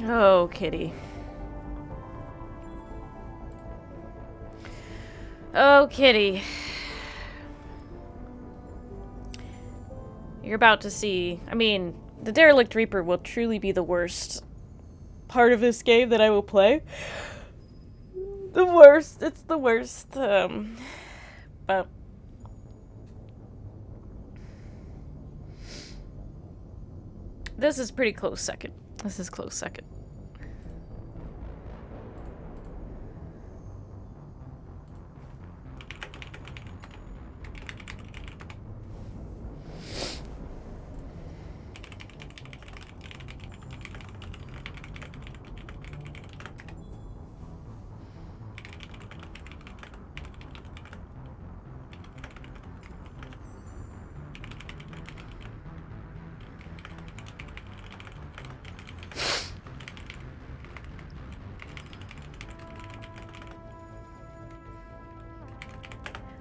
Oh, kitty. Oh, kitty. You're about to see... I mean, the Derelict Reaper will truly be the worst part of this game that I will play. The worst. It's the worst. But... this is pretty close second. This is close second.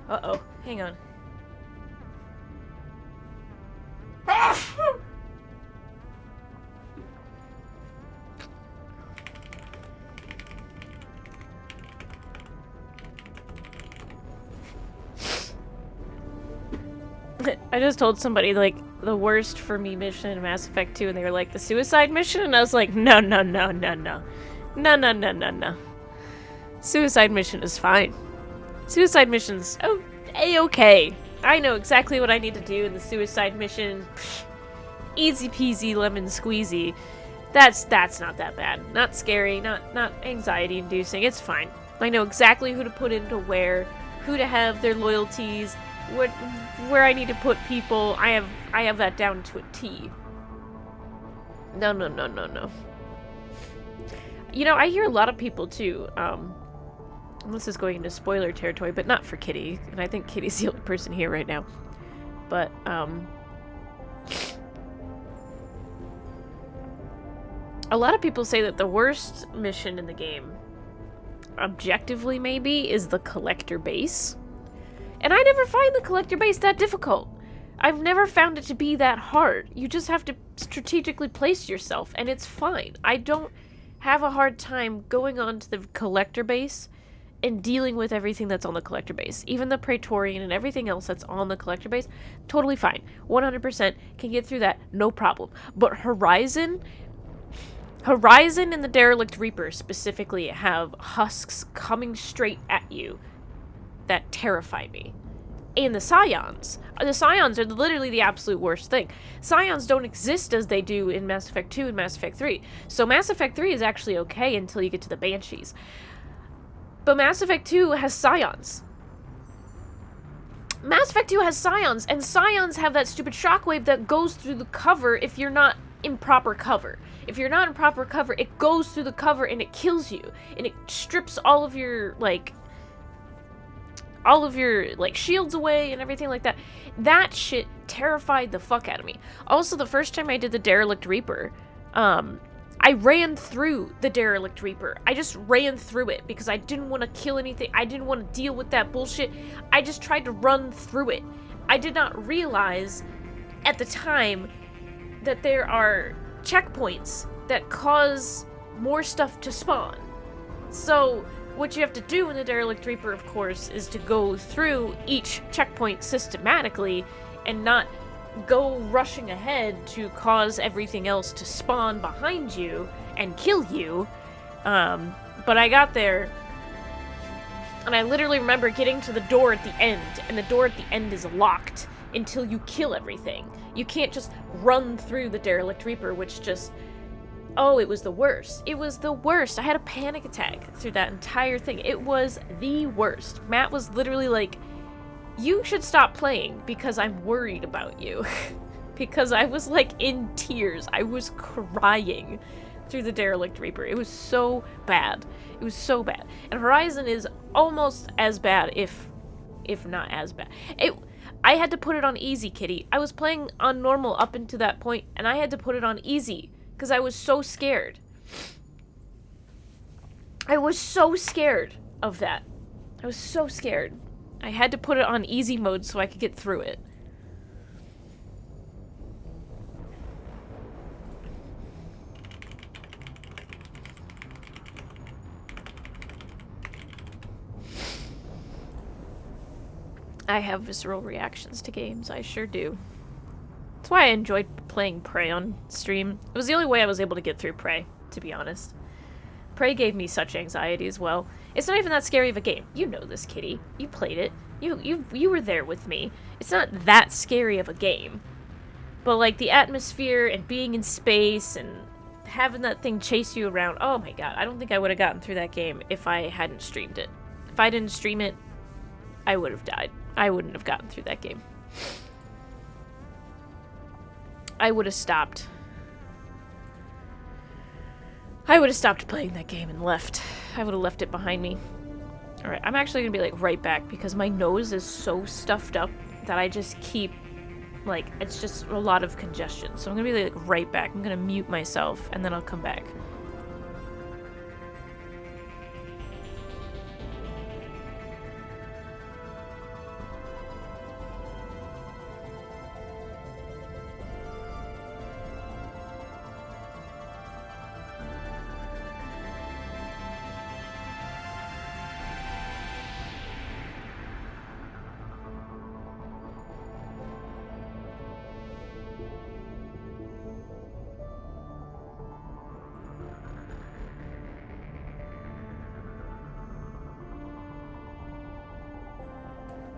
Uh-oh. Hang on. I just told somebody, like, the worst for me mission in Mass Effect 2, and they were like, the suicide mission? And I was like, no. No. Suicide mission is fine. Suicide mission's A-okay. I know exactly what I need to do in the suicide mission. Easy peasy lemon squeezy. That's not that bad. Not scary, not anxiety inducing. It's fine. I know exactly who to put into where, who to have their loyalties, where I need to put people. I have that down to a T. No. You know, I hear a lot of people too, this is going into spoiler territory, but not for Kitty, and I think Kitty's the only person here right now. But, a lot of people say that the worst mission in the game, objectively maybe, is the collector base. And I never find the collector base that difficult. I've never found it to be that hard. You just have to strategically place yourself, and it's fine. I don't have a hard time going on to the collector base and dealing with everything that's on the collector base. Even the Praetorian and everything else that's on the collector base, totally fine. 100% can get through that, no problem. But Horizon and the Derelict Reaper specifically have husks coming straight at you that terrify me. And the Scions. The Scions are literally the absolute worst thing. Scions don't exist as they do in Mass Effect 2 and Mass Effect 3. So Mass Effect 3 is actually okay until you get to the Banshees. But Mass Effect 2 has Scions. Mass Effect 2 has Scions, and Scions have that stupid shockwave that goes through the cover if you're not in proper cover. If you're not in proper cover, it goes through the cover and it kills you. And it strips all of your shields away and everything like that. That shit terrified the fuck out of me. Also, the first time I did the Derelict Reaper, I ran through the Derelict Reaper. I just ran through it because I didn't want to kill anything. I didn't want to deal with that bullshit. I just tried to run through it. I did not realize at the time that there are checkpoints that cause more stuff to spawn. So what you have to do in the Derelict Reaper, of course, is to go through each checkpoint systematically and not go rushing ahead to cause everything else to spawn behind you and kill you. But I got there, and I literally remember getting to the door at the end, and the door at the end is locked until you kill everything. You can't just run through the Derelict Reaper, which just... oh, it was the worst. It was the worst. I had a panic attack through that entire thing. It was the worst. Matt was literally like, you should stop playing because I'm worried about you. Because I was like in tears. I was crying through the Derelict Reaper. It was so bad. It was so bad. And Horizon is almost as bad, if not as bad. I had to put it on easy, Kitty. I was playing on normal up until that point, and I had to put it on easy because I was so scared. I was so scared of that. I was so scared. I had to put it on easy mode so I could get through it. I have visceral reactions to games. I sure do. That's why I enjoyed playing Prey on stream. It was the only way I was able to get through Prey, to be honest. Prey gave me such anxiety as well. It's not even that scary of a game. You know this, Kitty. You played it. You were there with me. It's not that scary of a game. But, like, the atmosphere and being in space and having that thing chase you around. Oh my god, I don't think I would have gotten through that game if I hadn't streamed it. If I didn't stream it, I would have died. I wouldn't have gotten through that game. I would have stopped. I would have stopped playing that game and left. I would have left it behind me. Alright, I'm actually gonna be, like, right back because my nose is so stuffed up that I just keep, like, it's just a lot of congestion. So I'm gonna be, like, right back. I'm gonna mute myself and then I'll come back.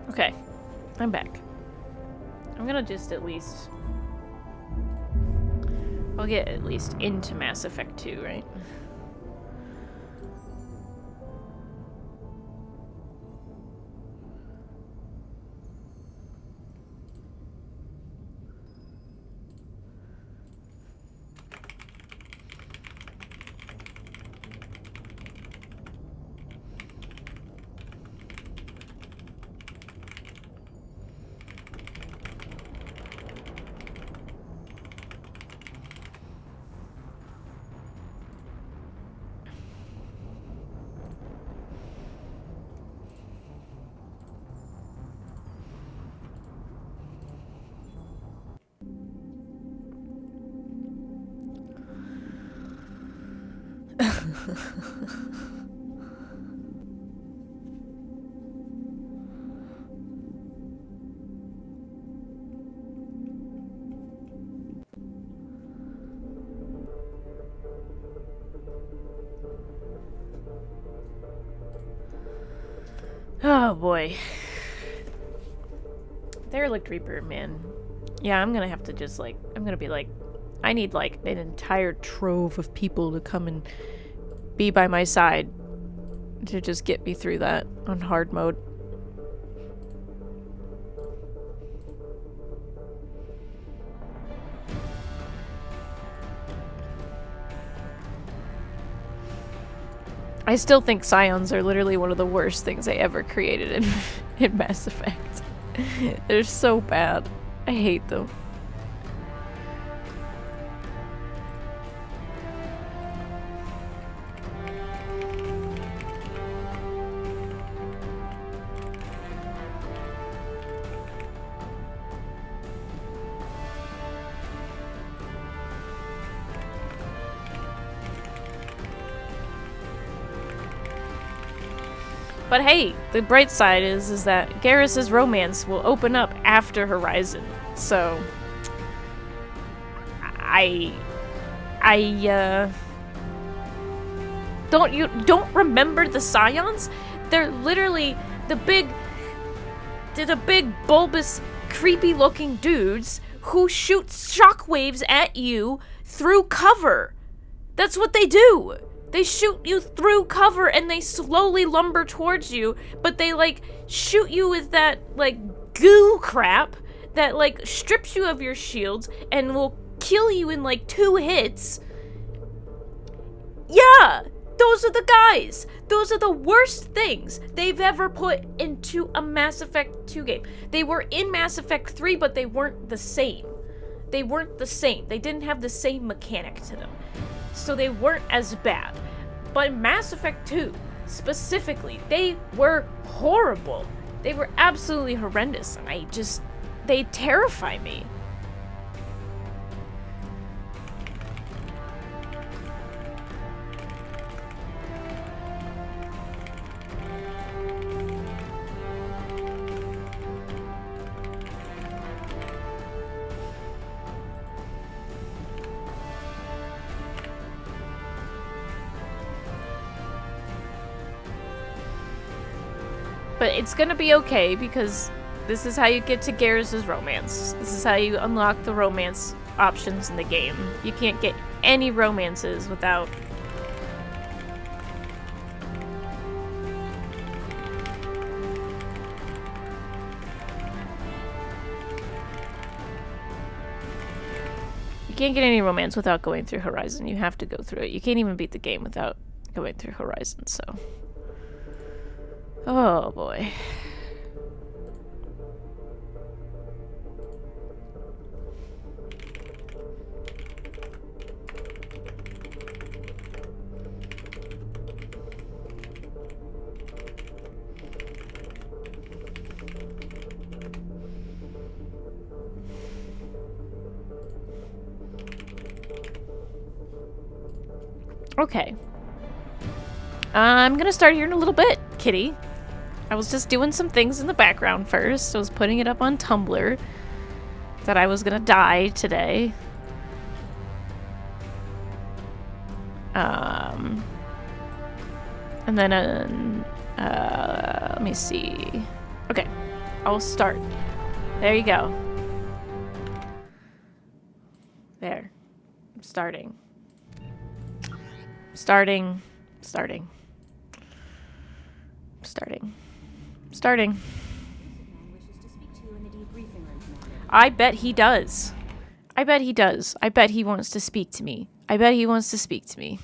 Okay, I'm back. I'm gonna just at least... I'll get at least into Mass Effect 2, right? Oh boy. Derelict Reaper, man. Yeah, I'm gonna have to just, like, I'm gonna be like, I need, like, an entire trove of people to come and be by my side to just get me through that on hard mode. I still think Scions are literally one of the worst things I ever created in Mass Effect. They're so bad. I hate them. But hey, the bright side is that Garrus's romance will open up after Horizon. So don't remember the Scions? They're literally the big bulbous creepy looking dudes who shoot shockwaves at you through cover. That's what they do. They shoot you through cover and they slowly lumber towards you, but they, like, shoot you with that, like, goo crap that, like, strips you of your shields and will kill you in, like, 2 hits. Yeah! Those are the guys! Those are the worst things they've ever put into a Mass Effect 2 game. They were in Mass Effect 3, but they weren't the same. They weren't the same. They didn't have the same mechanic to them. So they weren't as bad. But in Mass Effect 2, specifically, they were horrible. They were absolutely horrendous, and they terrify me. But it's gonna be okay, because this is how you get to Garrus' romance. This is how you unlock the romance options in the game. You can't get any romances without... You can't get any romance without going through Horizon. You have to go through it. You can't even beat the game without going through Horizon, so... Oh, boy. Okay. I'm gonna start here in a little bit, kitty. I was just doing some things in the background first. I was putting it up on Tumblr that I was gonna die today. And then, let me see. Okay, I'll start. There you go. There. I'm starting. Starting. I bet he does. I bet he does. I bet he wants to speak to me. I bet he wants to speak to me.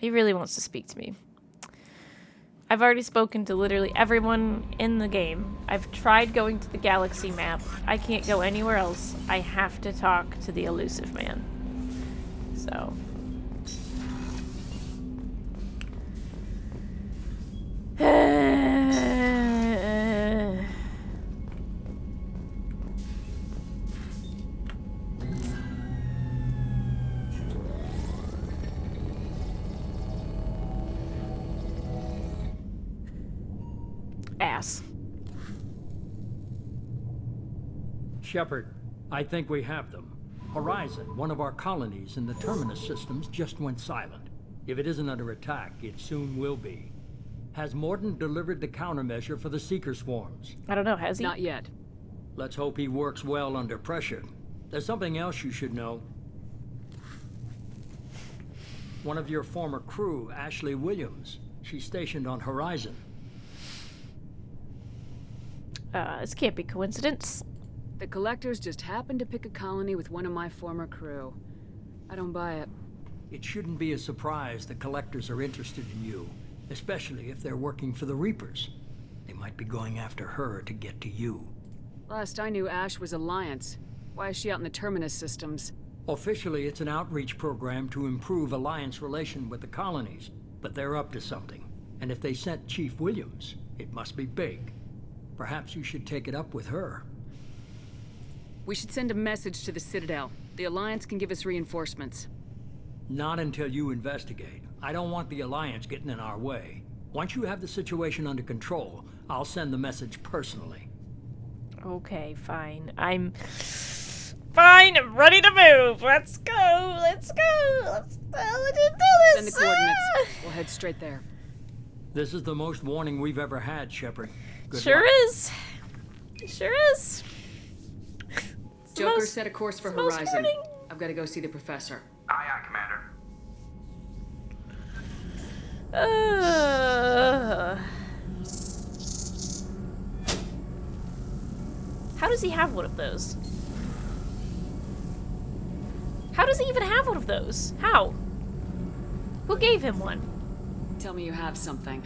He really wants to speak to me. I've already spoken to literally everyone in the game. I've tried going to the galaxy map. I can't go anywhere else. I have to talk to the elusive man. So... Ass. Shepard, I think we have them. Horizon, one of our colonies in the Terminus systems, just went silent. If it isn't under attack, it soon will be. Has Mordin delivered the countermeasure for the Seeker swarms? I don't know, has he? Not yet. Let's hope he works well under pressure. There's something else you should know. One of your former crew, Ashley Williams, she's stationed on Horizon. This can't be coincidence. The Collectors just happened to pick a colony with one of my former crew. I don't buy it. It shouldn't be a surprise the Collectors are interested in you, especially if they're working for the Reapers. They might be going after her to get to you. Last I knew, Ash was Alliance. Why is she out in the Terminus systems? Officially, it's an outreach program to improve Alliance relation with the colonies, but they're up to something. And if they sent Chief Williams, it must be big. Perhaps you should take it up with her. We should send a message to the Citadel. The Alliance can give us reinforcements. Not until you investigate. I don't want the Alliance getting in our way. Once you have the situation under control, I'll send the message personally. Okay, fine. I'm ready to move. Let's go. Let's do this. Send the coordinates. We'll head straight there. This is the most warning we've ever had, Shepard. Good Sure luck. is. Sure is. Joker, set a course for Horizon. I've got to go see the professor. Aye, aye, Commander. How does he have one of those? How does he even have one of those? How? Who gave him one? Tell me you have something.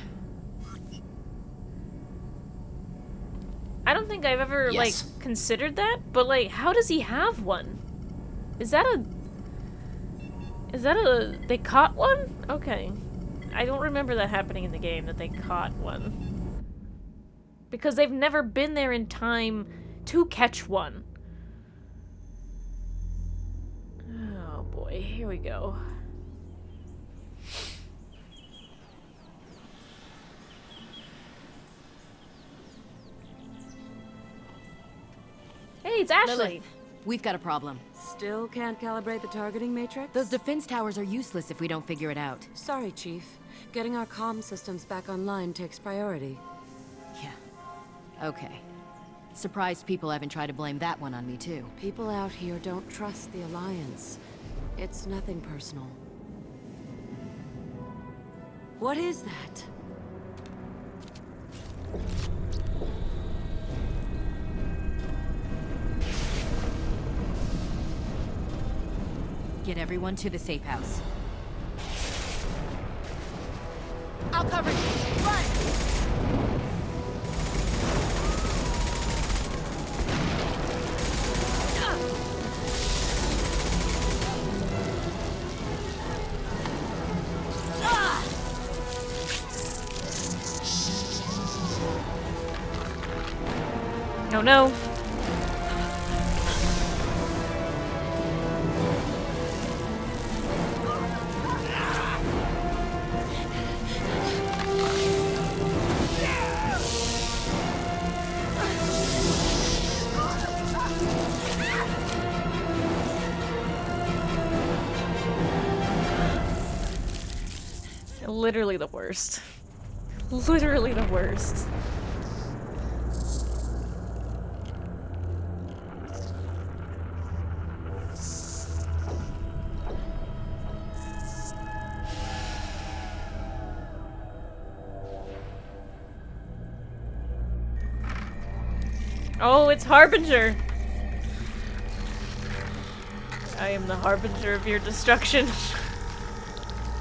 I don't think I've ever, like, considered that, but, like, how does he have one? Is that a... They caught one? Okay. I don't remember that happening in the game, that they caught one. Because they've never been there in time to catch one. Oh boy, here we go. Hey, it's Ashley. Lilith, we've got a problem. Still can't calibrate the targeting matrix? Those defense towers are useless if we don't figure it out. Sorry, Chief. Getting our comm systems back online takes priority. Okay. Surprised people haven't tried to blame that one on me, too. People out here don't trust the Alliance. It's nothing personal. What is that? Get everyone to the safe house. I'll cover you. Run! Oh no. Literally the worst. Literally the worst. Oh, it's Harbinger! I am the Harbinger of your destruction.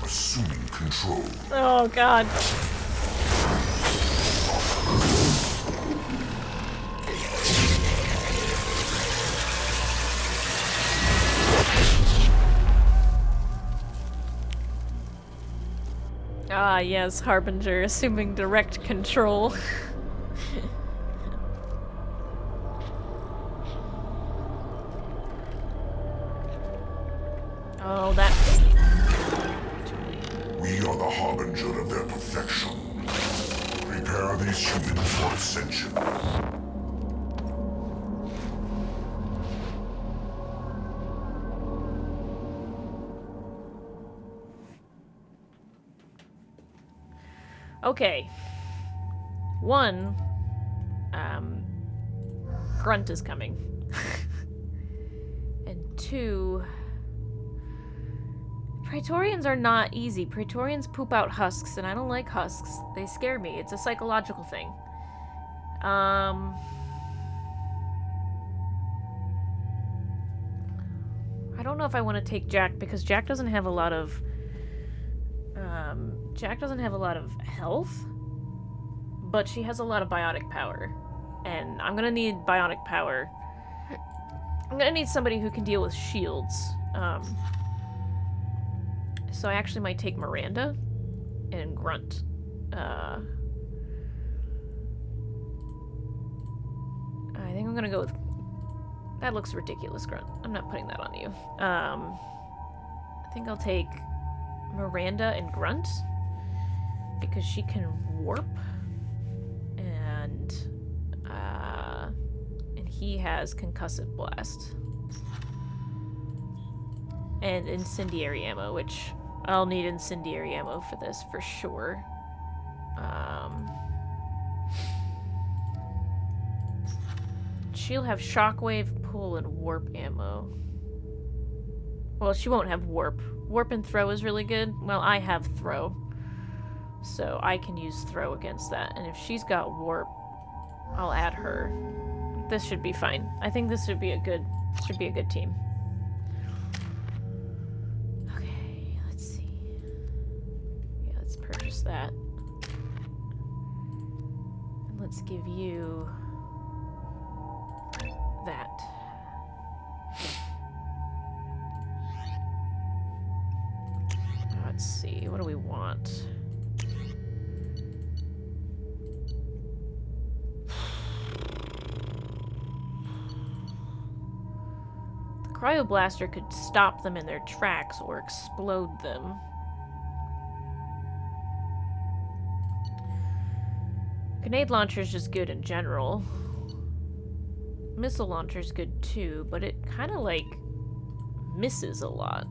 Assuming control. Oh god. Ah, yes, Harbinger, assuming direct control. Oh, that... We are the harbinger of their perfection. Prepare these humans for ascension. Okay. One, Grunt is coming. And two, Praetorians are not easy. Praetorians poop out husks, and I don't like husks. They scare me. It's a psychological thing. I don't know if I want to take Jack, because Jack doesn't have a lot of... Jack doesn't have a lot of health, but she has a lot of biotic power. And I'm gonna need biotic power. I'm gonna need somebody who can deal with shields. So I actually might take Miranda and Grunt. I think I'm gonna go with... That looks ridiculous, Grunt. I'm not putting that on you. I think I'll take Miranda and Grunt, because she can warp, and he has concussive blast and incendiary ammo, which I'll need incendiary ammo for this for sure. She'll have shockwave, pull, and warp ammo. Well, she won't have warp. Warp and throw is really good. Well, I have throw, so I can use throw against that. And if she's got warp, I'll add her. This should be fine. I think this should be a good team. Okay, let's see. Yeah, let's purchase that. And let's give you that. Let's see, what do we want? The cryoblaster could stop them in their tracks or explode them. Grenade launcher's just good in general. Missile launcher's good too, but it kind of like misses a lot.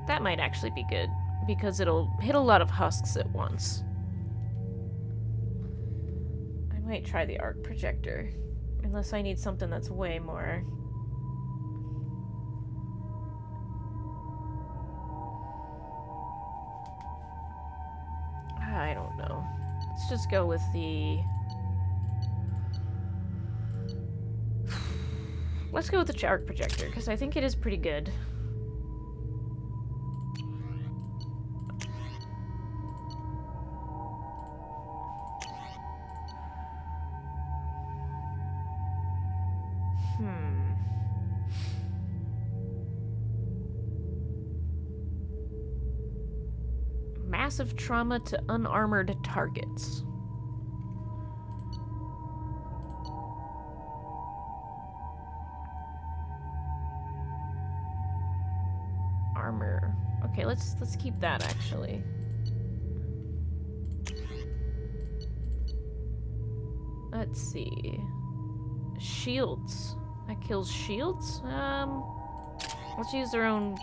That might actually be good, because it'll hit a lot of husks at once. I might try the arc projector, unless I need something that's way more... I don't know. Let's just go with the... Let's go with the arc projector, because I think it is pretty good. Massive trauma to unarmored targets. Armor. Okay, let's keep that actually. Let's see. Shields. That kills shields? Let's use their own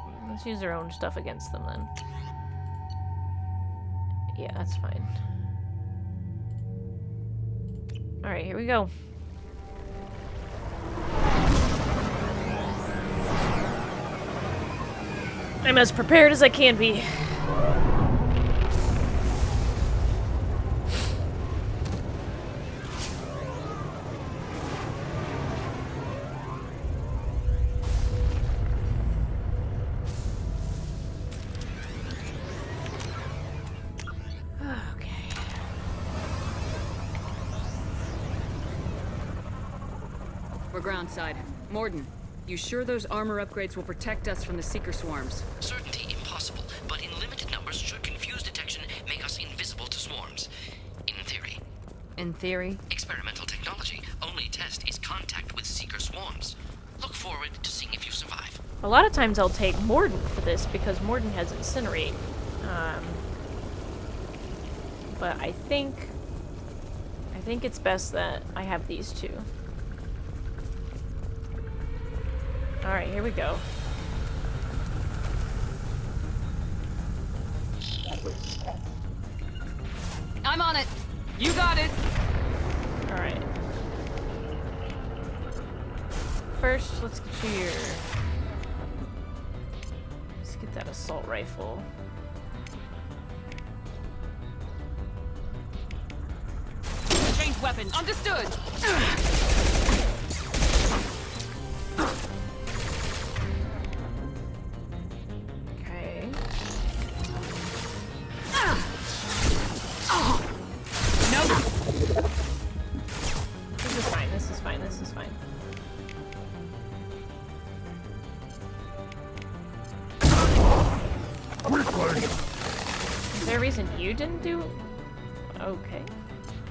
stuff against them then. Yeah, that's fine. Alright, here we go. I'm as prepared as I can be. We're groundside. Morden, you sure those armor upgrades will protect us from the Seeker swarms? Certainty impossible, but in limited numbers should confuse detection, make us invisible to swarms. In theory. In theory? Experimental technology. Only test is contact with Seeker swarms. Look forward to seeing if you survive. A lot of times I'll take Morden for this because Morden has Incinerate. But I think it's best that I have these two. Alright, here we go. I'm on it! You got it! Alright. First, let's get you your... Let's get that assault rifle. Ranged weapon, understood! This is fine. Is there a reason you didn't do it? Okay.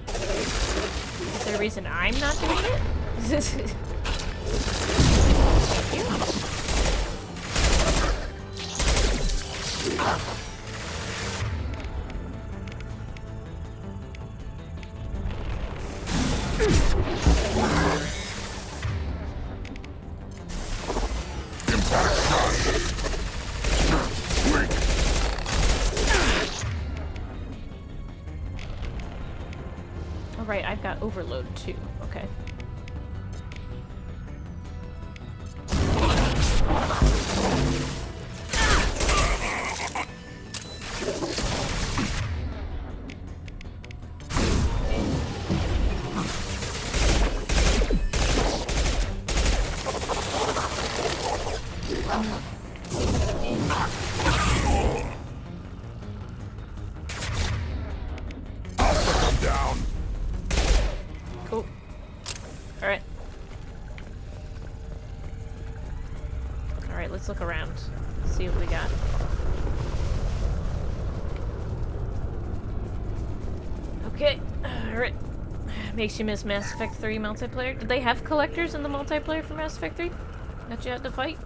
Is there a reason I'm not doing it? Right, I've got overload too. Okay. Let's look around, see what we got. Okay, alright. Makes you miss Mass Effect 3 multiplayer. Did they have collectors in the multiplayer for Mass Effect 3 that you had to fight?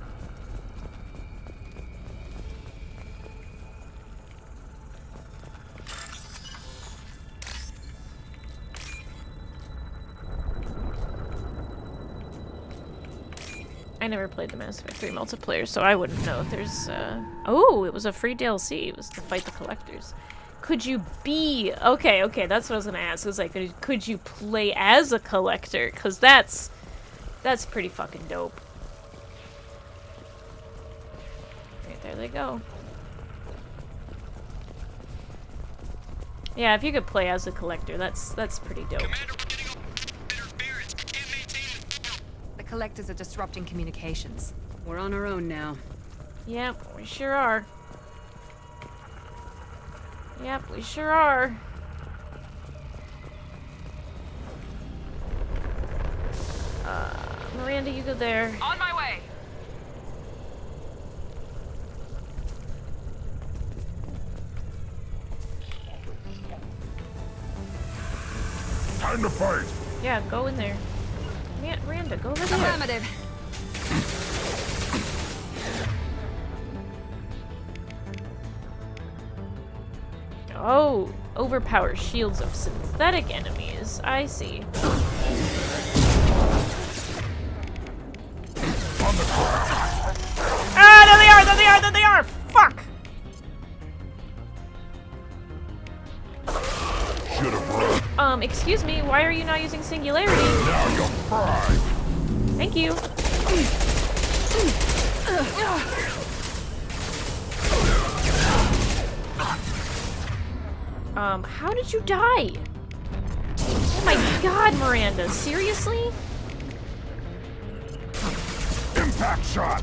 I never played the Mass Effect 3 multiplayer, so I wouldn't know if there's, Oh, it was a free DLC. It was to fight the collectors. Could you be... Okay, that's what I was gonna ask. It was like, could you play as a collector? Because that's pretty fucking dope. Right, there they go. Yeah, if you could play as a collector, that's pretty dope. The collectors are disrupting communications. We're on our own now. Yep, we sure are. Yep, we sure are. Miranda, you go there. On my way! Time to fight! Yeah, go in there. Miranda, go over there. Affirmative. Oh, overpower shields of synthetic enemies. I see. Ah, there they are! There they are! There they are! Fuck! Should have run. Excuse me, why are you not using singularity? Now you'll fry. Thank you. How did you die? Oh my god, Miranda, seriously? Impact shot!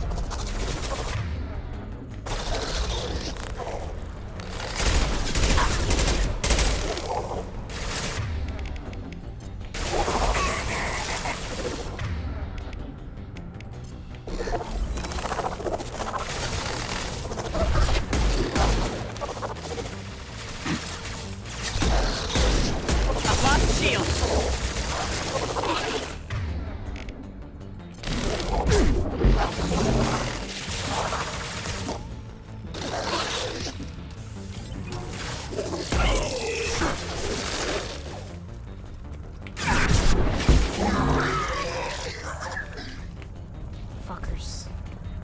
Fuckers.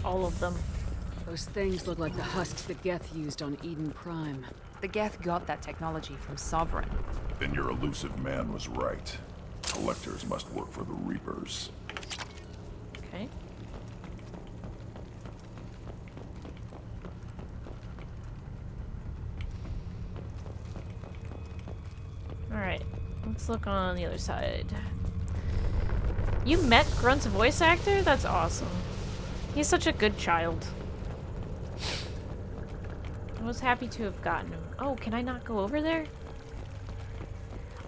All of them. Those things look like the husks that Geth used on Eden Prime. The Geth got that technology from Sovereign. Then your elusive man was right. Collectors must work for the Reapers. Okay. Alright, let's look on the other side. You met Grunt's voice actor? That's awesome. He's such a good child. I was happy to have gotten him. Oh, can I not go over there?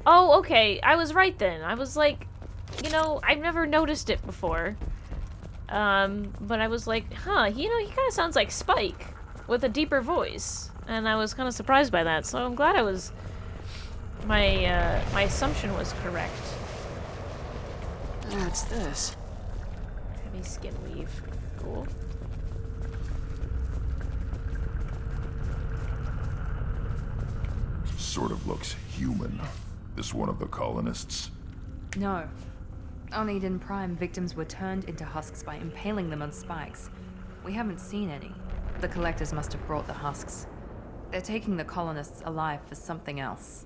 Oh, okay. I was right then. I was like, you know, I've never noticed it before. But I was like, huh, you know, he kind of sounds like Spike with a deeper voice. And I was kind of surprised by that, so I'm glad I was... my assumption was correct. What's this? Heavy skin weave. Cool. Sort of looks human. This one of the colonists? No. On Eden Prime, victims were turned into husks by impaling them on spikes. We haven't seen any. The collectors must have brought the husks. They're taking the colonists alive for something else.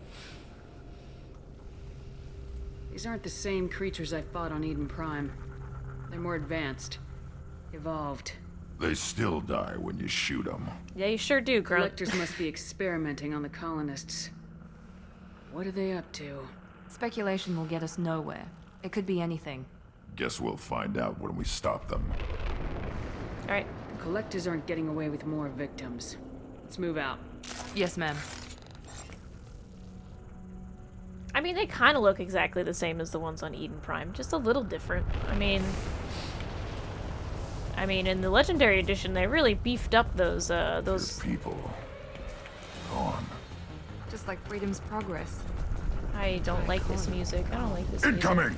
These aren't the same creatures I fought on Eden Prime. They're more advanced. Evolved. They still die when you shoot them. Yeah, you sure do, Grunt. Collectors must be experimenting on the colonists. What are they up to? Speculation will get us nowhere. It could be anything. Guess we'll find out when we stop them. Alright. The collectors aren't getting away with more victims. Let's move out. Yes, ma'am. I mean, they kind of look exactly the same as the ones on Eden Prime, just a little different. I mean, in the Legendary Edition, they really beefed up those Your people. Gone. Just like Freedom's Progress. I don't like this music. I don't like this music. Incoming!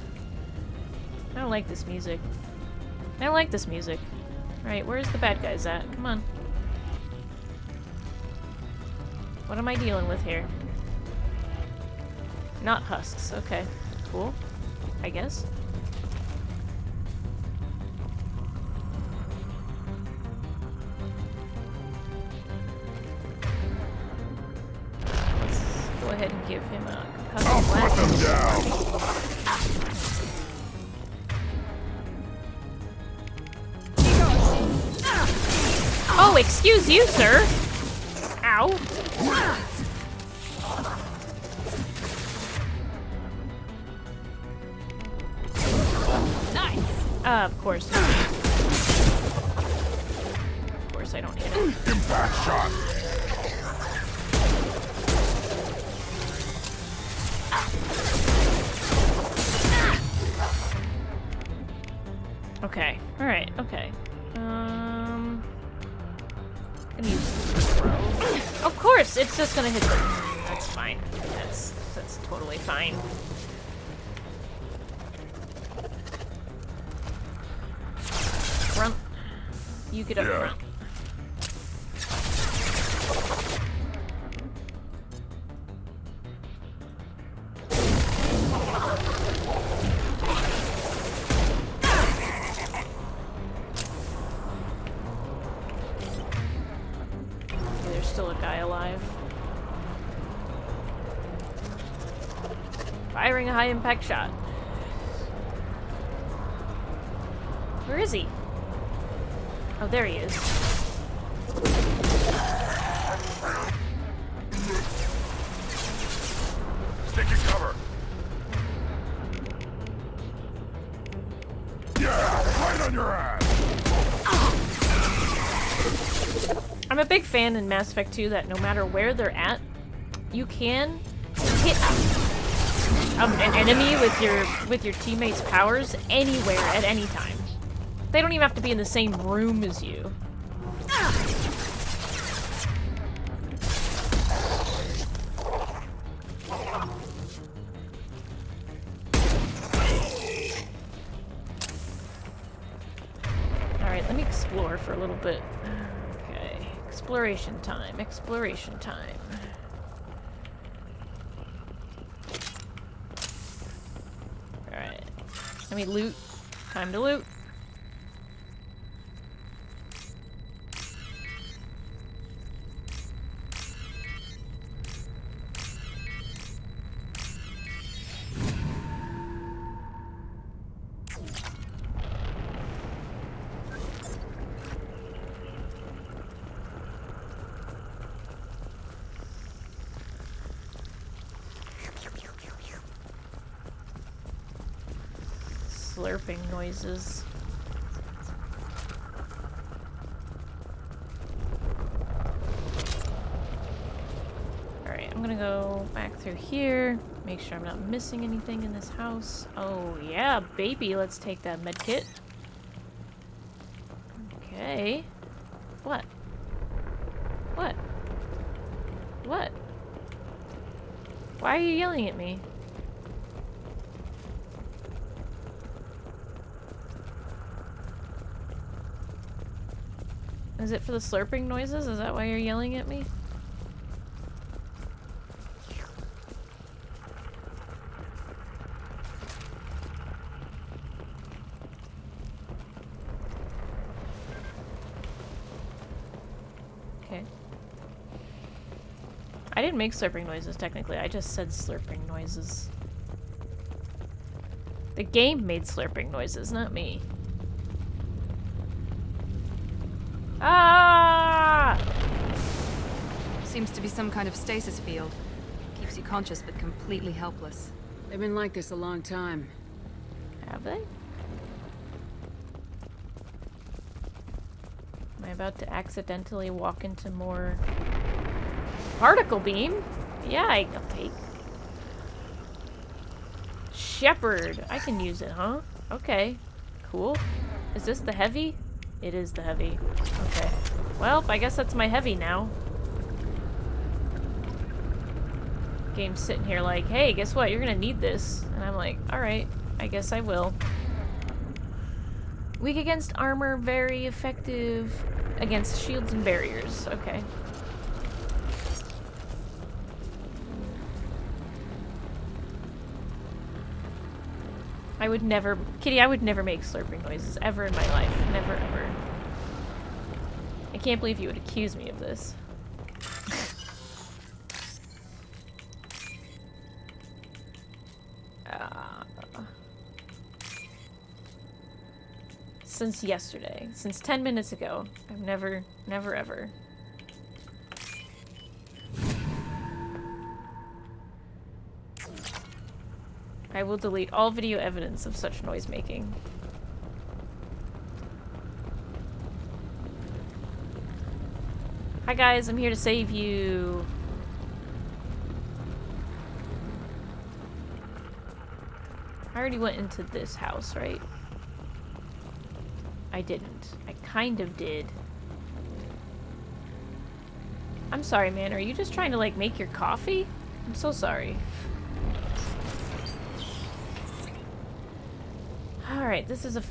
I don't like this music. I don't like this music. Alright, where's the bad guys at? Come on. What am I dealing with here? Not husks. Okay. Cool. I guess. ahead and give him a concussive blast. Oh, excuse you, sir. Ow. Nice. Of course. Of course, I don't hit him. Impact shot. Okay. All right. Okay. Gonna use throw. Of course, it's just gonna hit them. That's fine. That's totally fine. Front. You get up front. There's still a guy alive. Firing a high impact shot. Where is he? Oh, there he is. Taking cover. Yeah, right on your ass. I'm a big fan in Mass Effect 2 that no matter where they're at, you can hit an enemy with your teammates' powers anywhere at any time. They don't even have to be in the same room as you. Alright, let me explore for a little bit. Okay, exploration time, exploration time. Alright, let me loot. Time to loot. Slurping noises. Alright, I'm gonna go back through here, make sure I'm not missing anything in this house. Oh yeah, baby, let's take that med kit. Okay. What? What? What? Why are you yelling at me? Is it for the slurping noises? Is that why you're yelling at me? Okay. I didn't make slurping noises, technically. I just said slurping noises. The game made slurping noises, not me. Ah! Seems to be some kind of stasis field. Keeps you conscious but completely helpless. They've been like this a long time. Have they? Am I about to accidentally walk into more particle beam? Yeah, I'll take. Shepard. I can use it, huh? Okay. Cool. Is this the heavy? It is the heavy. Okay. Well, I guess that's my heavy now. Game's sitting here like, hey, guess what? You're gonna need this. And I'm like, alright, I guess I will. Weak against armor, very effective against shields and barriers. Okay. I would never, Kitty, I would never make slurping noises ever in my life. Never, ever. I can't believe you would accuse me of this. Since yesterday. Since 10 minutes ago. I've never ever. I will delete all video evidence of such noise making. Hi guys, I'm here to save you. I already went into this house, right? I didn't. I kind of did. I'm sorry, man. Are you just trying to, like, make your coffee? I'm so sorry. Alright, this is a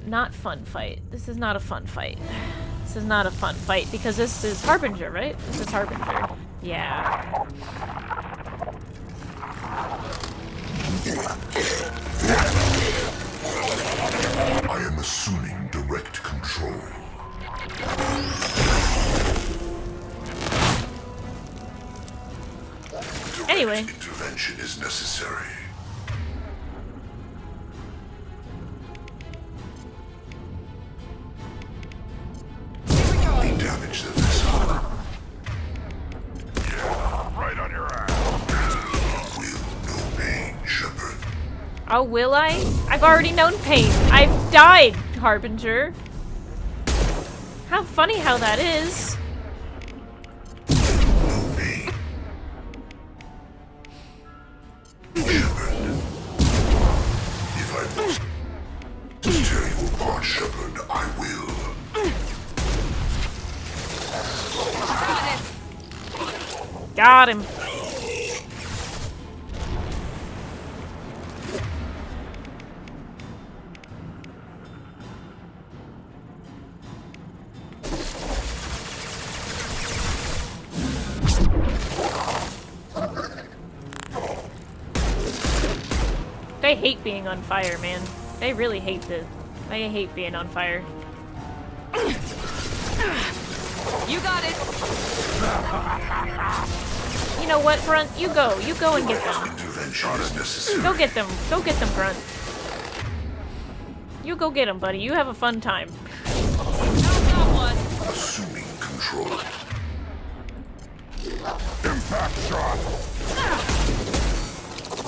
not fun fight. This is not a fun fight. This is not a fun fight because this is Harbinger, right? This is Harbinger. Yeah. I am assuming direct control. Anyway. Intervention is necessary. We damage the vessel. Yeah, right on your ass. Will no pain, Shepard. Oh, will I? I've already known pain. I've died, Harbinger. How funny how that is. No pain. Shepard. If I must tear you apart, Shepard, I will. Got him. They hate being on fire, man. They really hate this. They hate being on fire. You got it. You know what, Grunt? You go. You go and get them. Intervention is necessary. Go get them. Go get them, Grunt. You go get them, buddy. You have a fun time. Assuming control. Impact shot.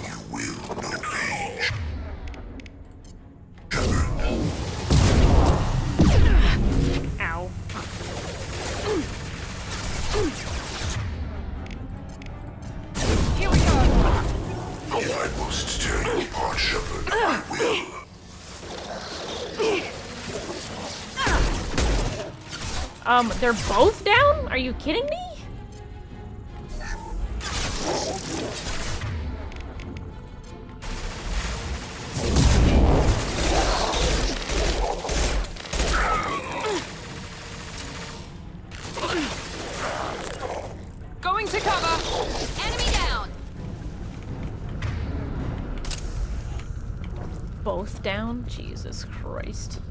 You will no pain. Shepard. Ow. Here we go. If I must tear you apart, Shepard, I will. They're both down? Are you kidding me? Going to cover. Enemy down. Both down? Jesus Christ.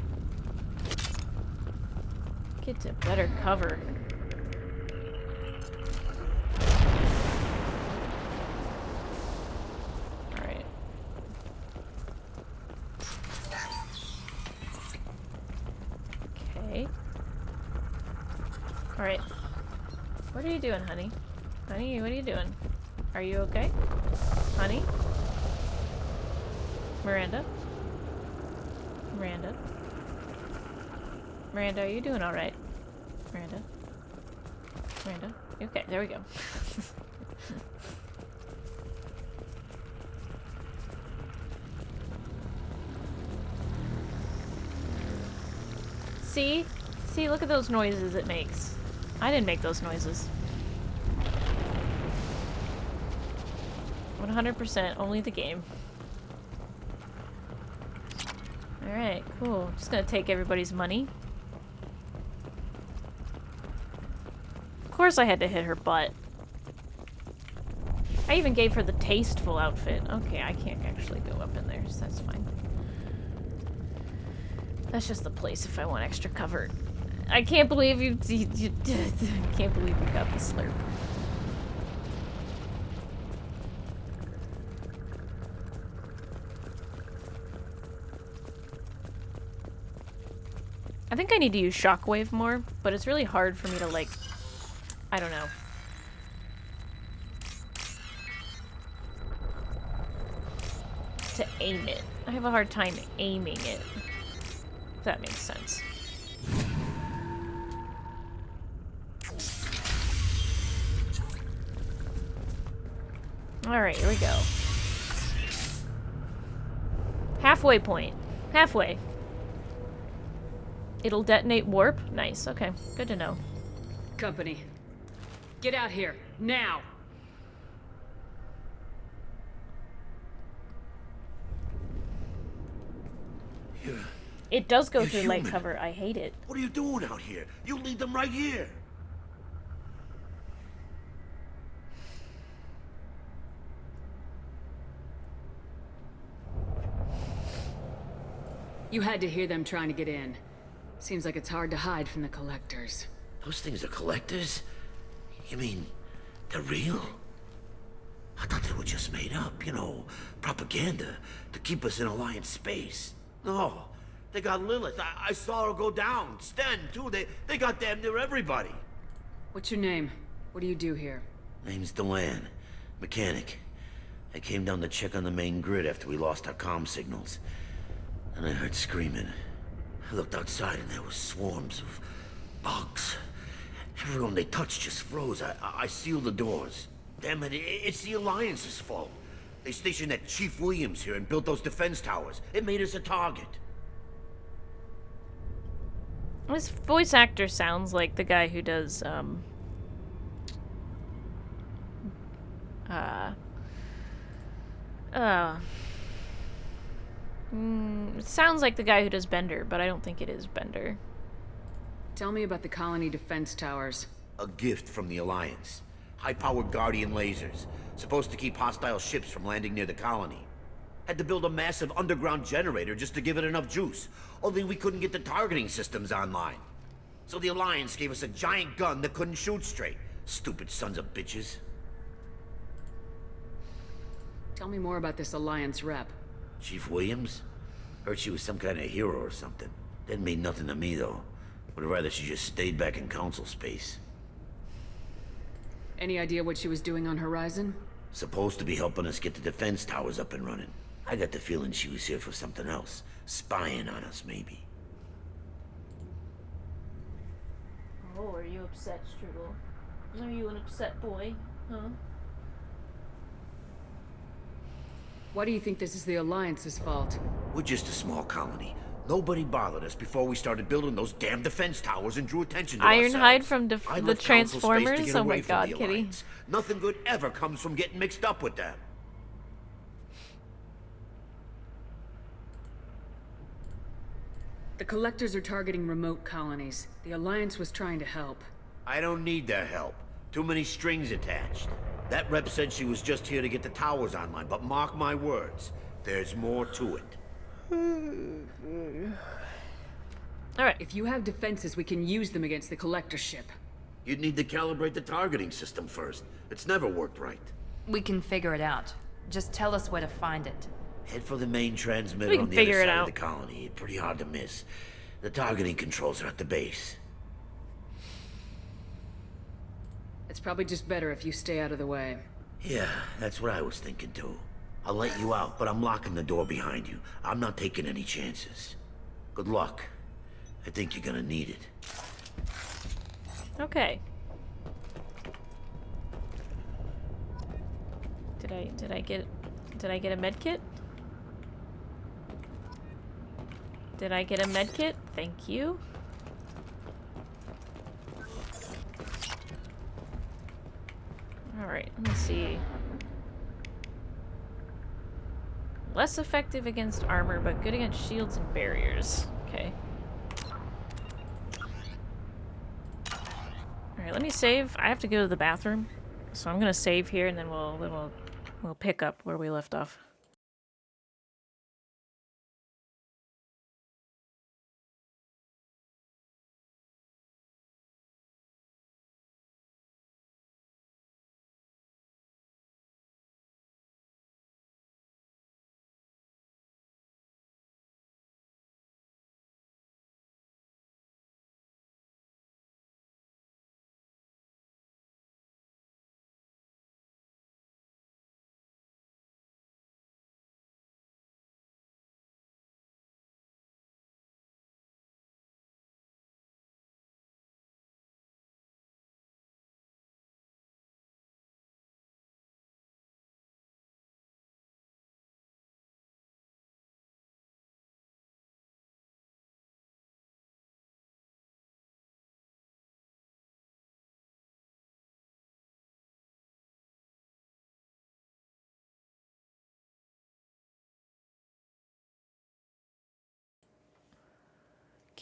Get to better cover. Alright. Okay. Alright. What are you doing, honey? Honey, what are you doing? Are you okay? Honey? Miranda? Miranda? Miranda, are you doing alright? Miranda? Miranda? Okay, there we go. See? See, look at those noises it makes. I didn't make those noises. 100% only the game. Alright, cool. Just gonna take everybody's money. Of course I had to hit her butt. I even gave her the tasteful outfit. Okay, I can't actually go up in there, so that's fine. That's just the place if I want extra cover. I can't believe you can't believe you got the slurp. I think I need to use shockwave more, but it's really hard for me to, like, I don't know. To aim it. I have a hard time aiming it. If that makes sense. Alright, here we go. Halfway point. Halfway. It'll detonate warp? Nice, okay. Good to know. Company. Get out here, now! It does go You're through light human. cover. I hate it. What are you doing out here? You lead them right here. You had to hear them trying to get in. Seems like it's hard to hide from the collectors. Those things are collectors? You mean, they're real? I thought they were just made up, you know, propaganda to keep us in Alliance space. No, they got Lilith. I saw her go down. Sten, too. They got damn near everybody. What's your name? What do you do here? Name's Delan. Mechanic. I came down to check on the main grid after we lost our comm signals. And I heard screaming. I looked outside and there was swarms of bugs. Everyone they touched just froze. I sealed the doors. Damn it, it's the Alliance's fault. They stationed that Chief Williams here and built those defense towers. It made us a target. This voice actor sounds like the guy who does, it sounds like the guy who does Bender, but I don't think it is Bender. Tell me about the colony defense towers. A gift from the Alliance. High-powered Guardian lasers. Supposed to keep hostile ships from landing near the colony. Had to build a massive underground generator just to give it enough juice. Only we couldn't get the targeting systems online. So the Alliance gave us a giant gun that couldn't shoot straight. Stupid sons of bitches. Tell me more about this Alliance rep. Chief Williams? Heard she was some kind of hero or something. Didn't mean nothing to me, though. Would rather she just stayed back in Council space. Any idea what she was doing on Horizon? Supposed to be helping us get the defense towers up and running. I got the feeling she was here for something else. Spying on us, maybe. Oh, are you upset, Strudel? Are you an upset boy? Huh? Why do you think this is the Alliance's fault? We're just a small colony. Nobody bothered us before we started building those damn defense towers and drew attention to ourselves. Ironhide from I the left Council space to Transformers? get Oh away my from god, the Kitty. Alliance. Nothing good ever comes from getting mixed up with them. The collectors are targeting remote colonies. The Alliance was trying to help. I don't need their help. Too many strings attached. That rep said she was just here to get the towers online, but mark my words, there's more to it. Alright. If you have defenses, we can use them against the collector ship. You'd need to calibrate the targeting system first. It's never worked right. We can figure it out. Just tell us where to find it. Head for the main transmitter We can on the figure other it side out. of the colony. Pretty hard to miss. The targeting controls are at the base. It's probably just better if you stay out of the way. Yeah, that's what I was thinking too. I'll let you out, but I'm locking the door behind you. I'm not taking any chances. Good luck. I think you're gonna need it. Okay. Did I get a med kit? Did I get a med kit? Thank you. Alright, let me see. Less effective against armor, but good against shields and barriers. Okay. Alright, let me save. I have to go to the bathroom. So I'm gonna save here and then we'll pick up where we left off.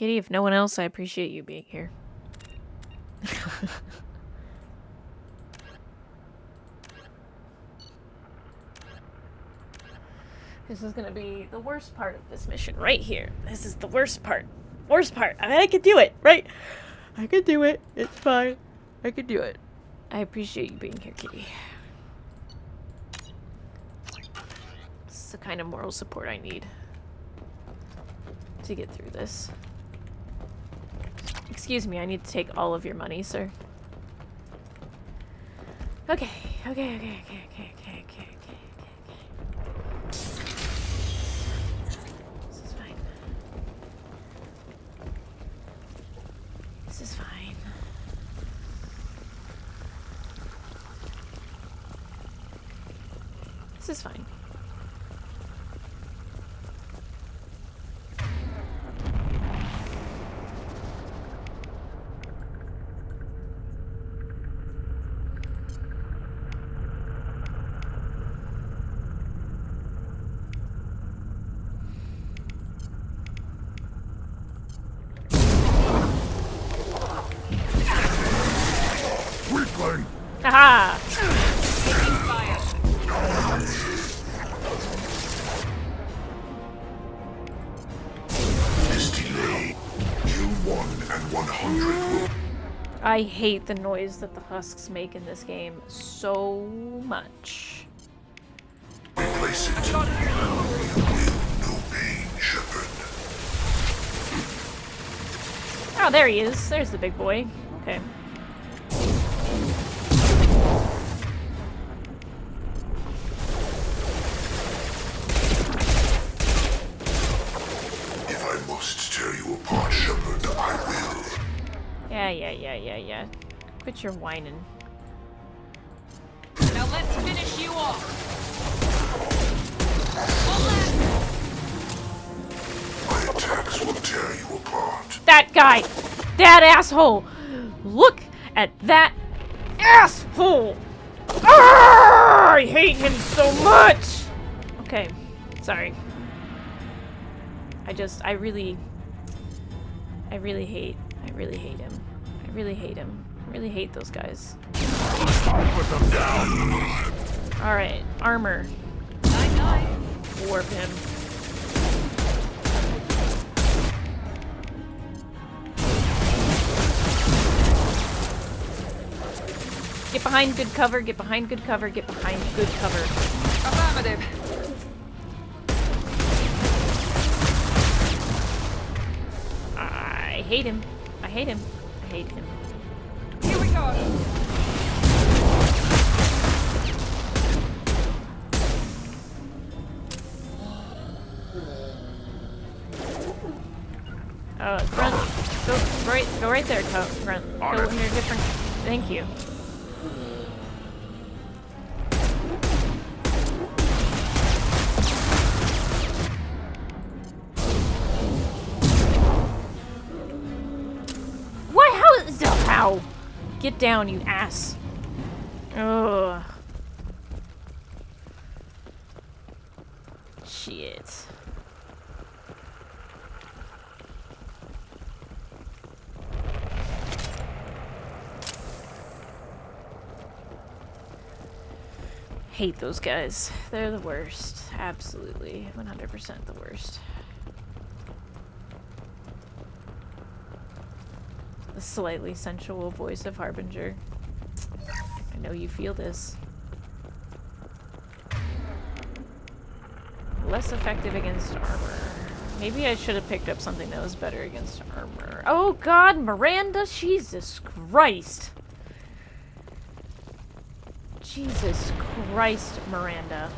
Kitty, if no one else, I appreciate you being here. This is gonna be the worst part of this mission right here. This is the worst part. Worst part. I mean, I can do it, right? I can do it. It's fine. I can do it. I appreciate you being here, Kitty. This is the kind of moral support I need to get through this. Excuse me, I need to take all of your money, sir. Okay. This is fine. This is fine. This is fine. Weakling! Haha! This delay. Kill 1 and 100 will I hate the noise that the husks make in this game so much. replace it. You will no pain, Shepard. Oh, there he is. There's the big boy. Okay. If I must tear you apart, Shepard, I will. Yeah. Quit your whining. Now let's finish you off. My attacks will tear you apart. That guy! That asshole! Look at that asshole! Arrgh! I hate him so much! Okay, sorry. I really hate him. I really hate him. I really hate those guys. Put them down. Alright, armor. Warp him. Get behind good cover, get behind good cover, get behind good cover. Affirmative. I hate him. I hate him. I hate him. Here we go. Grunt, go right there, Grunt. Go in your different. Thank you. How? Get down, you ass. Ugh. Shit. Hate those guys. They're the worst. Absolutely. 100% the worst. The slightly sensual voice of Harbinger. I know you feel this. Less effective against armor. Maybe I should have picked up something that was better against armor. Oh god, Miranda! Jesus Christ! Jesus Christ, Miranda.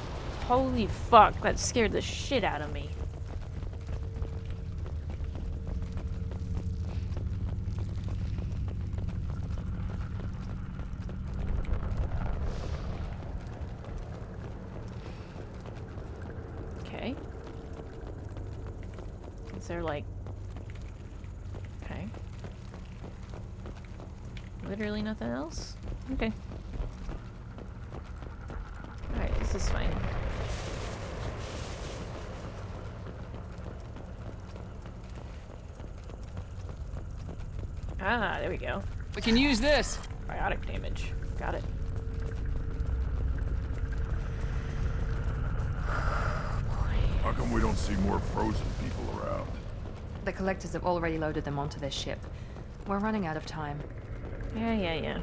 Holy fuck, that scared the shit out of me. Okay. Is there like... Okay. Literally nothing else? Okay. Alright, this is fine. Ah, there we go. We can use this. Biotic damage. Got it. How come we don't see more frozen people around? The collectors have already loaded them onto their ship. We're running out of time. Yeah.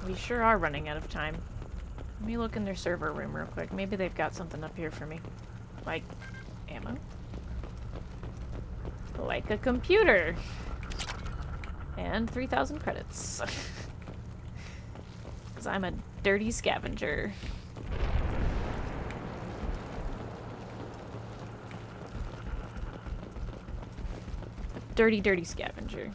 We sure are running out of time. Let me look in their server room real quick. Maybe they've got something up here for me. Like ammo? Like a computer. And 3,000 credits. Because I'm a dirty scavenger. A dirty, dirty scavenger.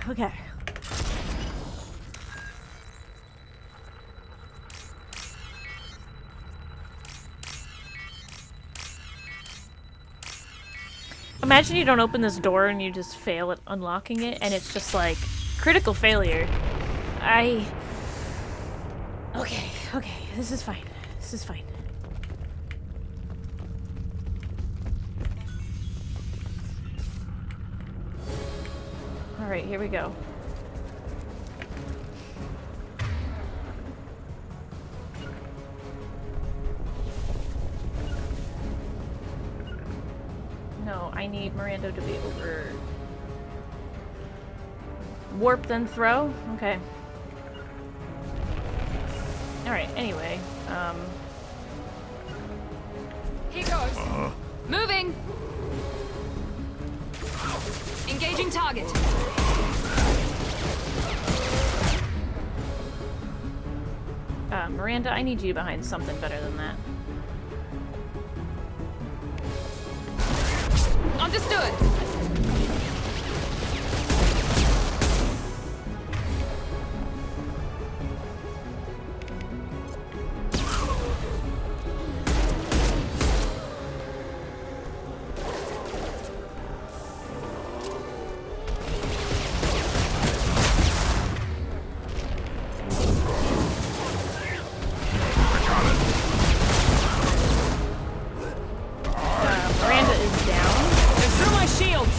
Okay. Imagine you don't open this door and you just fail at unlocking it, and it's just like critical failure. Okay, this is fine. Alright, here we go. No, I need Miranda to be over... Warp then throw? Okay. Alright, anyway, Here goes. Moving. Engaging target. Miranda, I need you behind something better than that. Understood. Miranda is down. They're through my shields.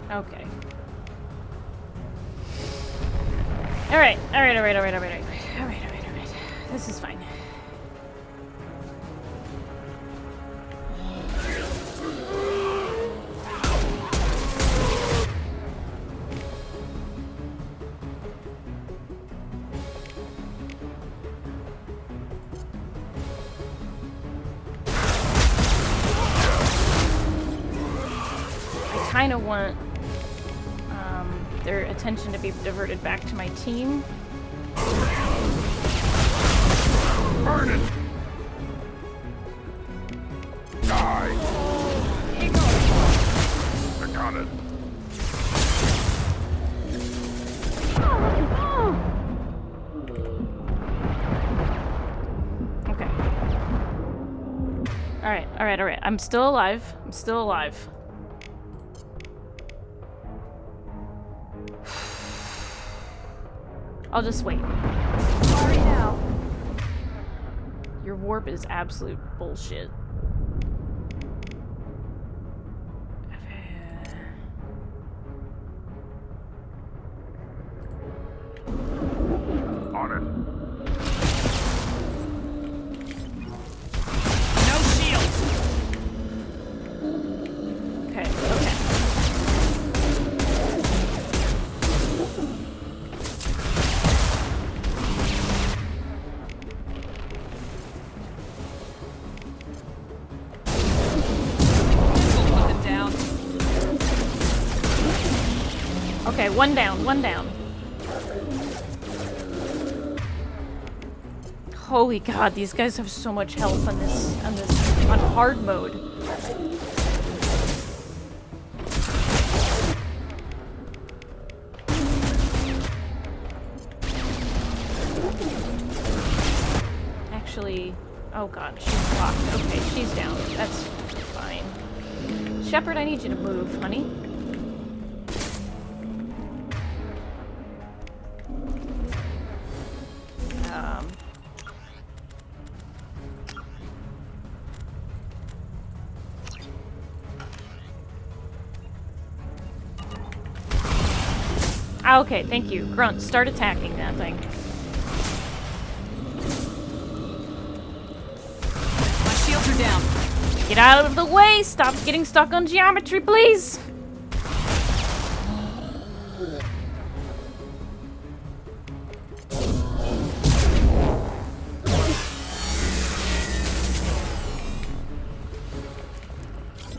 Okay. Alright. This is fine. I kind of want their attention to be diverted back to my team. Burn it! Die! Here goes. I got it. Okay. Alright. I'm still alive. I'll just wait. Sorry now. Your warp is absolute bullshit. On it. No shields. Okay. Put them down. Okay, one down. Holy god, these guys have so much health on hard mode. actually... Oh god, she's blocked. Okay, she's down. That's fine. Shepard, I need you to move, honey. Okay, thank you. Grunt, start attacking that thing. My shields are down. Get out of the way! Stop getting stuck on geometry, please!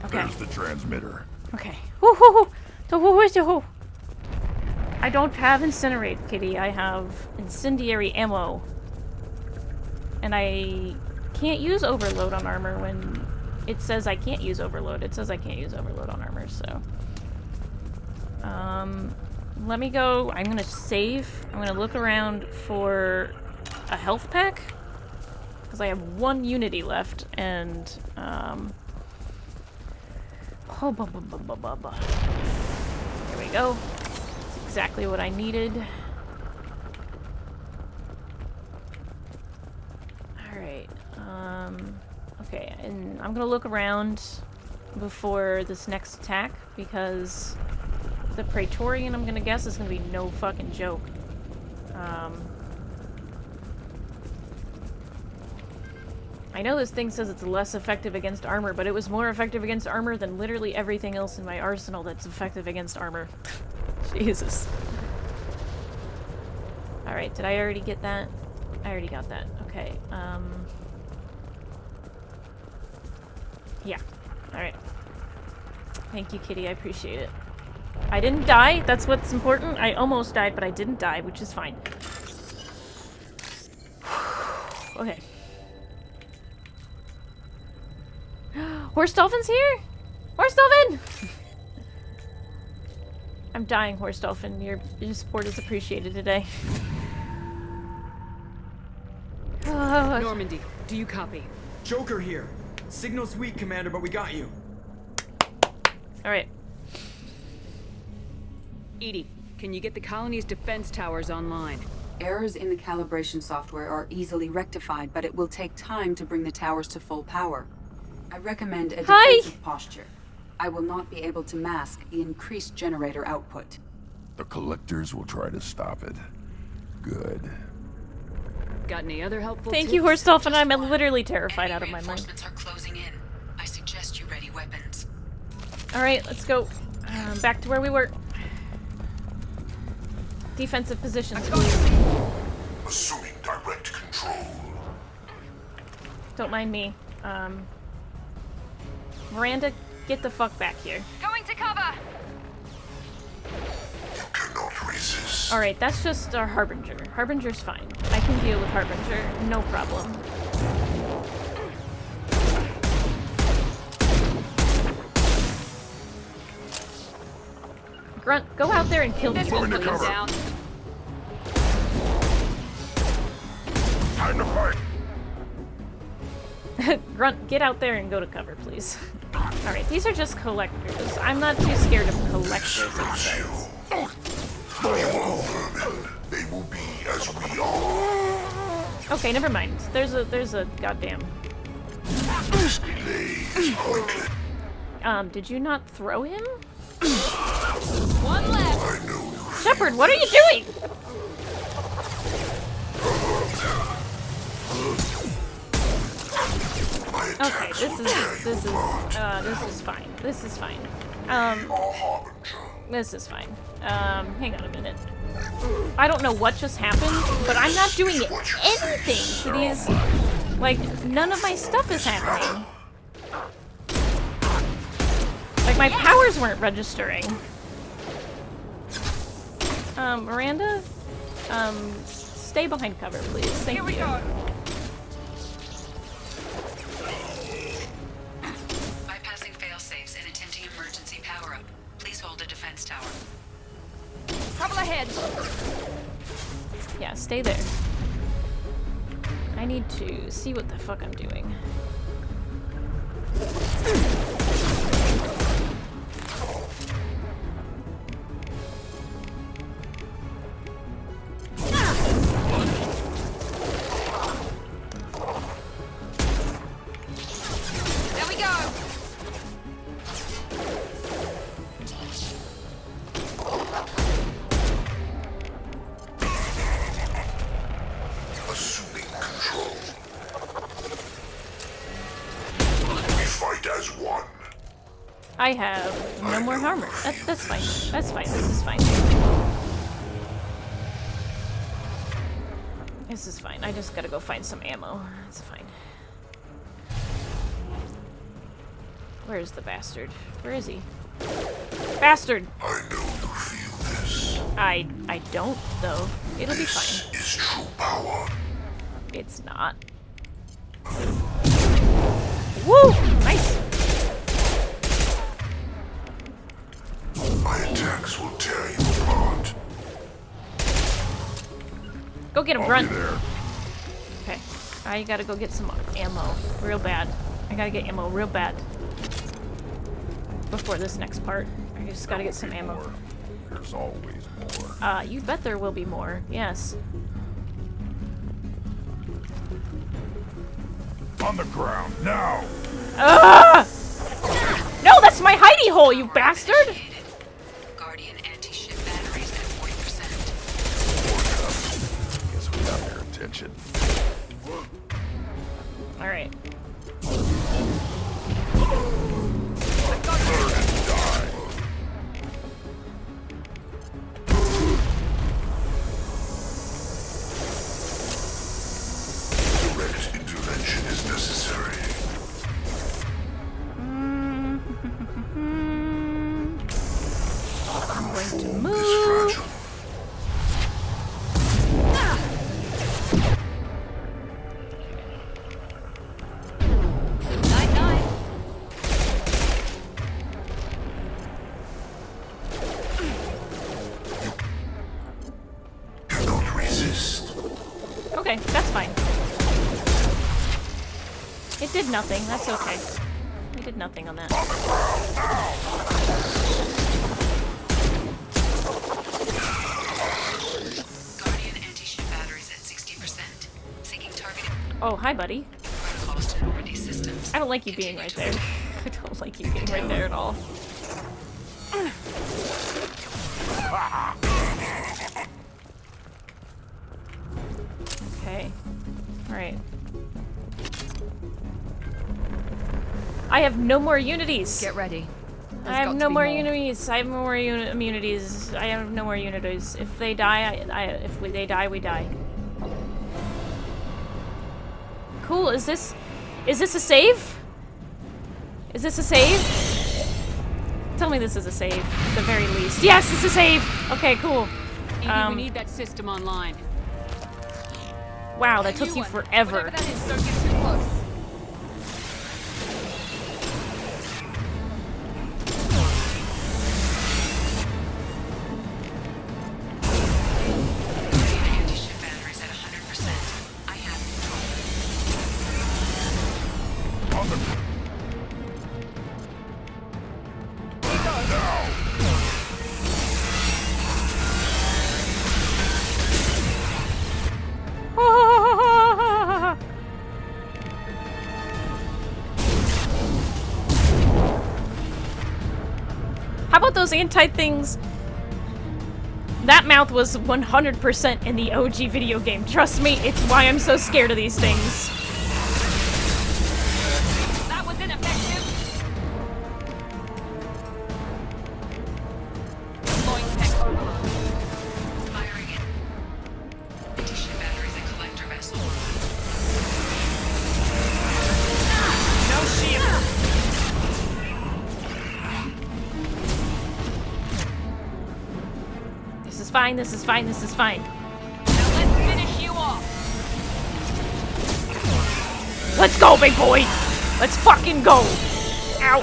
Okay. There's the transmitter. Okay. Woo-hoo-hoo! I don't have Incinerate, Kitty. I have Incendiary Ammo. And I can't use Overload on armor when it says I can't use Overload. It says I can't use Overload on armor, so... let me go. I'm gonna save. I'm gonna look around for a health pack. Because I have 1 Unity left, and, oh, Here we go. That's exactly what I needed. Alright, okay, and I'm gonna look around before this next attack, because the Praetorian, I'm gonna guess, is gonna be no fucking joke. I know this thing says it's less effective against armor, but it was more effective against armor than literally everything else in my arsenal that's effective against armor. Jesus. Alright, did I already get that? I already got that. Okay, yeah. Alright. Thank you, Kitty. I appreciate it. I didn't die. That's what's important. I almost died, but I didn't die, which is fine. Okay. Horse Dolphin's here? Horse Dolphin! I'm dying, Horse Dolphin. Your support is appreciated today. Normandy, do you copy? Joker here. Signal's weak, Commander, but we got you. Alright. EDI, can you get the colony's defense towers online? Errors in the calibration software are easily rectified, but it will take time to bring the towers to full power. I recommend a defensive posture. I will not be able to mask the increased generator output. The collectors will try to stop it. Good. Got any other helpful Thank tips? you, Horse Dolphin. I'm literally terrified out of my mind. Reinforcements are closing in. I suggest you ready weapons. Alright, let's go. Back to where we were. Defensive positions, please. Assuming direct control. Don't mind me. Miranda, get the fuck back here. Going to cover! You cannot resist. Alright, that's just our Harbinger. Harbinger's fine. I can deal with Harbinger, no problem. Grunt, go out there and kill this one, please. Down. Time to fight. Grunt, get out there and go to cover, please. Alright, these are just collectors. I'm not too scared of collectors, it says. They will be as we are. Okay, never mind. There's a goddamn... This delay is pointless. Did you not throw him? One left! I know you. Shepard, what are you doing? Okay, this is fine. This is fine. This is fine. Hang on a minute. I don't know what just happened, but I'm not doing anything to these. Like, none of my stuff is happening. Like, my powers weren't registering. Miranda? Stay behind cover, please. Thank you. Here we go. Bypassing fail-safes and attempting emergency power-up. Please hold a defense tower. Trouble ahead. Yeah, stay there. I need to see what the fuck I'm doing. I have no more armor. That's fine. That's fine. This is fine. This is fine. I just gotta go find some ammo. It's fine. Where is the bastard? Where is he? Bastard! I know you feel this. I don't, though. It'll be fine. This is true power. It's not. Woo! Nice! My attacks will tear you apart. Go get him, I'll run! be there. Okay. I gotta go get some ammo. Real bad. I gotta get ammo real bad. Before this next part. I just gotta get some ammo. More. There's always more. You bet there will be more. Yes. On the ground, now! No, that's my hidey hole, you bastard! Guardian anti-ship batteries at 40%. Guess we got their attention. Alright. Burn and die. Direct intervention is necessary. I'm going to Form move. is fragile. Cannot resist. Okay, that's fine. It did nothing. That's okay. We did nothing on that. On the ground, now! Guardian anti-ship batteries at 60%. Seeking targeting Oh, hi, buddy. protocols to over these systems. I don't like you being right there. I don't like you being right there at all. Okay. Alright. I have no more unities! Get ready. I have no more unities. I have no more immunities. I have no more unities. If they die, they die, we die. Cool. Is this a save? Is this a save? Tell me this is a save, at the very least. Yes, it's a save. Okay, cool. Amy, we need that system online. Wow, that took you forever. Whatever that is, don't get too close. Anti-ship batteries at 100%. I have control. On the ground. Now! How about those anti-things? That mouth was 100% in the OG video game. Trust me, it's why I'm so scared of these things. That was ineffective. Deploying tech overload. Firing it. Anti-ship batteries at collector vessel. No shield. This is fine, this is fine, this is fine. Now let's finish you off. Let's go, big boy! Let's fucking go! Ow!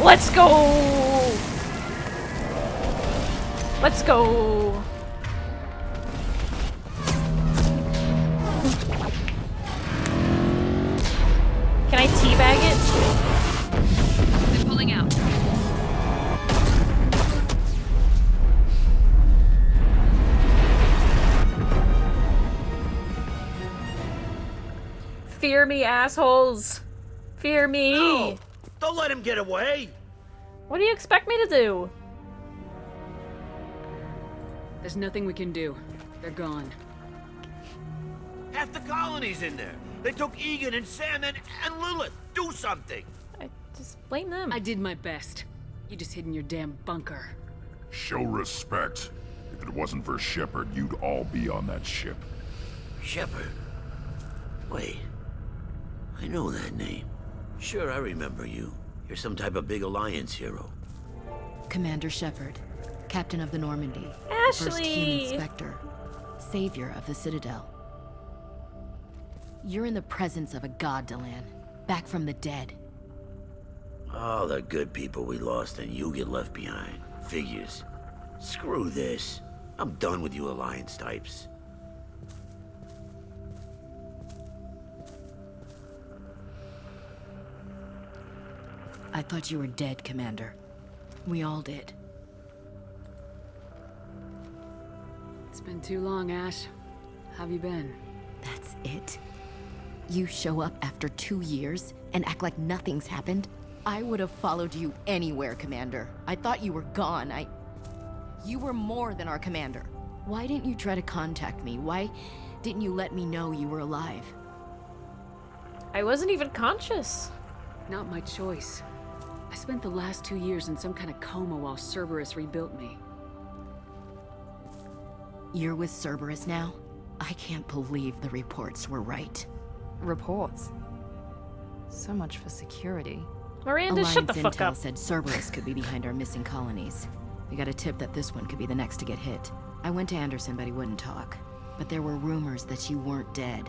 Let's go! Let's go! Can I teabag it? They're pulling out. Fear me, assholes! Fear me! No! Don't let him get away! What do you expect me to do? There's nothing we can do. They're gone. Half the colony's in there. They took Egan and Sam and Lilith. Do something. I just blame them. I did my best. You just hid in your damn bunker. Show respect. If it wasn't for Shepard, you'd all be on that ship. Shepard. Wait. I know that name. Sure, I remember you. You're some type of big Alliance hero. Commander Shepard, Captain of the Normandy. Ashley! First human Spectre. Savior of the Citadel. You're in the presence of a god, Delan. Back from the dead. All the good people we lost and you get left behind. Figures. Screw this. I'm done with you Alliance types. I thought you were dead, Commander. We all did. It's been too long, Ash. How have you been? That's it? You show up after 2 years and act like nothing's happened? I would have followed you anywhere, Commander. I thought you were gone. You were more than our commander. Why didn't you try to contact me? Why didn't you let me know you were alive? I wasn't even conscious. Not my choice. I spent the last 2 years in some kind of coma while Cerberus rebuilt me. You're with Cerberus now? I can't believe the reports were right. Reports? So much for security. Miranda, Alliance shut the fuck intel up. said Cerberus could be behind our missing colonies. We got a tip that this one could be the next to get hit. I went to Anderson, but he wouldn't talk. But there were rumors that you weren't dead.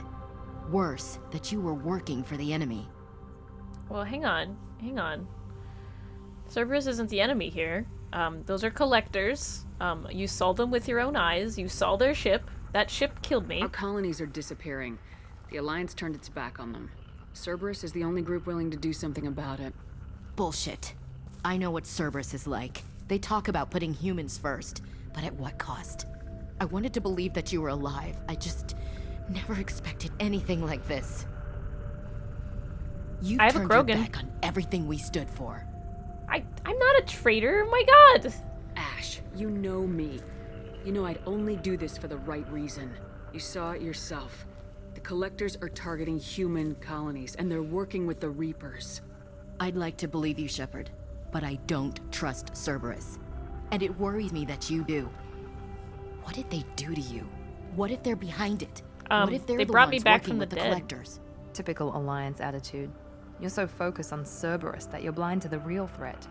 Worse, that you were working for the enemy. Well, hang on. Cerberus isn't the enemy here. Those are collectors. You saw them with your own eyes. You saw their ship. That ship killed me. Our colonies are disappearing. The Alliance turned its back on them. Cerberus is the only group willing to do something about it. Bullshit. I know what Cerberus is like. They talk about putting humans first, but at what cost? I wanted to believe that you were alive. I just never expected anything like this. You I have a turned your Krogan. back on everything we stood for. I'm not a traitor. My God. Ash, you know me. You know I'd only do this for the right reason. You saw it yourself. The Collectors are targeting human colonies, and they're working with the Reapers. I'd like to believe you, Shepard, but I don't trust Cerberus. And it worries me that you do. What did they do to you? What if they're behind it? What if they're they the brought ones me back working from the with the dead. Collectors? Typical Alliance attitude. You're so focused on Cerberus that you're blind to the real threat.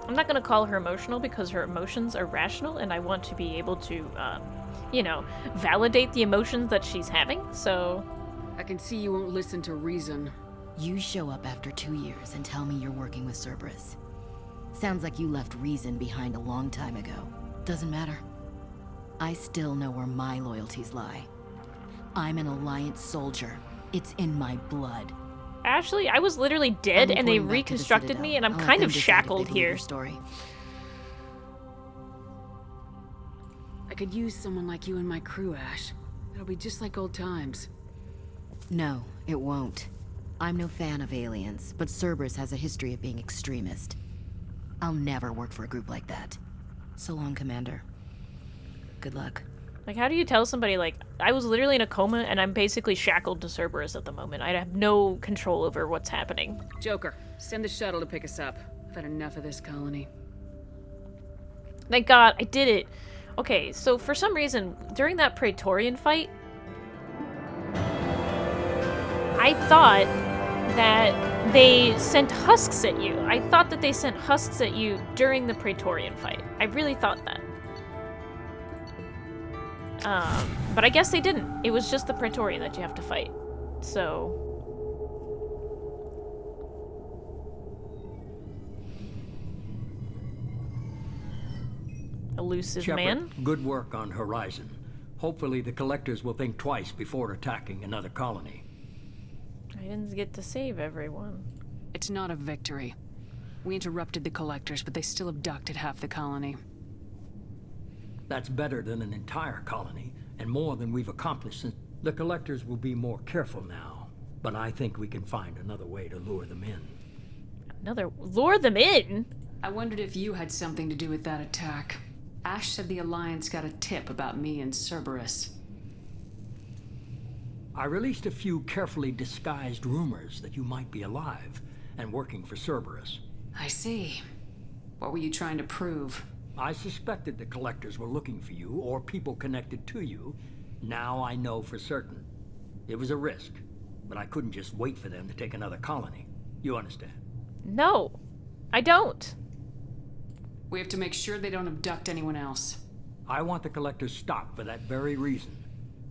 I'm not gonna call her emotional because her emotions are rational, and I want to be able to, you know, validate the emotions that she's having, so... I can see you won't listen to reason. You show up after 2 years and tell me you're working with Cerberus. Sounds like you left reason behind a long time ago. Doesn't matter. I still know where my loyalties lie. I'm an Alliance soldier. It's in my blood. Ashley, I was literally dead, I'm and they reporting back to the reconstructed Citadel. me, and I'm I'll let kind them of decide if shackled they believe here. your story. I could use someone like you in my crew, Ash. It'll be just like old times. No, it won't. I'm no fan of aliens, but Cerberus has a history of being extremist. I'll never work for a group like that. So long, Commander. Good luck. Like, how do you tell somebody, like, I was literally in a coma, and I'm basically shackled to Cerberus at the moment. I have no control over what's happening. Joker, send the shuttle to pick us up. I've had enough of this colony. Thank God, I did it. Okay, so for some reason, during that Praetorian fight, I thought that they sent husks at you. I thought that they sent husks at you during the Praetorian fight. I really thought that. But I guess they didn't. It was just the Praetorian that you have to fight. So, elusive Shepard, man. good work on Horizon. Hopefully the Collectors will think twice before attacking another colony. I didn't get to save everyone. It's not a victory. We interrupted the Collectors, but they still abducted half the colony. That's better than an entire colony, and more than we've accomplished since... The Collectors will be more careful now, but I think we can find another way to lure them in. Lure them in? I wondered if you had something to do with that attack. Ash said the Alliance got a tip about me and Cerberus. I released a few carefully disguised rumors that you might be alive and working for Cerberus. I see. What were you trying to prove? I suspected the Collectors were looking for you or people connected to you. Now I know for certain. It was a risk, but I couldn't just wait for them to take another colony. You understand? No, I don't. We have to make sure they don't abduct anyone else. I want the Collectors stopped for that very reason.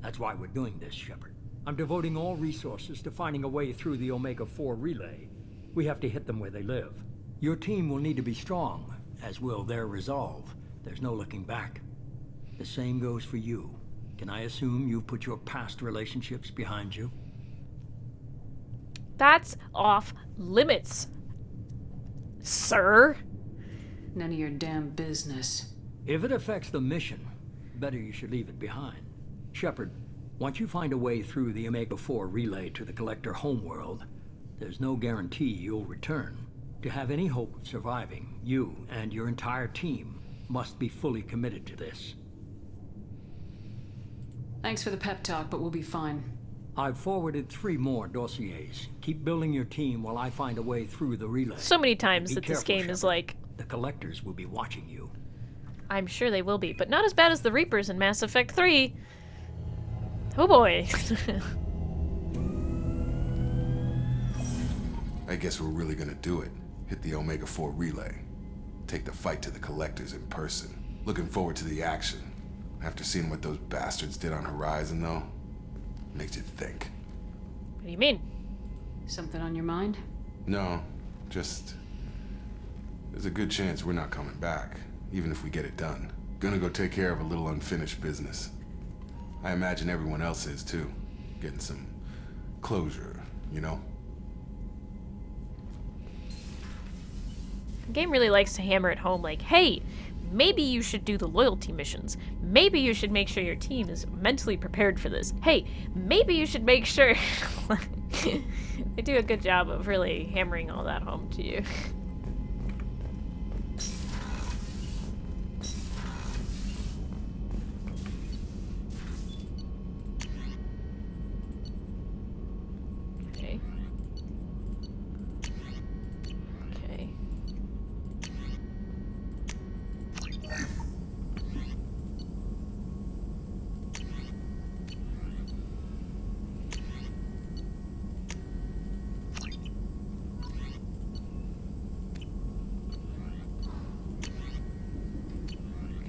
That's why we're doing this, Shepard. I'm devoting all resources to finding a way through the Omega-4 relay. We have to hit them where they live. Your team will need to be strong, as will their resolve. There's no looking back. The same goes for you. Can I assume you've put your past relationships behind you? That's off limits, sir. None of your damn business. If it affects the mission, better you should leave it behind. Shepard, once you find a way through the Omega-4 relay to the Collector homeworld, there's no guarantee you'll return. To have any hope of surviving, you and your entire team must be fully committed to this. Thanks for the pep talk, but we'll be fine. I've forwarded 3 more dossiers. Keep building your team while I find a way through the relay. So many times that Be this careful, game is Shepard. like... The Collectors will be watching you. I'm sure they will be, but not as bad as the Reapers in Mass Effect 3. Oh boy. I guess we're really gonna do it. Hit the Omega-4 relay. Take the fight to the Collectors in person. Looking forward to the action. After seeing what those bastards did on Horizon, though, makes you think. What do you mean? Something on your mind? No, just... There's a good chance we're not coming back, even if we get it done. Gonna go take care of a little unfinished business. I imagine everyone else is, too. Getting some closure, you know? The game really likes to hammer it home like, hey, maybe you should do the loyalty missions. Maybe you should make sure your team is mentally prepared for this. Hey, maybe you should make sure... They do a good job of really hammering all that home to you. Okay. Okay.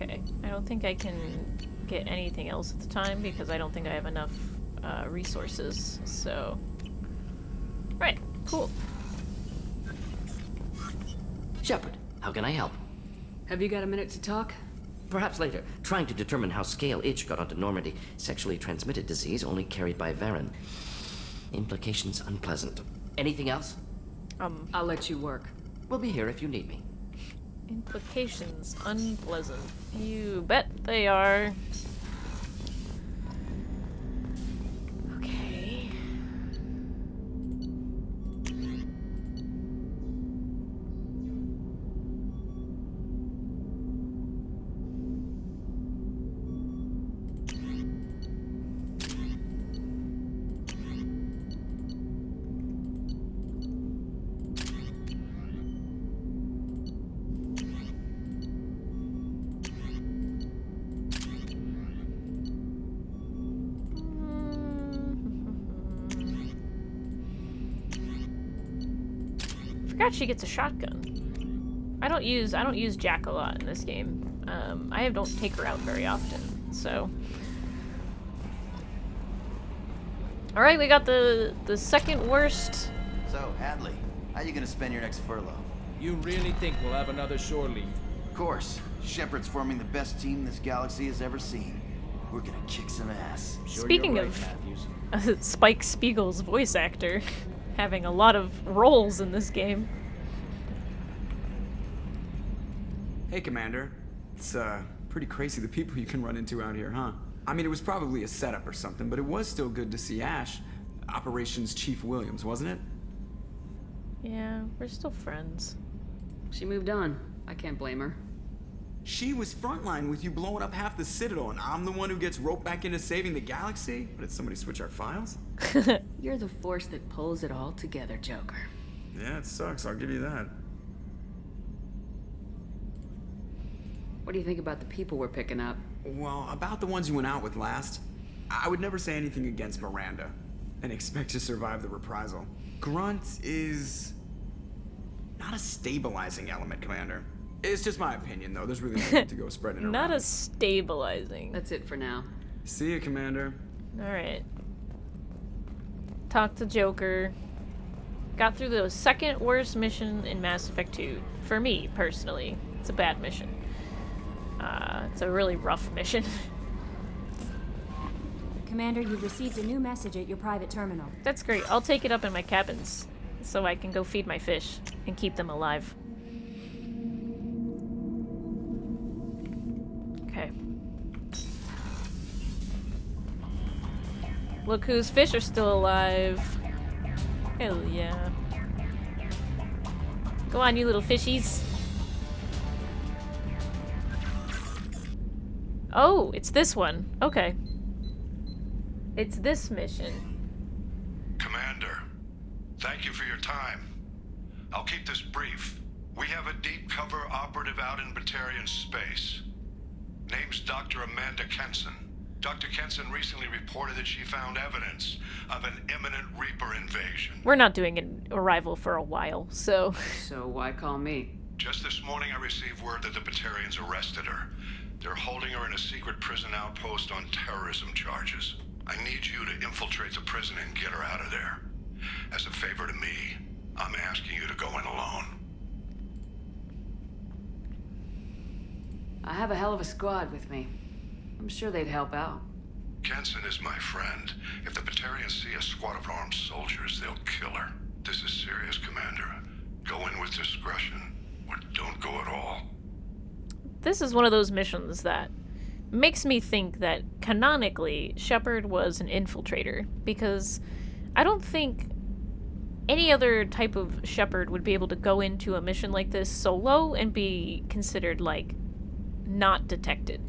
Okay, I don't think I can get anything else at the time because I don't think I have enough resources, so... Right, cool. Shepard, how can I help? Have you got a minute to talk? Perhaps later. Trying to determine how Scale Itch got onto Normandy. Sexually transmitted disease only carried by Varen. Implications unpleasant. Anything else? I'll let you work. We'll be here if you need me. Implications unpleasant. You bet they are. Okay. Forgot she gets a shotgun. I don't use Jack a lot in this game. I don't take her out very often, so. All right, we got the second worst. So, Hadley, how you gonna spend your next furlough? You really think we'll have another shore leave? Of course. Shepard's forming the best team this galaxy has ever seen. We're gonna kick some ass. Speaking of Spike Spiegel's voice actor having a lot of roles in this game. Hey, Commander. It's pretty crazy the people you can run into out here, huh? I mean, it was probably a setup or something, but it was still good to see Ash, Operations Chief Williams, wasn't it? Yeah, we're still friends. She moved on. I can't blame her. She was frontline with you blowing up half the Citadel, and I'm the one who gets roped back into saving the galaxy? But did somebody switch our files? You're the force that pulls it all together, Joker. Yeah, it sucks, I'll give you that. What do you think about the people we're picking up? Well, about the ones you went out with last, I would never say anything against Miranda, and expect to survive the reprisal. Grunt is not a stabilizing element, Commander. It's just my opinion, though. There's really nothing to go spreading around. Not a stabilizing. That's it for now. See you, Commander. Alright. Talk to Joker. Got through the second worst mission in Mass Effect 2. For me, personally. It's a bad mission. It's a really rough mission. Commander, you've received a new message at your private terminal. That's great. I'll take it up in my cabins so I can go feed my fish and keep them alive. Okay. Look whose fish are still alive. Hell yeah. Go on, you little fishies. Oh, it's this one. Okay. It's this mission. Commander, thank you for your time. I'll keep this brief. We have a deep cover operative out in Batarian space. Name's Dr. Amanda Kenson. Dr. Kenson recently reported that she found evidence of an imminent Reaper invasion. We're not doing an arrival for a while, so... So why call me? Just this morning I received word that the Batarians arrested her. They're holding her in a secret prison outpost on terrorism charges. I need you to infiltrate the prison and get her out of there. As a favor to me, I'm asking you to go in alone. I have a hell of a squad with me. I'm sure they'd help out. Kenson is my friend. If the Batarians see a squad of armed soldiers, they'll kill her. This is serious, Commander. Go in with discretion, or don't go at all. This is one of those missions that makes me think that canonically Shepard was an infiltrator, because I don't think any other type of Shepard would be able to go into a mission like this solo and be considered, like, not detected.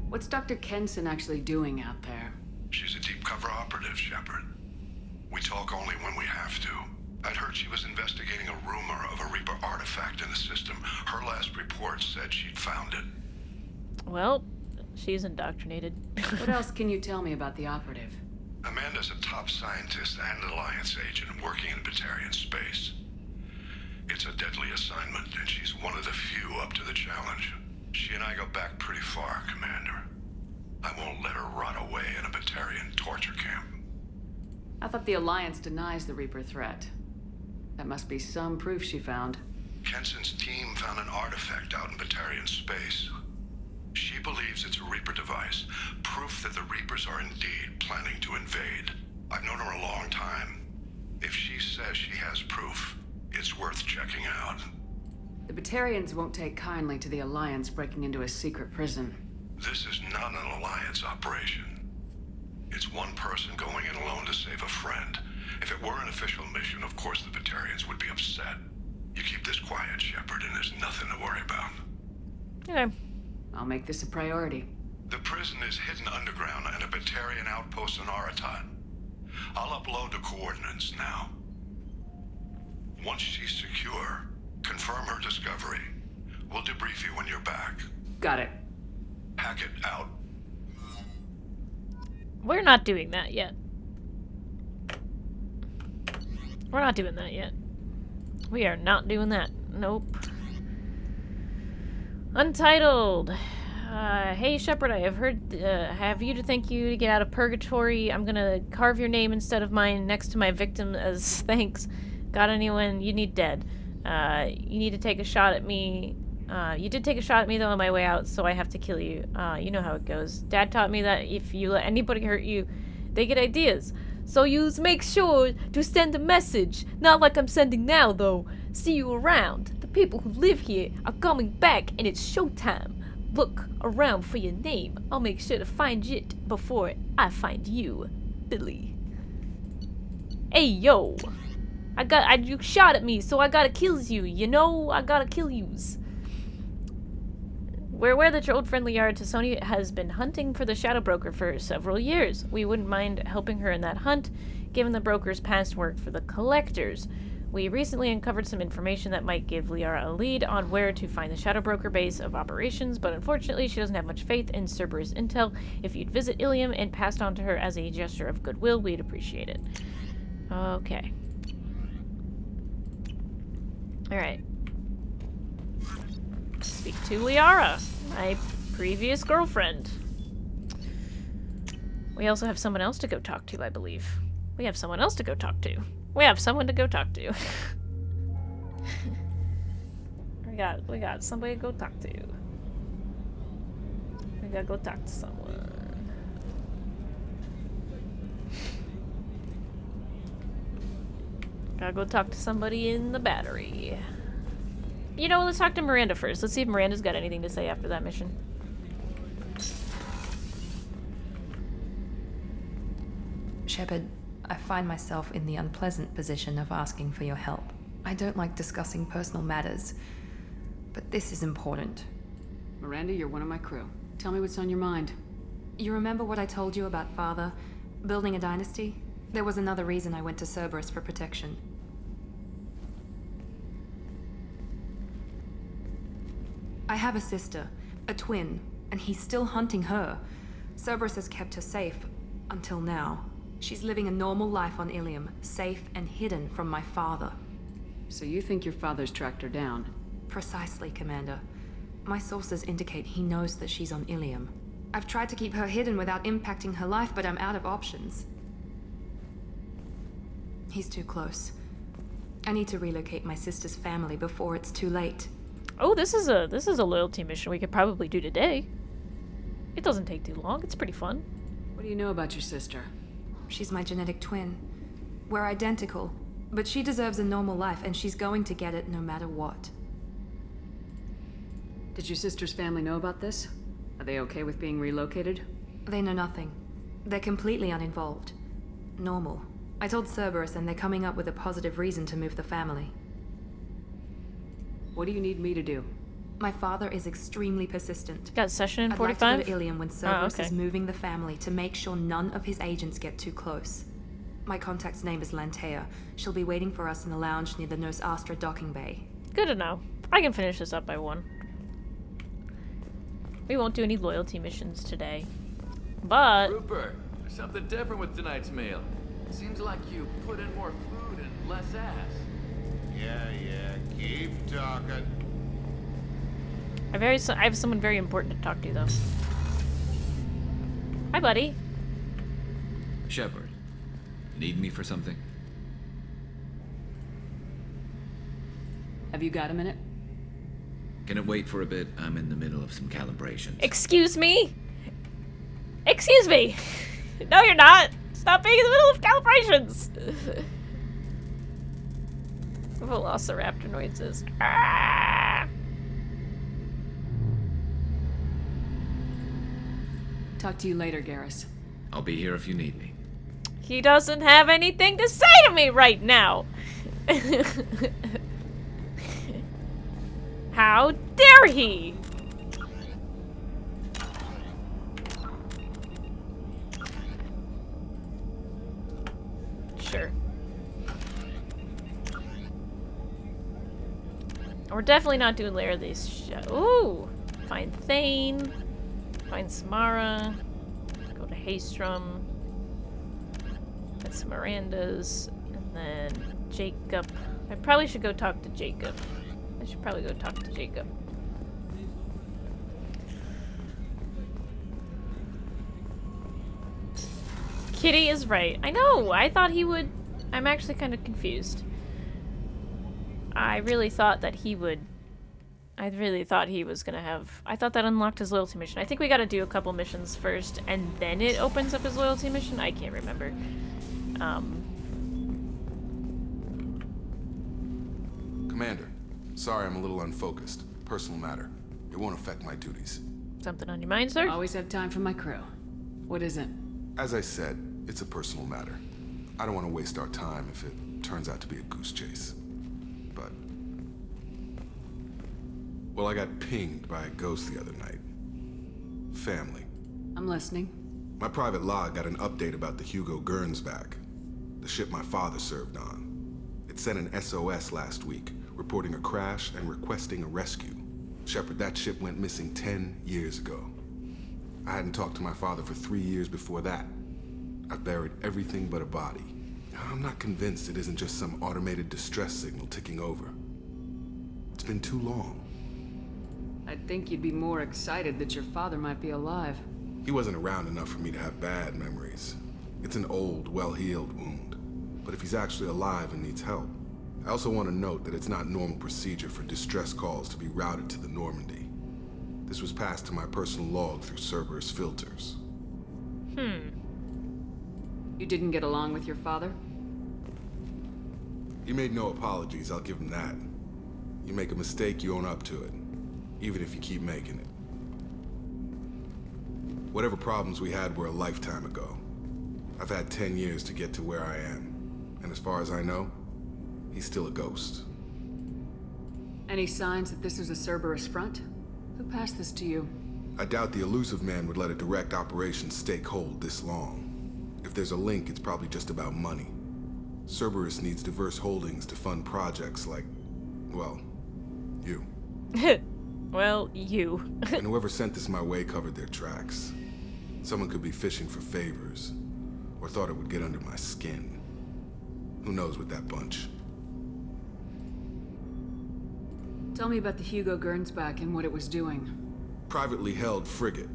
What's Dr. Kenson actually doing out there? She's a deep cover operative, Shepard. We talk only when we have to. I'd heard she was investigating a rumor of a Reaper artifact in the system. Her last report said she'd found it. Well, she's indoctrinated. What else can you tell me about the operative? Amanda's a top scientist and Alliance agent working in Batarian space. It's a deadly assignment, and she's one of the few up to the challenge. She and I go back pretty far, Commander. I won't let her rot away in a Batarian torture camp. I thought the Alliance denies the Reaper threat. That must be some proof she found. Kenson's team found an artifact out in Batarian space. She believes it's a Reaper device, proof that the Reapers are indeed planning to invade. I've known her a long time. If she says she has proof, it's worth checking out. The Batarians won't take kindly to the Alliance breaking into a secret prison. This is not an Alliance operation. It's one person going in alone to save a friend. If it were an official mission, of course the Batarians would be upset. You keep this quiet, Shepard, and there's nothing to worry about. Okay. I'll make this a priority. The prison is hidden underground in a Batarian outpost on Aratat. I'll upload the coordinates now. Once she's secure, confirm her discovery. We'll debrief you when you're back. Got it. Hackett out. We're not doing that yet. We're not doing that yet. We are not doing that. Nope. Untitled. Hey Shepard, I have heard, have you to thank you to get out of purgatory. I'm gonna carve your name instead of mine next to my victim as thanks. Got anyone you need dead. You need to take a shot at me You did take a shot at me though on my way out, so I have to kill you. You know how it goes. Dad taught me that if you let anybody hurt you, they get ideas. So you make sure to send a message. Not like I'm sending now though. See you around. The people who live here are coming back and it's showtime. Look around for your name. I'll make sure to find it before I find you. Billy. Hey yo. You shot at me, so I gotta kill you, you know? I gotta kill yous. We're aware that your old friend Liara Tassoni has been hunting for the Shadow Broker for several years. We wouldn't mind helping her in that hunt, given the broker's past work for the Collectors. We recently uncovered some information that might give Liara a lead on where to find the Shadow Broker base of operations, but unfortunately she doesn't have much faith in Cerberus intel. If you'd visit Ilium and passed on to her as a gesture of goodwill, we'd appreciate it. Okay. Alright. Speak to Liara, my previous girlfriend. We also have someone else to go talk to, I believe. We have someone else to go talk to. We have someone to go talk to. we got somebody to go talk to. We gotta go talk to someone. Gotta go talk to somebody in the battery. You know, let's talk to Miranda first. Let's see if Miranda's got anything to say after that mission. Shepard, I find myself in the unpleasant position of asking for your help. I don't like discussing personal matters, but this is important. Miranda, you're one of my crew. Tell me what's on your mind. You remember what I told you about Father? Building a dynasty? There was another reason I went to Cerberus for protection. I have a sister, a twin, and he's still hunting her. Cerberus has kept her safe, until now. She's living a normal life on Ilium, safe and hidden from my father. So you think your father's tracked her down? Precisely, Commander. My sources indicate he knows that she's on Ilium. I've tried to keep her hidden without impacting her life, but I'm out of options. He's too close. I need to relocate my sister's family before it's too late. Oh, this is a loyalty mission we could probably do today. It doesn't take too long. It's pretty fun. What do you know about your sister? She's my genetic twin. We're identical, but she deserves a normal life, and she's going to get it no matter what. Did your sister's family know about this? Are they okay with being relocated? They know nothing. They're completely uninvolved. Normal. I told Cerberus, and they're coming up with a positive reason to move the family. What do you need me to do? My father is extremely persistent. Got a session in 45? I'd like to go to Ilium when Cerberus okay. is moving the family to make sure none of his agents get too close. My contact's name is Lantea. She'll be waiting for us in the lounge near the Nos Astra docking bay. Good to know. I can finish this up by 1. We won't do any loyalty missions today. But... Rupert, there's something different with tonight's meal. Seems like you put in more food and less ass. Yeah, keep talking. I have someone very important to talk to, though. Hi, buddy. Shepard, need me for something? Have you got a minute? Can it wait for a bit? I'm in the middle of some calibrations. Excuse me? Excuse me! No, you're not! Stop being in the middle of calibrations! Velociraptor noises. Ah! Talk to you later, Garrus. I'll be here if you need me. He doesn't have anything to say to me right now! How dare he! Sure. We're definitely not doing layer these shit. Ooh! Find Thane. Find Samara. Go to Haystrom. Get some Mirandas. And then Jacob. I probably should go talk to Jacob. I should probably go talk to Jacob. Kitty is right. I know! I thought he would... I'm actually kind of confused. I really thought that he would I really thought he was gonna have... I thought that unlocked his loyalty mission. I think we gotta do a couple missions first, and then it opens up his loyalty mission? I can't remember. Commander, sorry I'm a little unfocused. Personal matter. It won't affect my duties. Something on your mind, sir? Always have time for my crew. What is it? As I said, it's a personal matter. I don't want to waste our time if it turns out to be a goose chase. But... well, I got pinged by a ghost the other night. Family. I'm listening. My private log got an update about the Hugo Gernsback, the ship my father served on. It sent an SOS last week, reporting a crash and requesting a rescue. Shepard, that ship went missing 10 years ago. I hadn't talked to my father for 3 years before that. I've buried everything but a body. I'm not convinced it isn't just some automated distress signal ticking over. It's been too long. I'd think you'd be more excited that your father might be alive. He wasn't around enough for me to have bad memories. It's an old, well-healed wound. But if he's actually alive and needs help, I also want to note that it's not normal procedure for distress calls to be routed to the Normandy. This was passed to my personal log through Cerberus filters. You didn't get along with your father? He made no apologies, I'll give him that. You make a mistake, you own up to it. Even if you keep making it. Whatever problems we had were a lifetime ago. I've had 10 years to get to where I am. And as far as I know, he's still a ghost. Any signs that this was a Cerberus front? Who passed this to you? I doubt the elusive man would let a direct operation stake hold this long. If there's a link, it's probably just about money. Cerberus needs diverse holdings to fund projects like, well, you. Well, you. And whoever sent this my way covered their tracks. Someone could be fishing for favors, or thought it would get under my skin. Who knows with that bunch? Tell me about the Hugo Gernsback and what it was doing. Privately held frigate.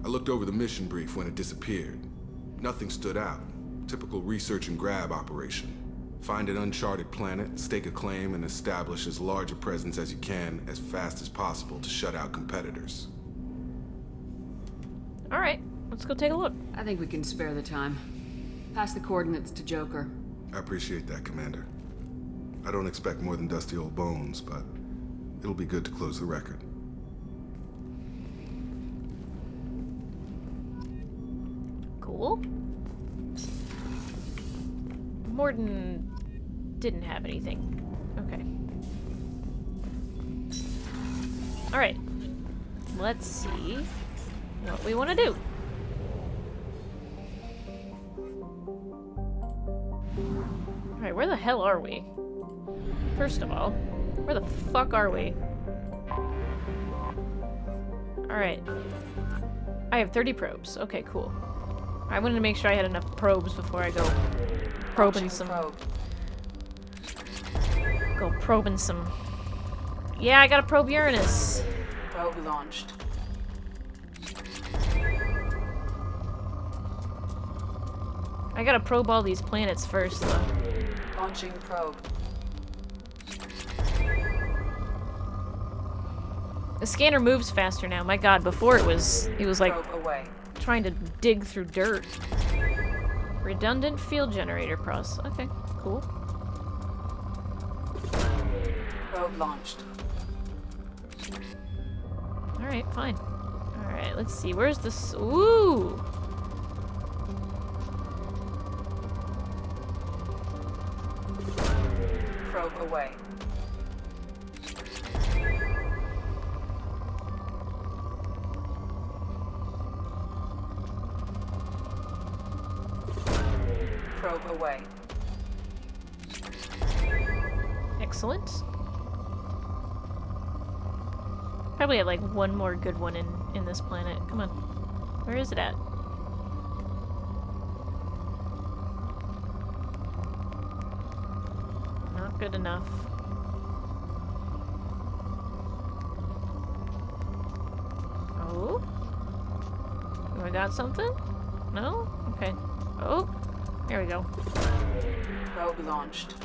I looked over the mission brief when it disappeared. Nothing stood out. Typical research and grab operation. Find an uncharted planet, stake a claim, and establish as large a presence as you can as fast as possible to shut out competitors. Alright, let's go take a look. I think we can spare the time. Pass the coordinates to Joker. I appreciate that, Commander. I don't expect more than dusty old bones, but it'll be good to close the record. Cool. Morden didn't have anything. Okay. Alright. Let's see what we want to do. Alright, where the hell are we? First of all, where the fuck are we? Alright. I have 30 probes. Okay, cool. I wanted to make sure I had enough probes before I go probing some... Go probing some... Yeah, I gotta probe Uranus. Probe launched. I gotta probe all these planets first, though. Launching probe. The scanner moves faster now. My god, before it was like Probe away. trying to dig through dirt. Redundant field generator process. Okay, cool. Probe launched. Alright, fine. Alright, let's see. Where's this? Ooh! Probe away. Probe away. Excellent. Probably have like one more good one in this planet. Come on. Where is it at? Not good enough. Oh? Have I got something? No? Okay. Oh, there we go. Probe launched.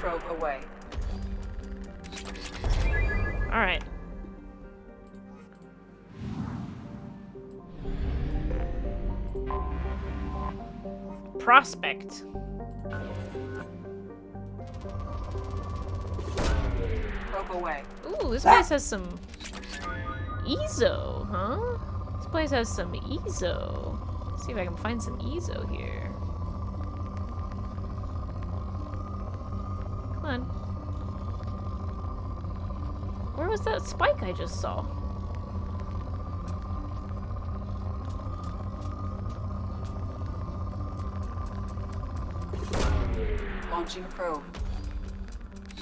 Probe away. Alright. Prospect. Probe away. Ooh, this place has some EZO, huh? This place has some EZO. Let's see if I can find some EZO here. Come on. Where was that spike I just saw? Launching probe.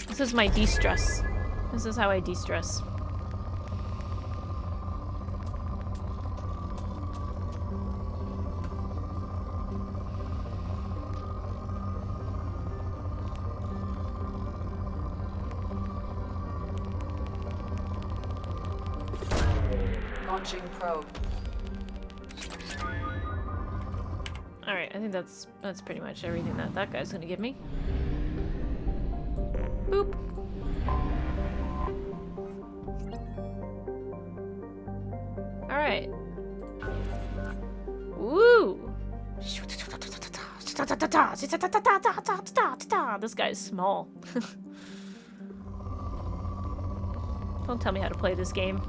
This is my de-stress. This is how I de-stress. Launching probe. Alright, I think that's pretty much everything that guy's gonna give me. Boop. Alright. Woo! This guy's small. Don't tell me how to play this game.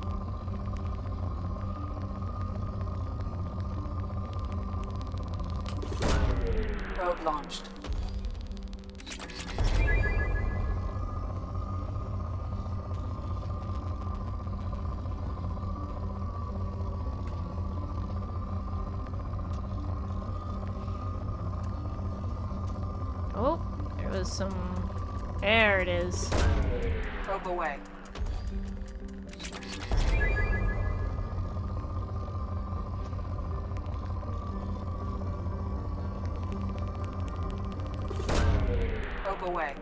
Probe launched. Oh, there was some... There it is. Probe away. Probe away.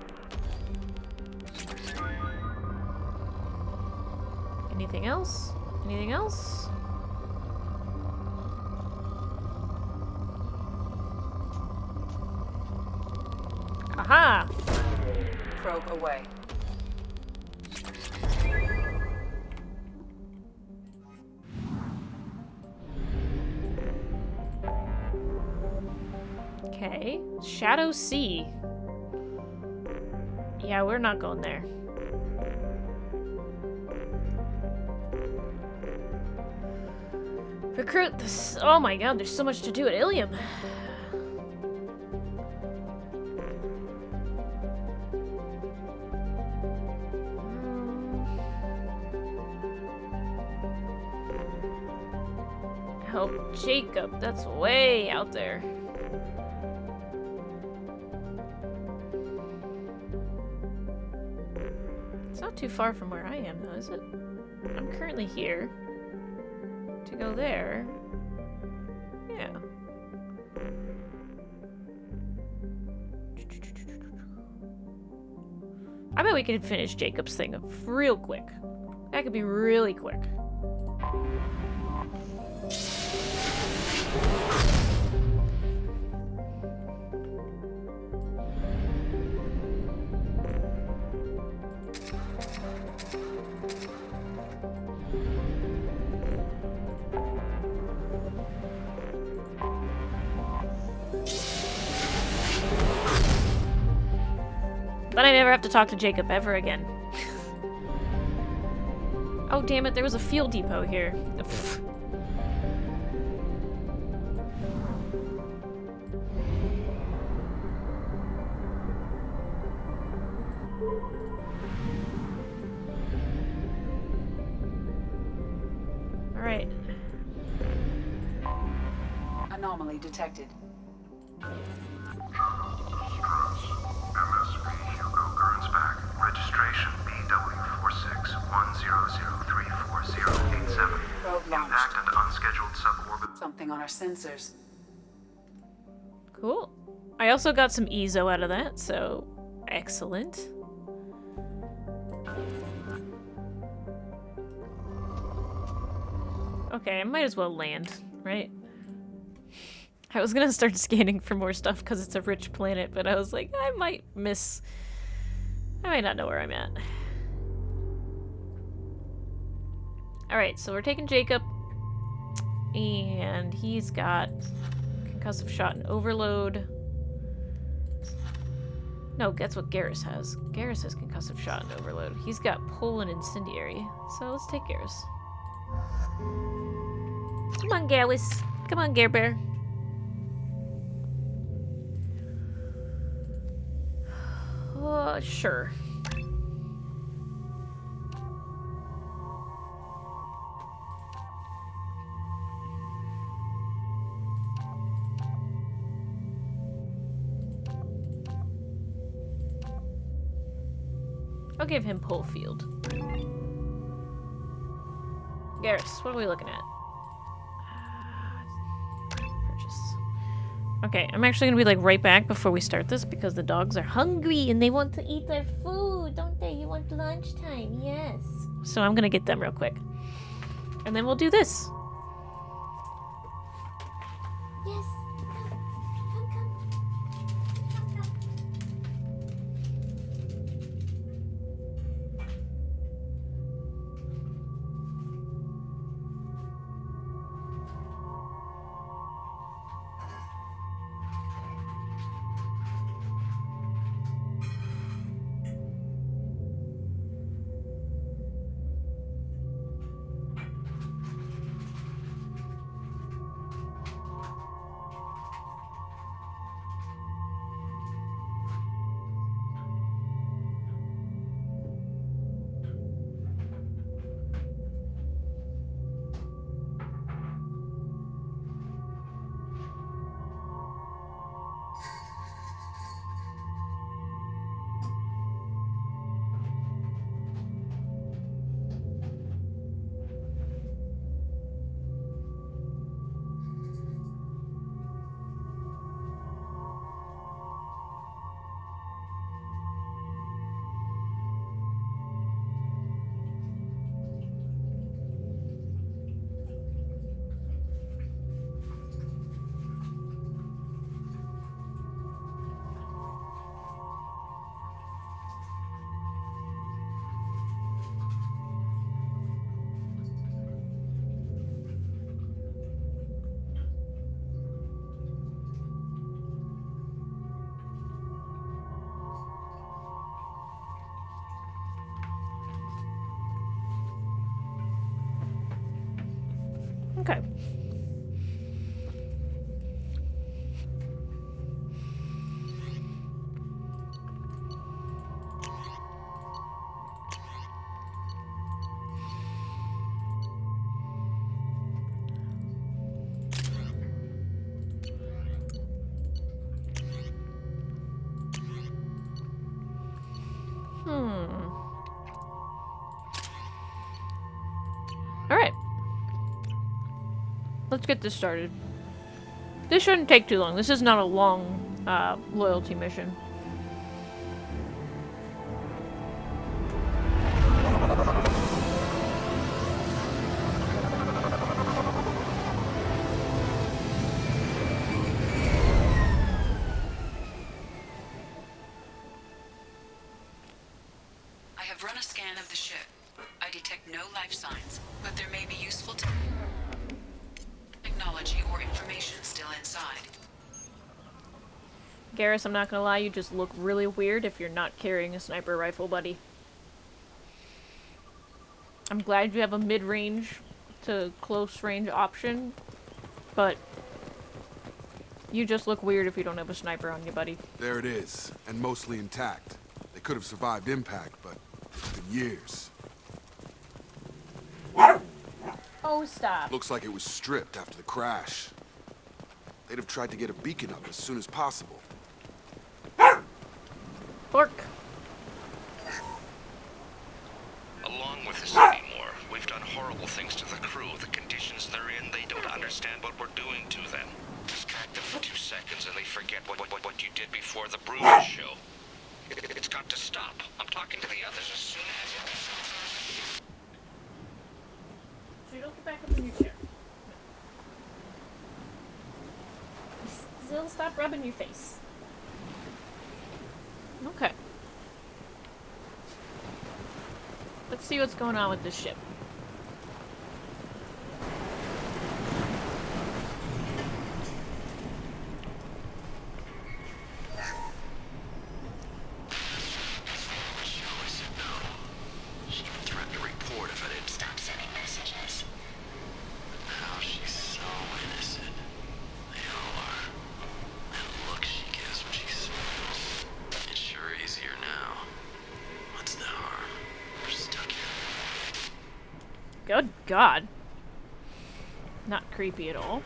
Anything else? Anything else? Aha! Probe away. Okay. Shadow Sea. Yeah, we're not going there. Recruit this. Oh my god, there's so much to do at Ilium. Help Jacob. That's way out there. It's not too far from where I am, though, is it? I'm currently here. To go there. Yeah. I bet we could finish Jacob's thing real quick. That could be really quick. Then I never have to talk to Jacob ever again. Oh, damn it, there was a fuel depot here. Alright. Anomaly detected. Registration BW4610034087. Probe launched. Impact and unscheduled suborbit. Something on our sensors. Cool. I also got some EZO out of that, so excellent. Okay, I might as well land, right? I was gonna start scanning for more stuff because it's a rich planet, but I was like, I might miss I might not know where I'm at. Alright, so we're taking Jacob. And he's got concussive shot and overload. No, that's what Garrus has. Garrus has concussive shot and overload. He's got pull and incendiary. So let's take Garrus. Come on, Garrus. Come on, Gare Bear. Sure. I'll give him pull field. Garrus, what are we looking at? Purchase. Okay, I'm actually gonna be like right back before we start this because the dogs are hungry and they want to eat their food, don't they? You want lunchtime, yes. So I'm gonna get them real quick. And then we'll do this. Yes. Okay. Alright. Let's get this started. This shouldn't take too long. This is not a long loyalty mission. I have run a scan of the ship. I detect no life signs, but there may be useful technology or information still inside. Garrus, I'm not gonna lie, you just look really weird if you're not carrying a sniper rifle, buddy. I'm glad you have a mid-range to close-range option, but you just look weird if you don't have a sniper on you, buddy. There it is, and mostly intact. They could have survived impact, but it's been years. Oh, stop. Looks like it was stripped after the crash. They'd have tried to get a beacon up as soon as possible. Pork. Along with this anymore, we've done horrible things to the crew. The conditions they're in, they don't understand what we're doing to them. Distract them for 2 seconds and they forget what you did before the Bruiser show. It's got to stop. I'm talking to the others as soon as... So you don't get back up in your chair. Still stop rubbing your face. Okay. Let's see what's going on with this ship. Good God. Not creepy at all.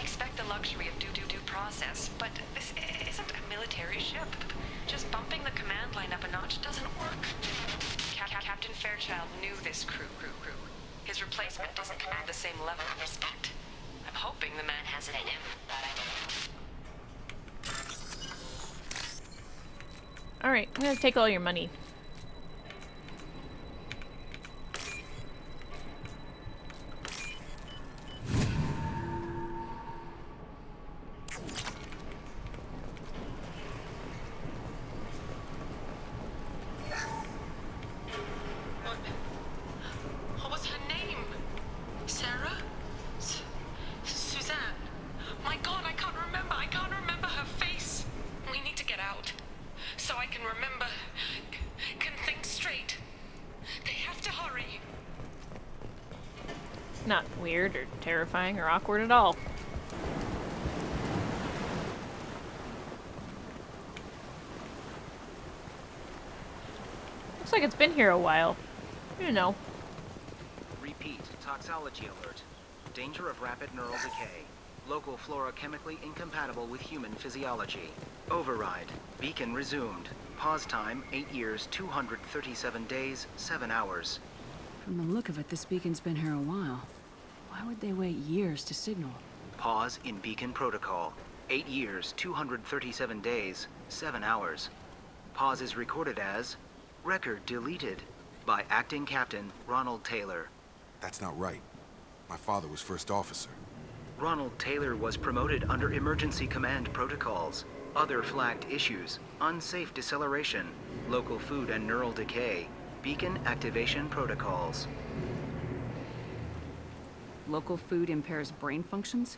Expect the luxury of due process, but this isn't a military ship. Just bumping the command line up a notch doesn't work. Captain Fairchild knew this crew. His replacement doesn't command the same level of respect. I'm hoping the man has it in him. Alright, I'm gonna take all your money. What was her name? Sarah? Suzanne? My God, I can't remember. I can't remember her face. We need to get out. So I can remember, can think straight. They have to hurry. Not weird or terrifying or awkward at all. Looks like it's been here a while. You know. Repeat, toxology alert. Danger of rapid neural decay. Local flora chemically incompatible with human physiology. Override. Beacon resumed. Pause time, 8 years, 237 days, 7 hours. From the look of it, this beacon's been here a while. Why would they wait years to signal? Pause in beacon protocol. 8 years, 237 days, 7 hours. Pause is recorded as record deleted by Acting Captain Ronald Taylor. That's not right. My father was first officer. Ronald Taylor was promoted under emergency command protocols. Other flagged issues: unsafe deceleration, local food and neural decay, beacon activation protocols. Local food impairs brain functions?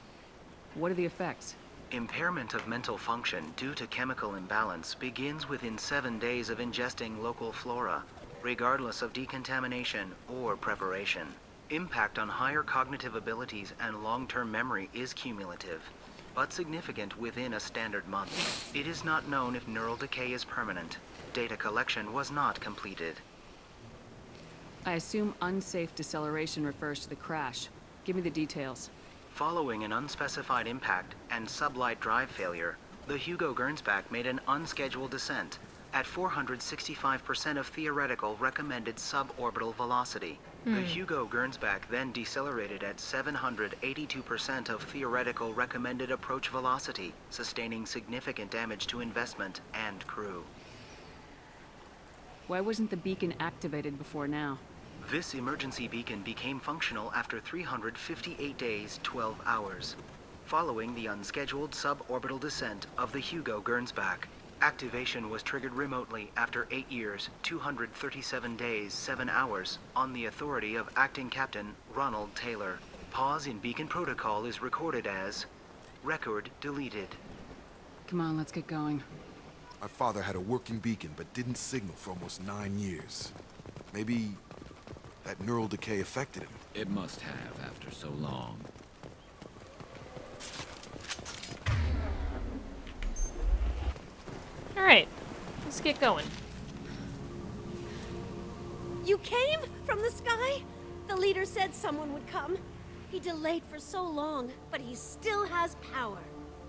What are the effects? Impairment of mental function due to chemical imbalance begins within 7 days of ingesting local flora, regardless of decontamination or preparation. Impact on higher cognitive abilities and long-term memory is cumulative, but significant within a standard month. It is not known if neural decay is permanent. Data collection was not completed. I assume unsafe deceleration refers to the crash. Give me the details. Following an unspecified impact and sublight drive failure, the Hugo Gernsback made an unscheduled descent at 465% of theoretical recommended suborbital velocity. The Hugo Gernsback then decelerated at 782% of theoretical recommended approach velocity, sustaining significant damage to investment and crew. Why wasn't the beacon activated before now? This emergency beacon became functional after 358 days, 12 hours. Following the unscheduled suborbital descent of the Hugo Gernsback, activation was triggered remotely after 8 years, 237 days, 7 hours, on the authority of Acting Captain Ronald Taylor. Pause in beacon protocol is recorded as record deleted. Come on, let's get going. My father had a working beacon, but didn't signal for almost 9 years. Maybe that neural decay affected him. It must have after so long. Alright, let's get going. You came from the sky? The leader said someone would come. He delayed for so long, but he still has power.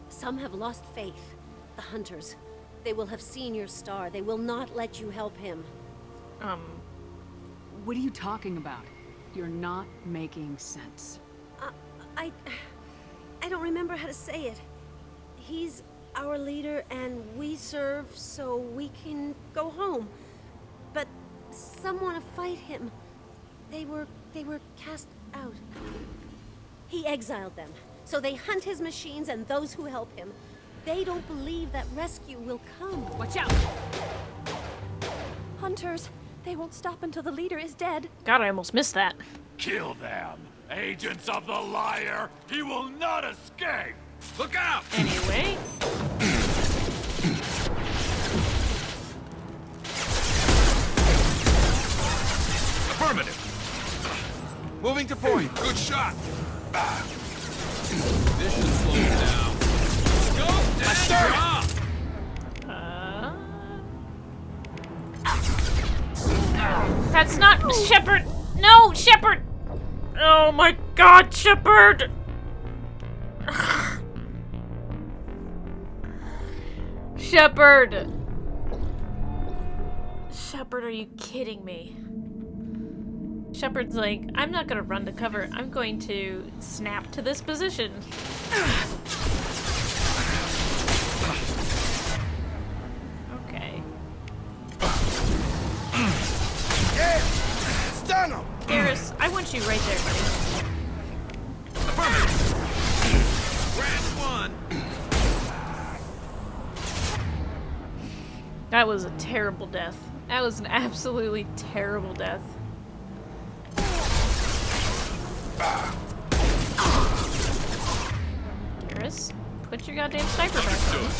Some have lost faith. The hunters. They will have seen your star. They will not let you help him. What are you talking about? You're not making sense. I don't remember how to say it. He's our leader and we serve so we can go home. But some want to fight him. They were cast out. He exiled them. So they hunt his machines and those who help him. They don't believe that rescue will come. Watch out! Hunters, they won't stop until the leader is dead. God, I almost missed that. Kill them! Agents of the liar! He will not escape! Look out! Anyway. Affirmative! Moving to point. Good shot! This should slow him down. Go down! That's not Shepard! No, Shepard! Oh my God, Shepard! Shepard! Shepard, are you kidding me? Shepard's like, I'm not gonna run to cover. I'm going to snap to this position. Okay. Yeah! Stun him! Garrus, I want you right there, buddy. Grand one! That was a terrible death. That was an absolutely terrible death. Garrus, put your goddamn sniper back on.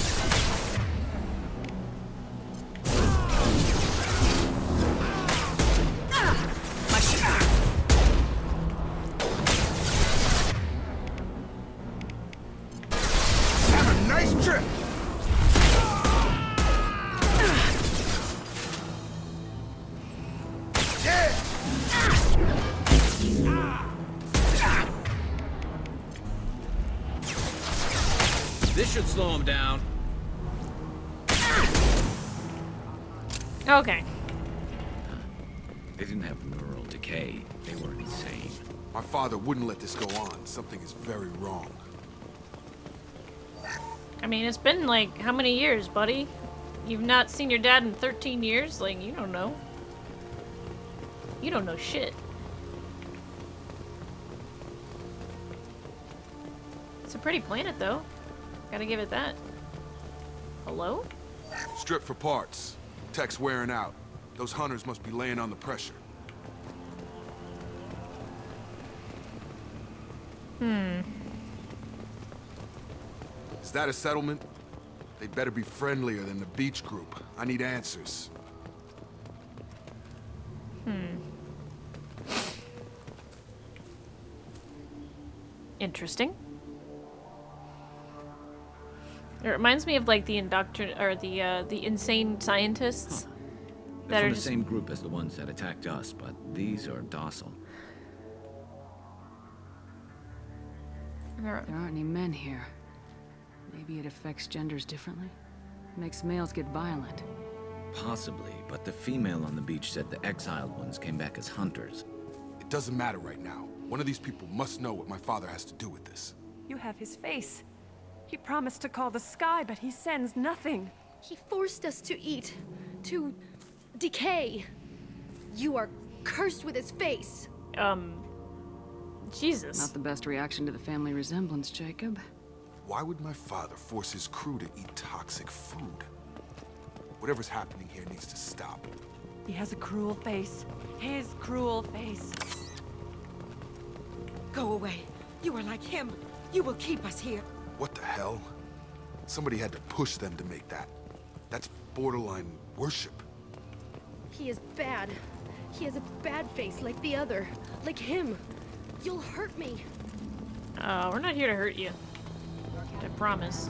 Have a nice trip! This should slow him down. Okay. They didn't have neural decay. They were insane. My father wouldn't let this go on. Something is very wrong. I mean, it's been like, how many years, buddy? You've not seen your dad in 13 years? Like, you don't know. You don't know shit. It's a pretty planet, though. Gotta give it that. Hello? Strip for parts. Tech's wearing out. Those hunters must be laying on the pressure. Is that a settlement? They'd better be friendlier than the beach group. I need answers. Interesting. It reminds me of like the the insane scientists They're that from are the just... same group as the ones that attacked us, but these are docile. There aren't any men here. Maybe it affects genders differently? Makes males get violent. Possibly, but the female on the beach said the exiled ones came back as hunters. It doesn't matter right now. One of these people must know what my father has to do with this. You have his face. He promised to call the sky, but he sends nothing. He forced us to eat, to decay. You are cursed with his face. Jesus. Not the best reaction to the family resemblance, Jacob. Why would my father force his crew to eat toxic food? Whatever's happening here needs to stop. He has a cruel face. His cruel face. Go away. You are like him. You will keep us here. What the hell? Somebody had to push them to make that. That's borderline worship. He is bad. He has a bad face like the other. Like him. You'll hurt me. We're not here to hurt you. I promise.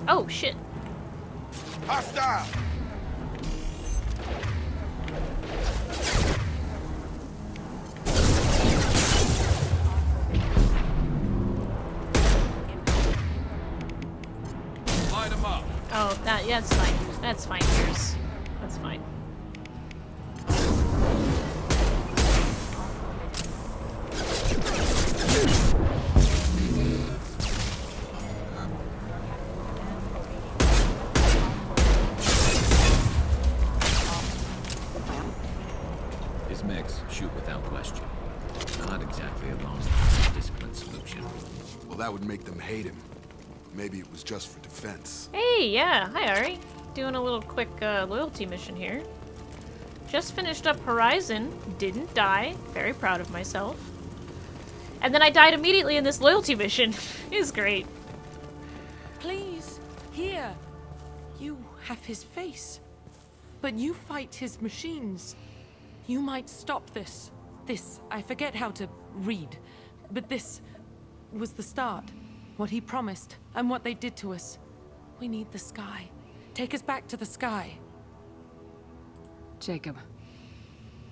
Oh, shit. Hostile! Light him up. Oh, yeah, that's fine. That's fine, Pierce. That's fine. His mechs shoot without question. Not exactly a long Well, that would make them hate him. Maybe it was just for defense. Hey, yeah. Hi, Ari. Doing a little quick loyalty mission here. Just finished up Horizon. Didn't die. Very proud of myself. And then I died immediately in this loyalty mission. It was great. Please, here. You have his face. But you fight his machines. You might stop this. This, I forget how to read. But this was the start. What he promised, and what they did to us. We need the sky. Take us back to the sky. Jacob,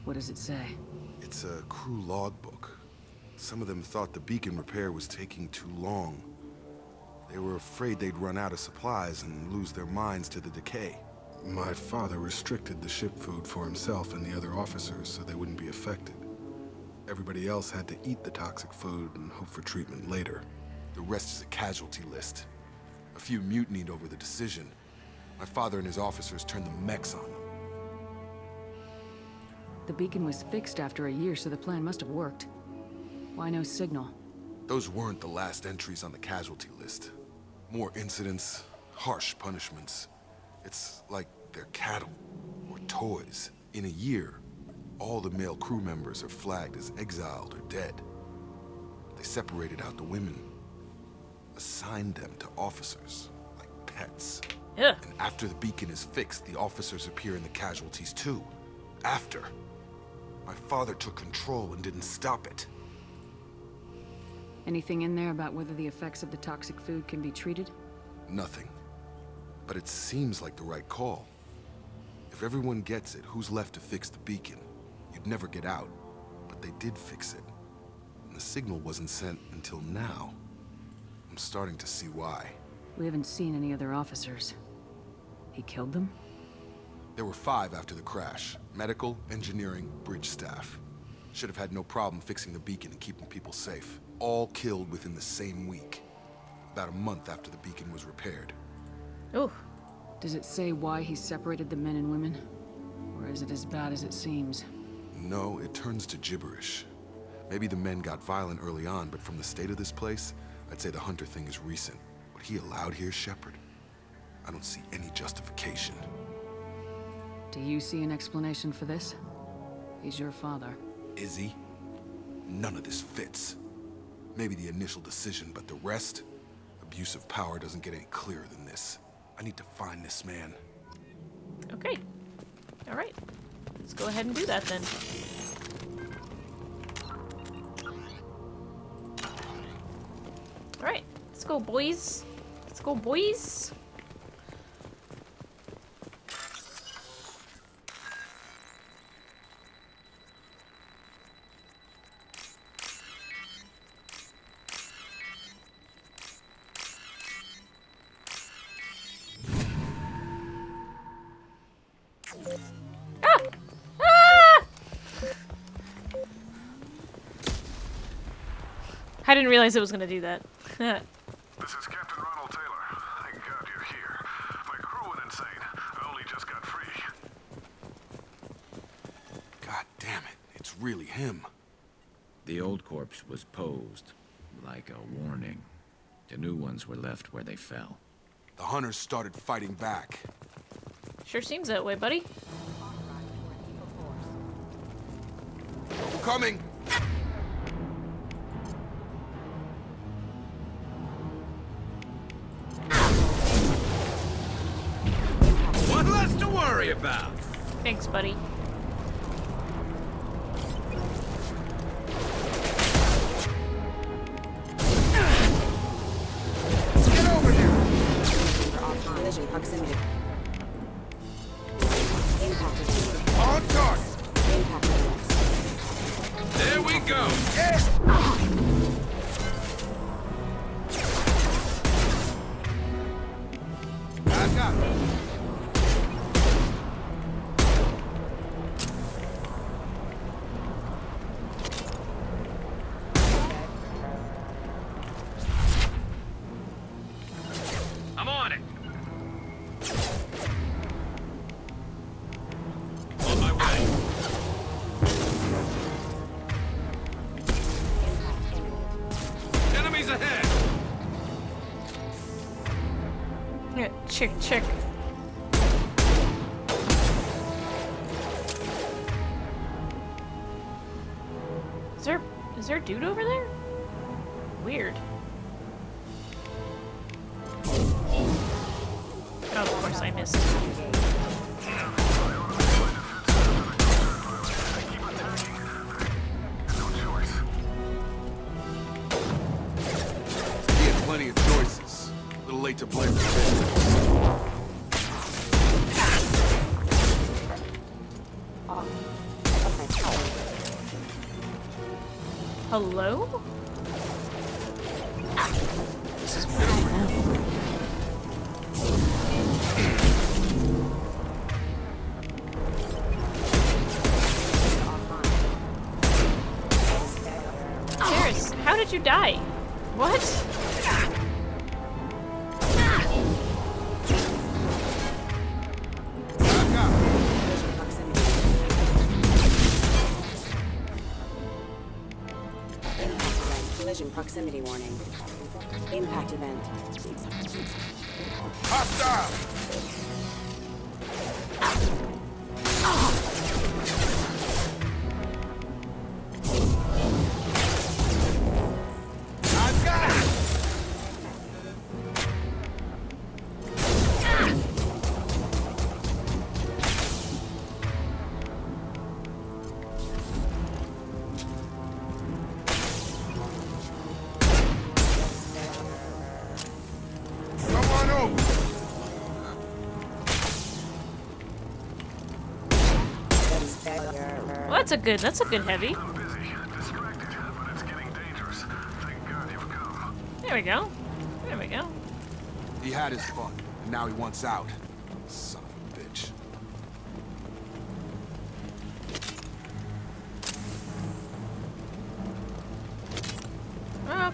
what does it say? It's a crew logbook. Some of them thought the beacon repair was taking too long. They were afraid they'd run out of supplies and lose their minds to the decay. My father restricted the ship food for himself and the other officers so they wouldn't be affected. Everybody else had to eat the toxic food and hope for treatment later. The rest is a casualty list. A few mutinied over the decision. My father and his officers turned the mechs on them. The beacon was fixed after a year, so the plan must have worked. Why no signal? Those weren't the last entries on the casualty list. More incidents, harsh punishments. It's like they're cattle or toys. In a year, all the male crew members are flagged as exiled or dead. They separated out the women, assigned them to officers, like pets. Yeah. And after the beacon is fixed, the officers appear in the casualties too. After. My father took control and didn't stop it. Anything in there about whether the effects of the toxic food can be treated? Nothing. But it seems like the right call. If everyone gets it, who's left to fix the beacon? You'd never get out. But they did fix it. And the signal wasn't sent until now. I'm starting to see why. We haven't seen any other officers. He killed them? There were 5 after the crash. Medical, engineering, bridge staff. Should have had no problem fixing the beacon and keeping people safe. All killed within the same week. About a month after the beacon was repaired. Ooh. Does it say why he separated the men and women? Or is it as bad as it seems? No, it turns to gibberish. Maybe the men got violent early on, but from the state of this place, I'd say the Hunter thing is recent. What he allowed here, Shepard, I don't see any justification. Do you see an explanation for this? He's your father. Is he? None of this fits. Maybe the initial decision, but the rest? Abuse of power doesn't get any clearer than this. I need to find this man. Okay. All right. Let's go ahead and do that then. All right. Let's go, boys. Let's go, boys. I didn't realize it was gonna do that. This is Captain Ronald Taylor. Thank God you're here. My crew went insane. I only just got free. God damn it, it's really him. The old corpse was posed, like a warning. The new ones were left where they fell. The hunters started fighting back. Sure seems that way, buddy. Coming! One less to worry about. Thanks, buddy. Get over here. Collision proximity. On target. There we go. I got it. I'm on it. On my way. Enemies ahead. Yeah, check. Is there a dude over there? Weird. Oh, of course I missed. He had plenty of choices. A little late to blame. Hello? This is get over here. Garrus, how did you die? What? Collision proximity warning. Impact event. Hostile! Well, that's a good heavy. There we go. There we go. He had his fun, and now he wants out. Son of a bitch.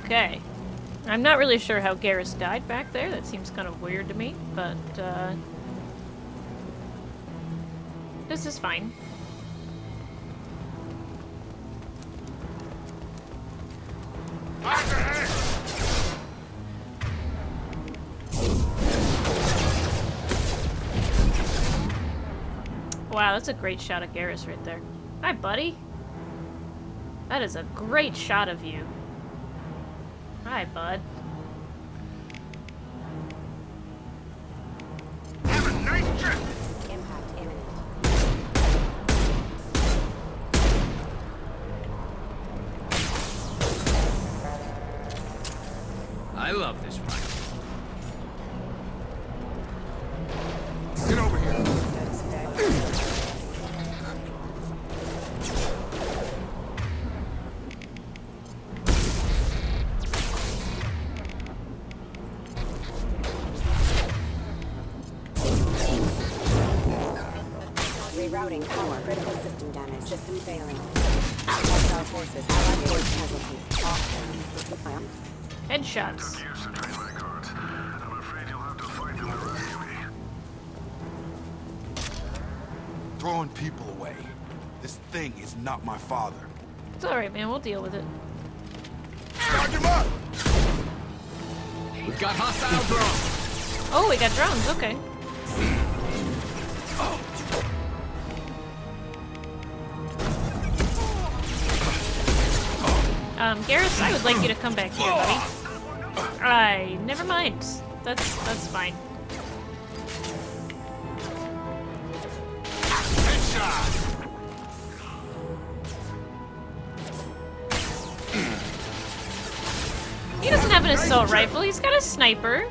Okay. I'm not really sure how Garrus died back there. That seems kind of weird to me, but this is fine. Wow, that's a great shot of Garrus right there. Hi, buddy. That is a great shot of you. Hi, bud. Have a nice trip. Impact imminent. I love this ride. Get over here. Rerouting power. Critical system damage. System failing. Hostile forces. Allied force casualties. Headshots. Throwing people away. This thing is not my father. It's alright, man. We'll deal with it. Start him up! We've got hostile drones. Oh, we got drones. Okay. Garrus, I would like you to come back here, buddy. Never mind. That's fine. He doesn't have an assault rifle. He's got a sniper.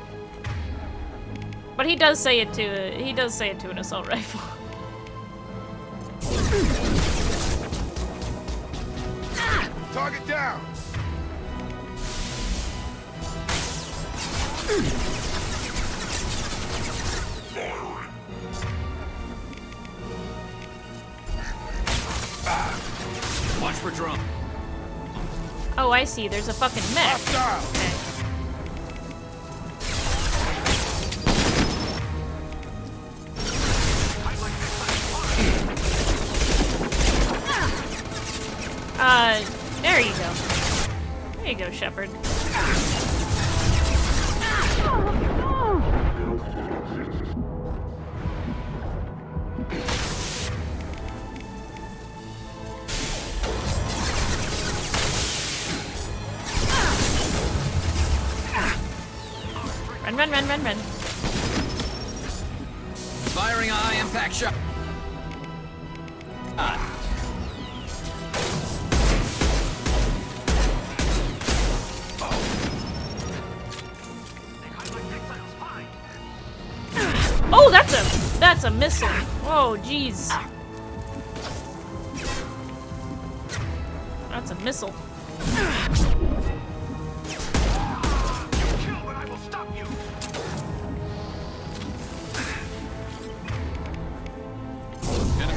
But he does say it to an assault rifle. Target down. Watch for drone. Oh, I see. There's a fucking mech. Okay. There you go. There you go, Shepard. Run, run, run, run, run. Firing a high impact shot. Oh, that's a missile. Oh, jeez. That's a missile.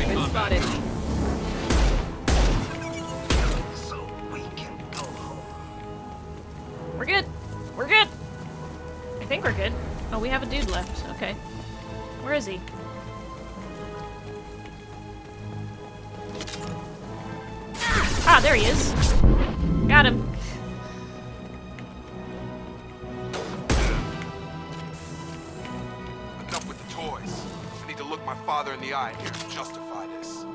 Been spotted. We're good. We're good. I think we're good. Oh, we have a dude left. Okay. Where is he? Ah, there he is. Got him. Enough with the toys. I need to look my father in the eye here to justify this.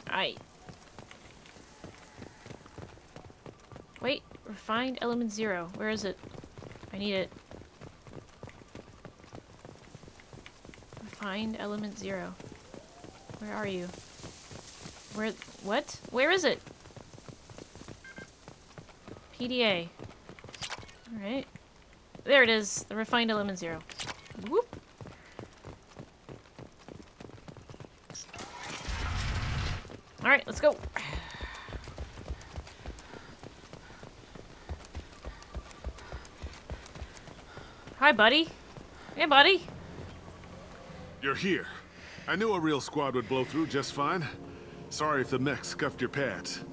Aight. Wait, refined element 0. Where is it? I need it. Refined element 0. Where are you? Where? What? Where is it? PDA. Alright. There it is. The refined element 0. Whoop. Alright, let's go. Hi, buddy. Hey, buddy. You're here. I knew a real squad would blow through just fine. Sorry if the mech scuffed your pads.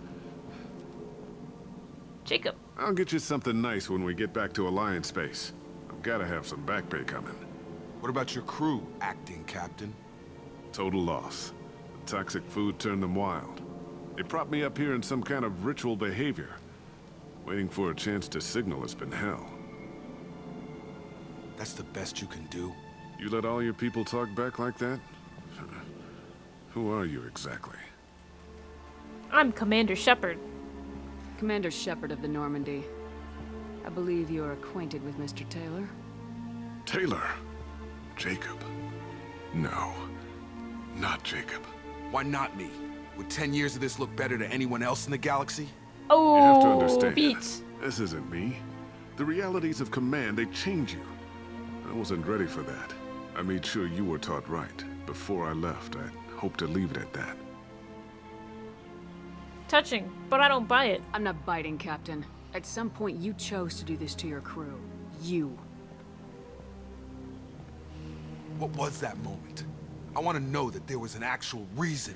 Jacob. I'll get you something nice when we get back to Alliance space. I've gotta have some back pay coming. What about your crew, acting captain? Total loss. The toxic food turned them wild. They propped me up here in some kind of ritual behavior. Waiting for a chance to signal has been hell. That's the best you can do? You let all your people talk back like that? Who are you exactly? I'm Commander Shepard. Commander Shepard of the Normandy. I believe you are acquainted with Mr. Taylor. Taylor? Jacob? No. Not Jacob. Why not me? Would 10 years of this look better to anyone else in the galaxy? Oh, you have to understand. Beats. This isn't me. The realities of command, they change you. I wasn't ready for that. I made sure you were taught right. Before I left, I hoped to leave it at that. Touching, but I don't buy it. I'm not biting, Captain. At some point, you chose to do this to your crew. You. What was that moment? I want to know that there was an actual reason.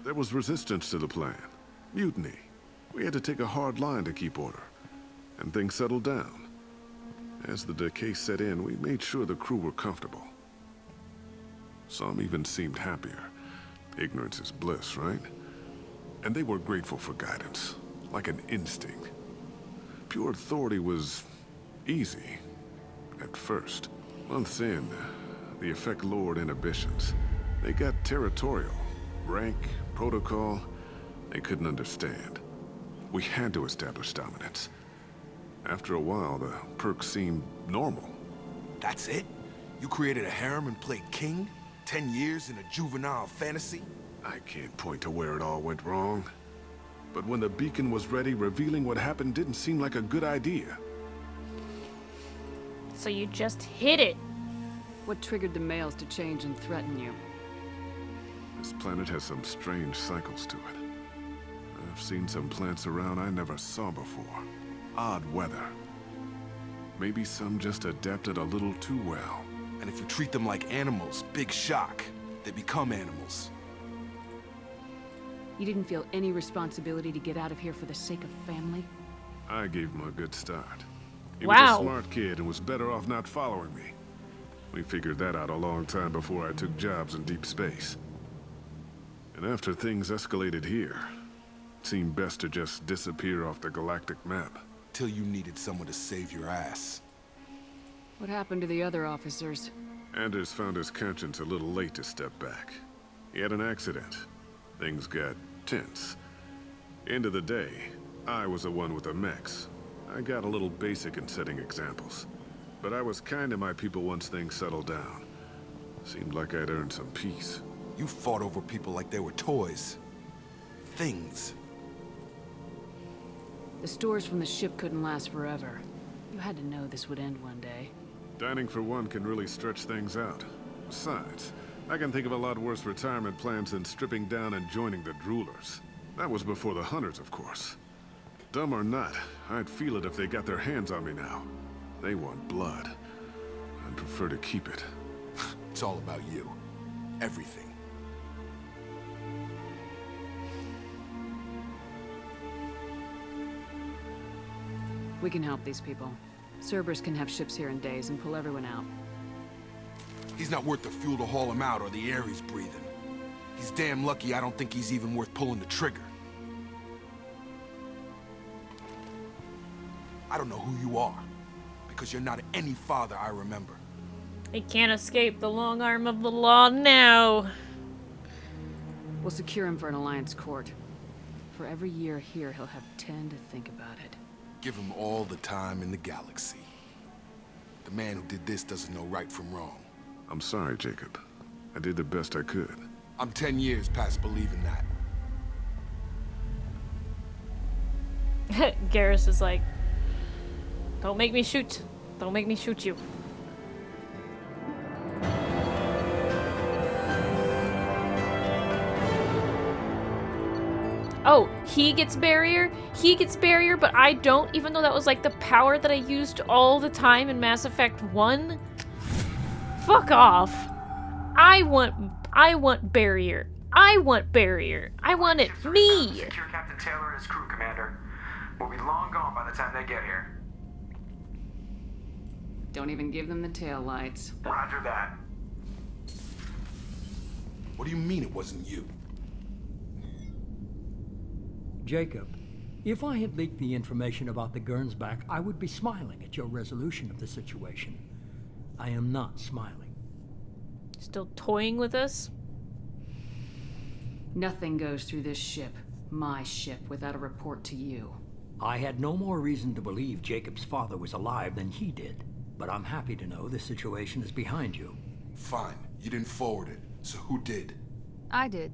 There was resistance to the plan. Mutiny. We had to take a hard line to keep order. And things settled down. As the decay set in, we made sure the crew were comfortable. Some even seemed happier. Ignorance is bliss, right? And they were grateful for guidance, like an instinct. Pure authority was easy, at first. Months in, the effect lowered inhibitions. They got territorial. Rank, protocol, they couldn't understand. We had to establish dominance. After a while, the perks seemed normal. That's it? You created a harem and played king? 10 years in a juvenile fantasy? I can't point to where it all went wrong. But when the beacon was ready, revealing what happened didn't seem like a good idea. So you just hid it. What triggered the males to change and threaten you? This planet has some strange cycles to it. I've seen some plants around I never saw before. Odd weather. Maybe some just adapted a little too well. And if you treat them like animals, big shock. They become animals. You didn't feel any responsibility to get out of here for the sake of family? I gave him a good start. He Wow. was a smart kid and was better off not following me. We figured that out a long time before I took jobs in deep space. And after things escalated here, it seemed best to just disappear off the galactic map. Till you needed someone to save your ass. What happened to the other officers? Anders found his conscience a little late to step back. He had an accident. Things got tense. End of the day, I was the one with the mechs. I got a little basic in setting examples. But I was kind to my people once things settled down. Seemed like I'd earned some peace. You fought over people like they were toys. Things. The stores from the ship couldn't last forever. You had to know this would end one day. Dining for one can really stretch things out. Besides, I can think of a lot worse retirement plans than stripping down and joining the droolers. That was before the hunters, of course. Dumb or not, I'd feel it if they got their hands on me now. They want blood. I'd prefer to keep it. It's all about you. Everything. We can help these people. Cerberus can have ships here in days and pull everyone out. He's not worth the fuel to haul him out or the air he's breathing. He's damn lucky I don't think he's even worth pulling the trigger. I don't know who you are, because you're not any father I remember. He can't escape the long arm of the law now. We'll secure him for an Alliance court. For every year here, he'll have 10 to think about it. Give him all the time in the galaxy. The man who did this doesn't know right from wrong. I'm sorry, Jacob. I did the best I could. I'm 10 years past believing that. Garrus is like, don't make me shoot. Don't make me shoot you. Oh, he gets barrier, but I don't, even though that was like the power that I used all the time in Mass Effect 1. Fuck off. I want barrier. I want barrier. I want it me. Secure Captain Taylor and his crew, Commander. We'll be long gone by the time they get here. Don't even give them the tail lights. Roger that. What do you mean it wasn't you? Jacob, if I had leaked the information about the Gernsback, I would be smiling at your resolution of the situation. I am not smiling. Still toying with us? Nothing goes through this ship, my ship, without a report to you. I had no more reason to believe Jacob's father was alive than he did, but I'm happy to know the situation is behind you. Fine, you didn't forward it, so who did? I did.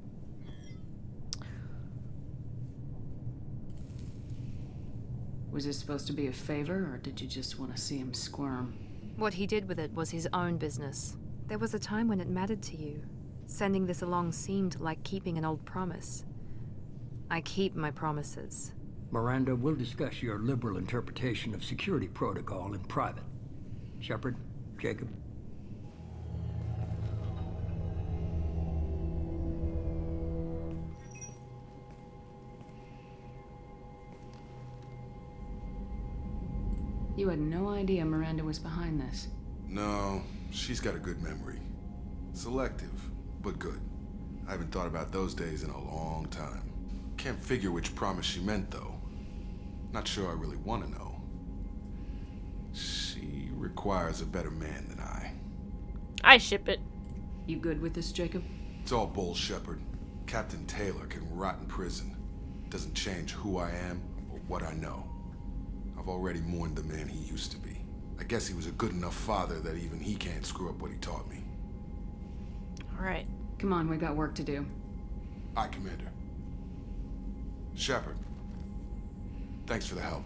Was this supposed to be a favor, or did you just want to see him squirm? What he did with it was his own business. There was a time when it mattered to you. Sending this along seemed like keeping an old promise. I keep my promises. Miranda, we'll discuss your liberal interpretation of security protocol in private. Shepard, Jacob. You had no idea Miranda was behind this. No, she's got a good memory. Selective, but good. I haven't thought about those days in a long time. Can't figure which promise she meant, though. Not sure I really want to know. She requires a better man than I ship it. You good with this, Jacob? It's all bull, Shepard. Captain Taylor can rot in prison. Doesn't change who I am or what I know. I've already mourned the man he used to be. I guess he was a good enough father that even he can't screw up what he taught me. All right. Come on, we got work to do. Aye, Commander. Shepard, thanks for the help.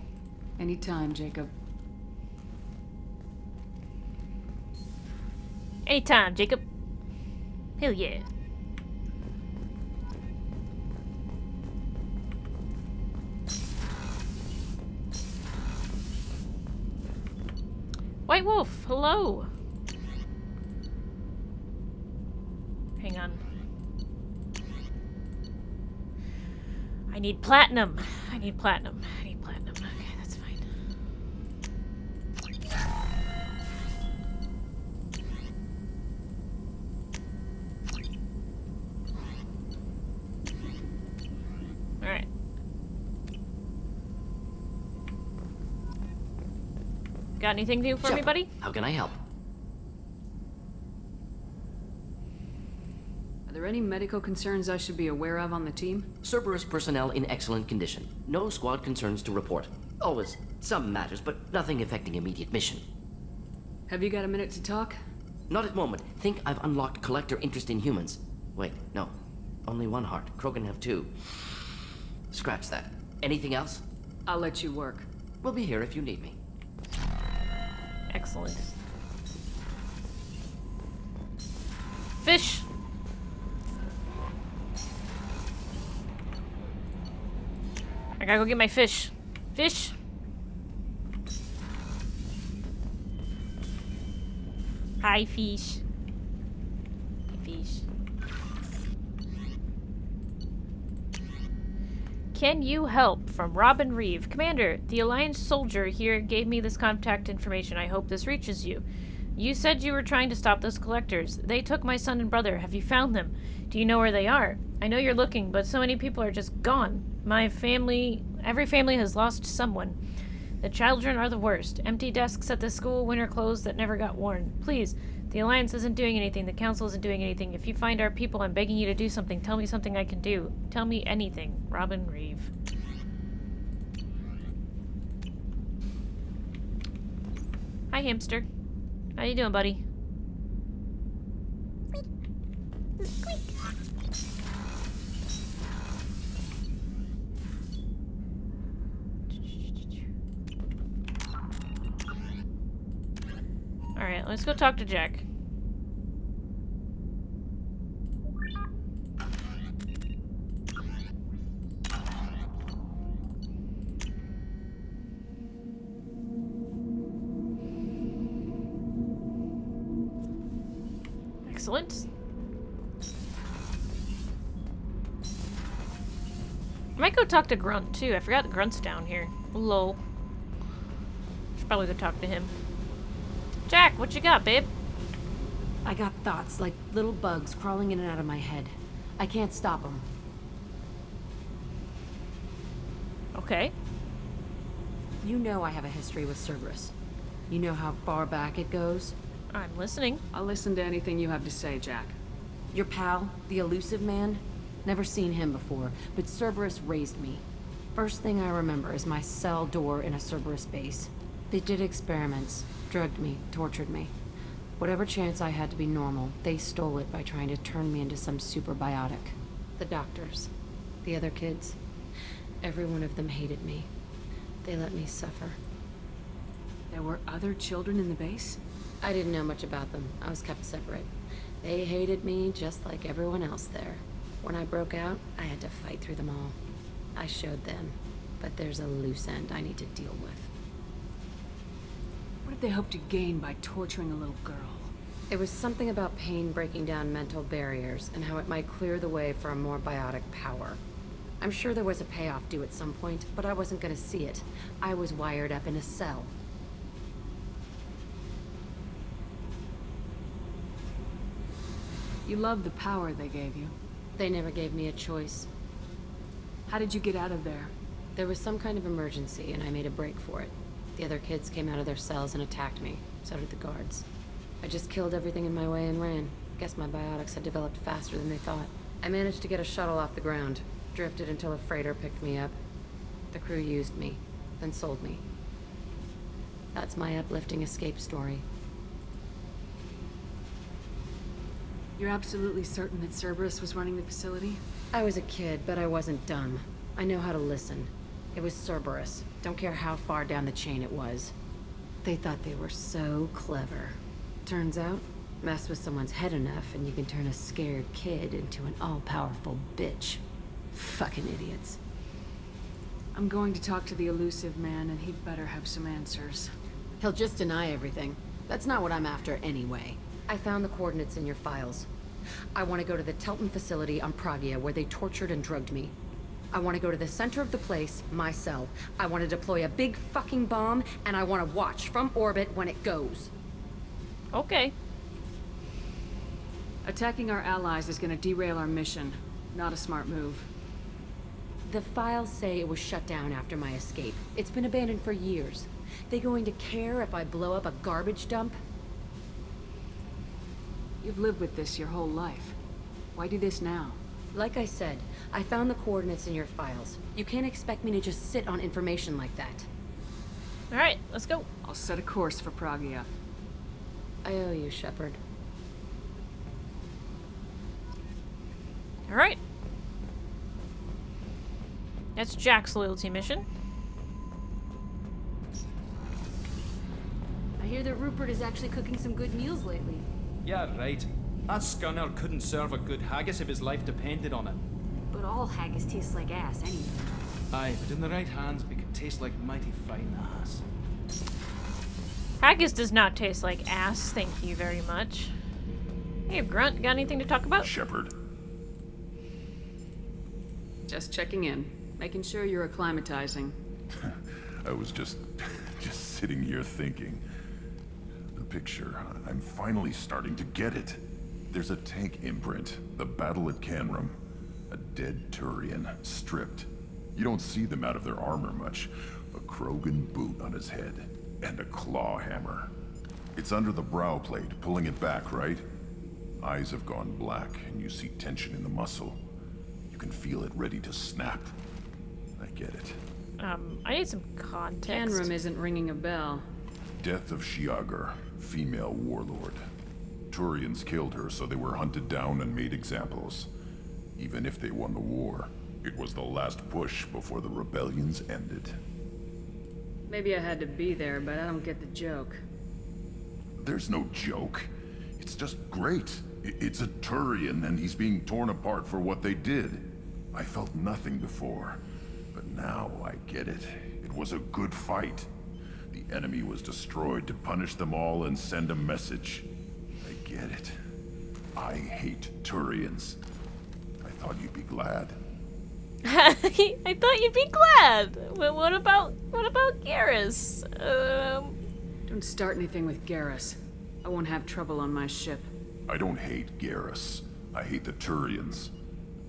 Anytime, Jacob. Anytime, Jacob. Hell yeah. White Wolf, hello. Hang on. I need platinum. I need platinum. I need platinum. Okay, that's fine. All right. Got anything new for me, buddy? How can I help? Are there any medical concerns I should be aware of on the team? Cerberus personnel in excellent condition. No squad concerns to report. Always Some matters, but nothing affecting immediate mission. Have you got a minute to talk? Not at the moment. Think I've unlocked collector interest in humans. Wait, no. Only one heart. Krogan have two. Scratch that. Anything else? I'll let you work. We'll be here if you need me. Excellent. Fish! I gotta go get my fish. Fish! Hi, fish. Hi, fish. Can you help? From Robin Reeve. Commander, the Alliance soldier here gave me this contact information. I hope this reaches you. You said you were trying to stop those collectors. They took my son and brother. Have you found them? Do you know where they are? I know you're looking, but so many people are just gone. My family... Every family has lost someone. The children are the worst. Empty desks at the school, winter clothes that never got worn. Please, the Alliance isn't doing anything. The Council isn't doing anything. If you find our people, I'm begging you to do something. Tell me something I can do. Tell me anything. Robin Reeve. Hi, hamster. How you doing, buddy? Squeak. Alright, let's go talk to Jack. Excellent. I might go talk to Grunt, too. I forgot Grunt's down here. Lol. Should probably go talk to him. Jack, what you got, babe? I got thoughts like little bugs crawling in and out of my head. I can't stop them. Okay. You know I have a history with Cerberus. You know how far back it goes? I'm listening. I'll listen to anything you have to say, Jack. Your pal, the elusive man? Never seen him before, but Cerberus raised me. First thing I remember is my cell door in a Cerberus base. They did experiments, drugged me, tortured me. Whatever chance I had to be normal, they stole it by trying to turn me into some superbiotic. The doctors, the other kids, every one of them hated me. They let me suffer. There were other children in the base? I didn't know much about them. I was kept separate. They hated me just like everyone else there. When I broke out, I had to fight through them all. I showed them, but there's a loose end I need to deal with. What did they hope to gain by torturing a little girl? It was something about pain breaking down mental barriers and how it might clear the way for a more biotic power. I'm sure there was a payoff due at some point, but I wasn't gonna see it. I was wired up in a cell. You loved the power they gave you. They never gave me a choice. How did you get out of there? There was some kind of emergency, and I made a break for it. The other kids came out of their cells and attacked me. So did the guards. I just killed everything in my way and ran. Guess my biotics had developed faster than they thought. I managed to get a shuttle off the ground. Drifted until a freighter picked me up. The crew used me, then sold me. That's my uplifting escape story. You're absolutely certain that Cerberus was running the facility? I was a kid, but I wasn't dumb. I know how to listen. It was Cerberus. Don't care how far down the chain it was. They thought they were so clever. Turns out, mess with someone's head enough and you can turn a scared kid into an all-powerful bitch. Fucking idiots. I'm going to talk to the elusive man, and he'd better have some answers. He'll just deny everything. That's not what I'm after anyway. I found the coordinates in your files. I want to go to the Telton facility on Pragia where they tortured and drugged me. I want to go to the center of the place, my cell. I want to deploy a big fucking bomb, and I want to watch from orbit when it goes. Okay. Attacking our allies is going to derail our mission. Not a smart move. The files say it was shut down after my escape. It's been abandoned for years. They going to care if I blow up a garbage dump? You've lived with this your whole life. Why do this now? Like I said, I found the coordinates in your files. You can't expect me to just sit on information like that. Alright, let's go. I'll set a course for Pragia. I owe you, Shepard. Alright. That's Jack's loyalty mission. I hear that Rupert is actually cooking some good meals lately. Yeah, right. That scunner couldn't serve a good haggis if his life depended on it. But all haggis tastes like ass anyway. Aye, but in the right hands, we could taste like mighty fine ass. Haggis does not taste like ass, thank you very much. Hey, Grunt, got anything to talk about? Shepard. Just checking in. Making sure you're acclimatizing. I was just sitting here thinking. The picture, I'm finally starting to get it. There's a tank imprint, the battle at Canrum. A dead Turian, stripped. You don't see them out of their armor much. A Krogan boot on his head, and a claw hammer. It's under the brow plate, pulling it back, right? Eyes have gone black, and you see tension in the muscle. You can feel it ready to snap. I get it. I need some context. Canrum isn't ringing a bell. Death of Shiagar, female warlord. Turians killed her, so they were hunted down and made examples. Even if they won the war, it was the last push before the rebellions ended. Maybe I had to be there, but I don't get the joke. There's no joke. It's just great. It's a Turian, and he's being torn apart for what they did. I felt nothing before, but now I get it. It was a good fight. The enemy was destroyed to punish them all and send a message. I get it. I hate Turians. I thought you'd be glad. I thought you'd be glad. Well, what about Garrus? Don't start anything with Garrus. I won't have trouble on my ship. I don't hate Garrus. I hate the Turians.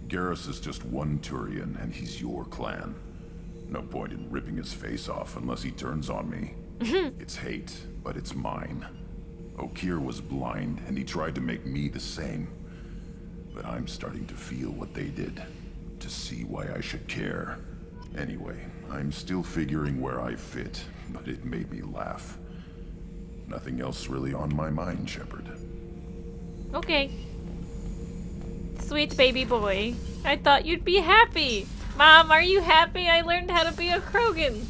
Garrus is just one Turian, and he's your clan. No point in ripping his face off unless he turns on me. It's hate, but it's mine. Okeer was blind, and he tried to make me the same. But I'm starting to feel what they did, to see why I should care. Anyway, I'm still figuring where I fit, but it made me laugh. Nothing else really on my mind, Shepard. Okay. Sweet baby boy. I thought you'd be happy. Mom, are you happy I learned how to be a Krogan?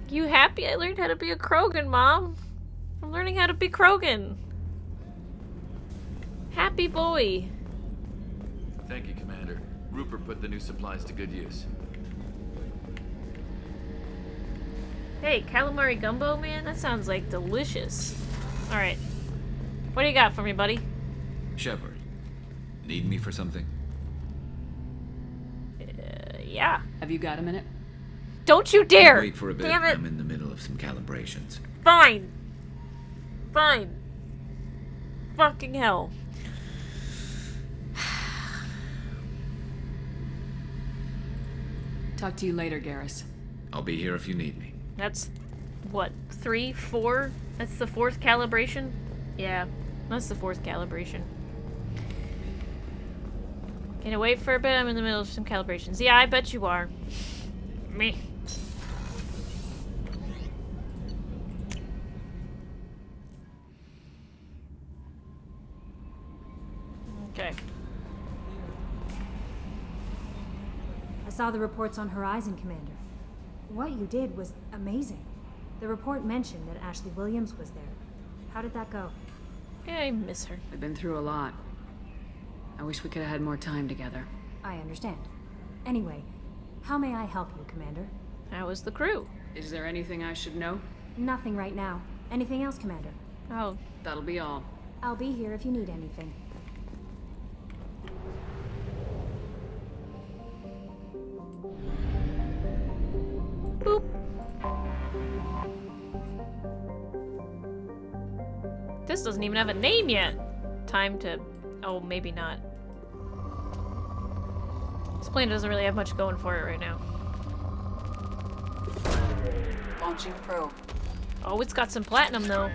You happy I learned how to be a Krogan, Mom? I'm learning how to be Krogan. Happy boy. Thank you, Commander. Rupert put the new supplies to good use. Hey, calamari gumbo, man? That sounds like delicious. Alright. What do you got for me, buddy? Shepard, need me for something? Yeah. Have you got a minute? Don't you dare! Wait for a bit. Damn it! I'm in the middle of some calibrations. Fine. Fine. Fucking hell. Talk to you later, Garrus. I'll be here if you need me. That's, what, 3, 4? That's the 4th calibration? Yeah, that's the 4th calibration. Can I wait for a bit? I'm in the middle of some calibrations. Yeah, I bet you are. Me. Okay. I saw the reports on Horizon, Commander. What you did was amazing. The report mentioned that Ashley Williams was there. How did that go? Yeah, I miss her. We've been through a lot. I wish we could have had more time together. I understand. Anyway, how may I help you, Commander? How was the crew? Is there anything I should know? Nothing right now. Anything else, Commander? Oh. That'll be all. I'll be here if you need anything. Boop. This doesn't even have a name yet. Time to... Oh, maybe not. This plane doesn't really have much going for it right now. Launching probe. Oh, it's got some platinum, though.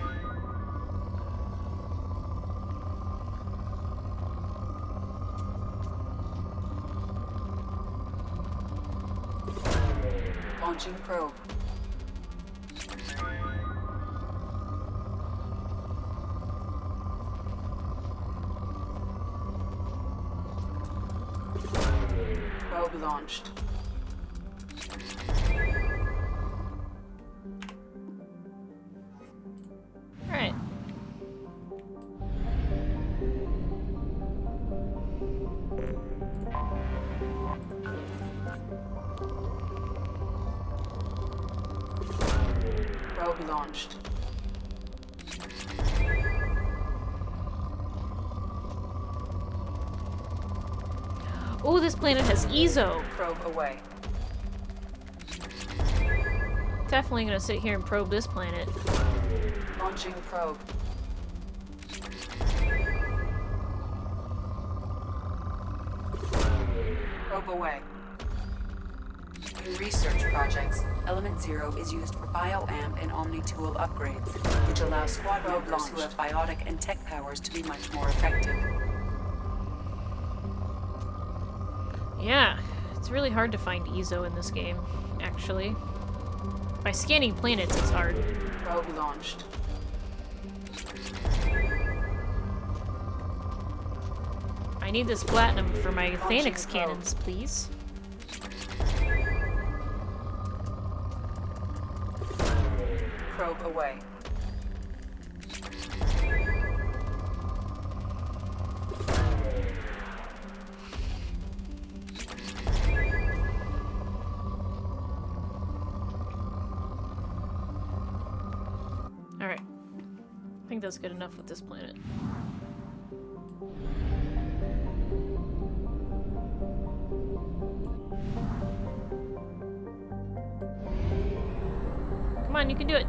Launching probe. Probe launched. Alright. Probe launched. Oh, this planet has Ezo. Probe away. Definitely gonna sit here and probe this planet. Launching probe. Probe away. In research projects, Element Zero is used for bioamp and Omni-tool upgrades, which allow squad members who have biotic and tech powers to be much more effective. Yeah, it's really hard to find Ezo in this game, actually. By scanning planets, it's hard. Probe launched. I need this platinum for my Thanix cannons, please. Probe away. Alright. I think that's good enough with this planet. Come on, you can do it.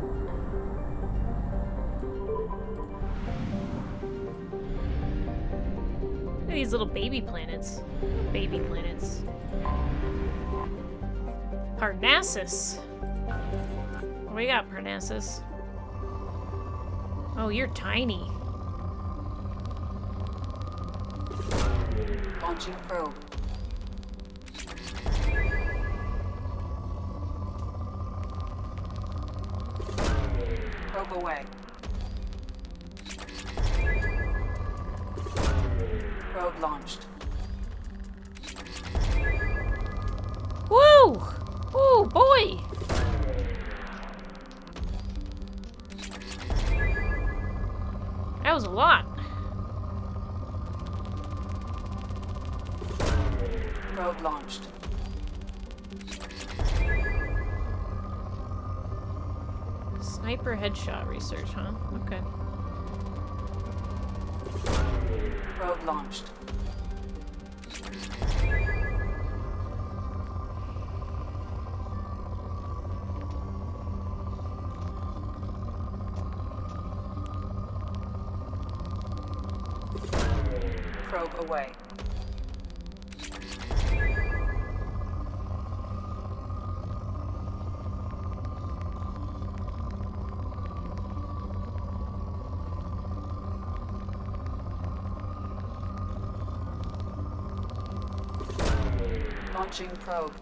Look at these little baby planets. Baby planets. Parnassus. What do we got, Parnassus? Oh, you're tiny. Launching probe. Probe away. Probe launched. Woo! Woo, boy! That was a lot. Probe launched. Sniper headshot research, huh? Okay. Probe launched. Probe away. Launching probe.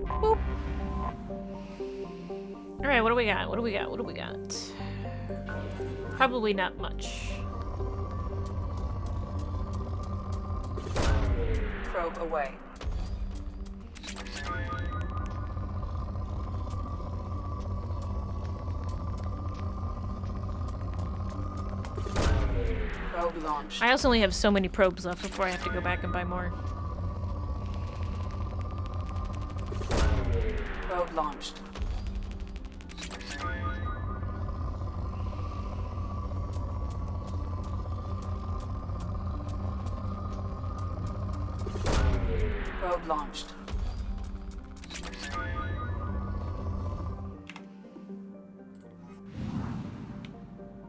Boop. Alright, what do we got? What do we got? What do we got? Probably not much. Probe away. Probe launched. I also only have so many probes left before I have to go back and buy more. Probe launched. Probe launched.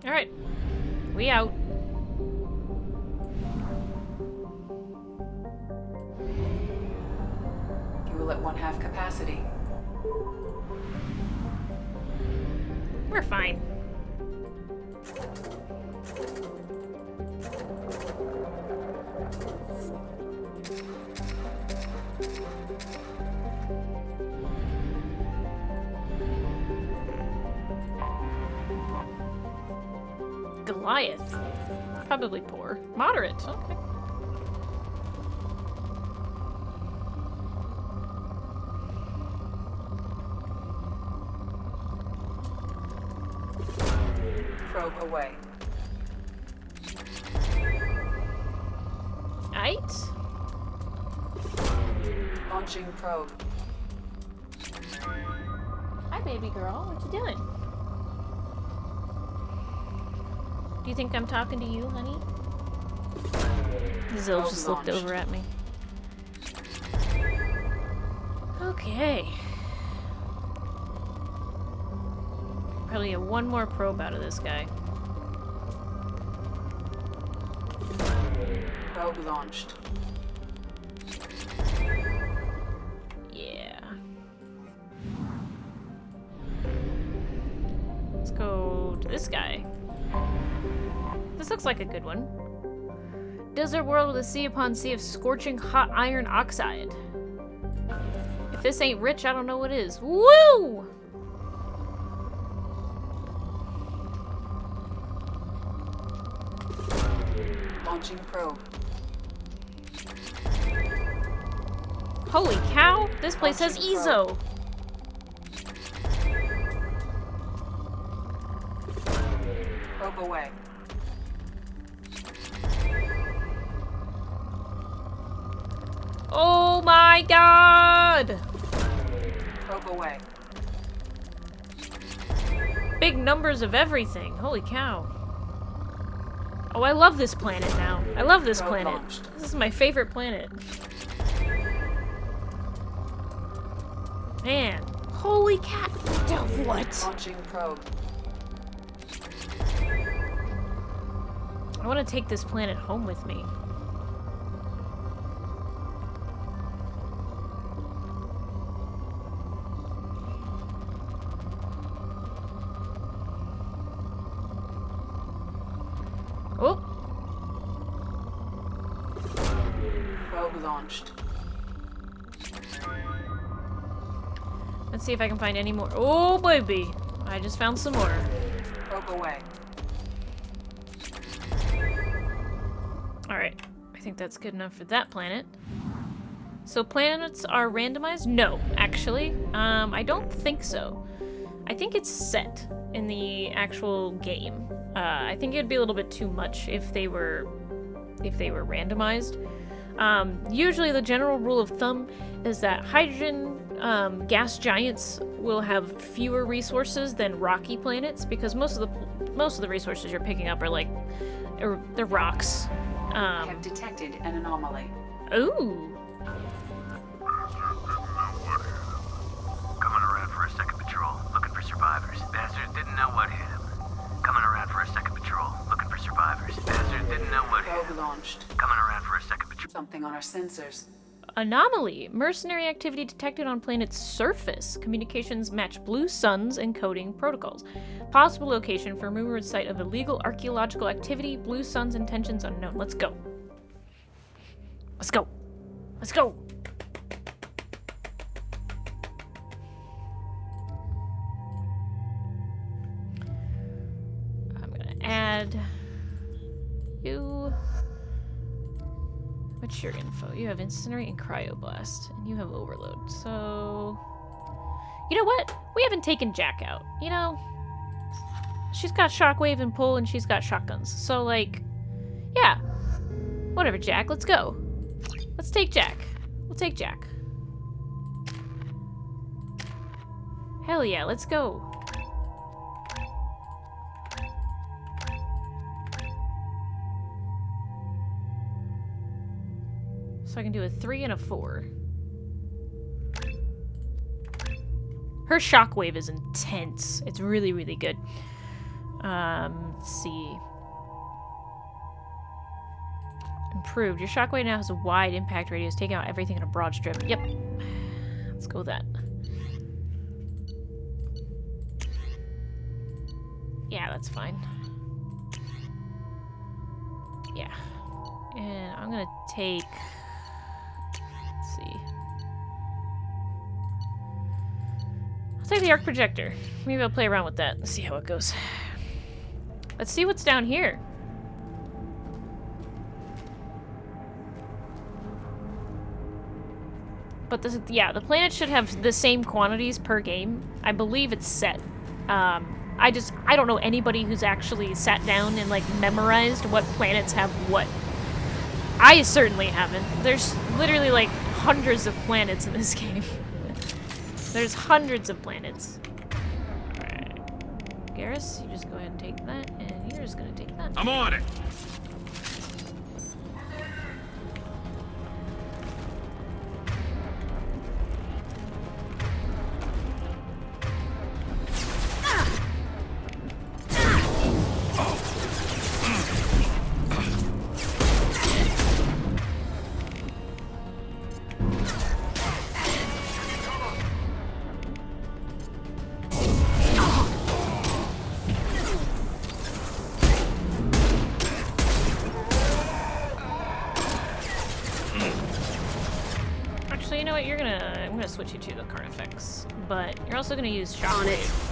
Alright. We out. Fuel at 1/2 capacity. We're fine. Goliath. Probably poor. Moderate. Okay. Probe away. Aight. Launching probe. Hi, baby girl. What you doing? Do you think I'm talking to you, honey? Zill just looked over at me. Okay. Probably get one more probe out of this guy. Probe launched. Yeah. Let's go to this guy. This looks like a good one. Desert world with a sea upon sea of scorching hot iron oxide. If this ain't rich, I don't know what is. Woo! Launching probe. Holy cow! This place has EZO! Probe away. Oh my god! Probe away. Big numbers of everything. Holy cow. Oh, I love this planet now. I love this planet. This is my favorite planet. Man. Holy cat. What? Launching probe. I want to take this planet home with me. Oh! Probe launched. Let's see if I can find any more. Oh, baby! I just found some more. Probe away. Alright. I think that's good enough for that planet. So planets are randomized? No, actually. I don't think so. I think it's set in the actual game. I think it'd be a little bit too much if they were randomized. Usually the general rule of thumb is that hydrogen gas giants will have fewer resources than rocky planets because most of the resources you're picking up are like they're rocks. I have detected an anomaly. Ooh. Coming around for a second patrol, looking for survivors. Bastards didn't know what hit him. Coming around for a second patrol, looking for survivors. Bastards didn't know what hit him. Probe launched. Coming around for a second patrol. Something on our sensors. Anomaly. Mercenary activity detected on planet's surface. Communications match Blue Sun's encoding protocols. Possible location for rumored site of illegal archaeological activity. Blue Sun's intentions unknown. Let's go. Let's go. Let's go. I'm gonna add you. What's your info? You have Incinerate and Cryoblast, and you have Overload. So, you know what? We haven't taken Jack out. You know, she's got Shockwave and Pull, and she's got shotguns. So, like, yeah. Whatever, Jack. Let's go. Let's take Jack. We'll take Jack. Hell yeah, let's go. So I can do a 3 and a 4. Her shockwave is intense. It's really, really good. Let's see. Improved. Your shockwave now has a wide impact radius, taking out everything in a broad strip. Yep. Let's go with that. Yeah, that's fine. Yeah. And I'm gonna take... Let's see. I'll take the arc projector. Maybe I'll play around with that and see how it goes. Let's see what's down here. But this, yeah, the planet should have the same quantities per game. I believe it's set. I don't know anybody who's actually sat down and like memorized what planets have what. I certainly haven't. There's literally like hundreds of planets in this game. There's hundreds of planets. Alright. Garrus, you just go ahead and take that, and you're just gonna take that. I'm on it! Actually, you know what? I'm gonna switch you to the Carnifex, but you're also gonna use Shockwave.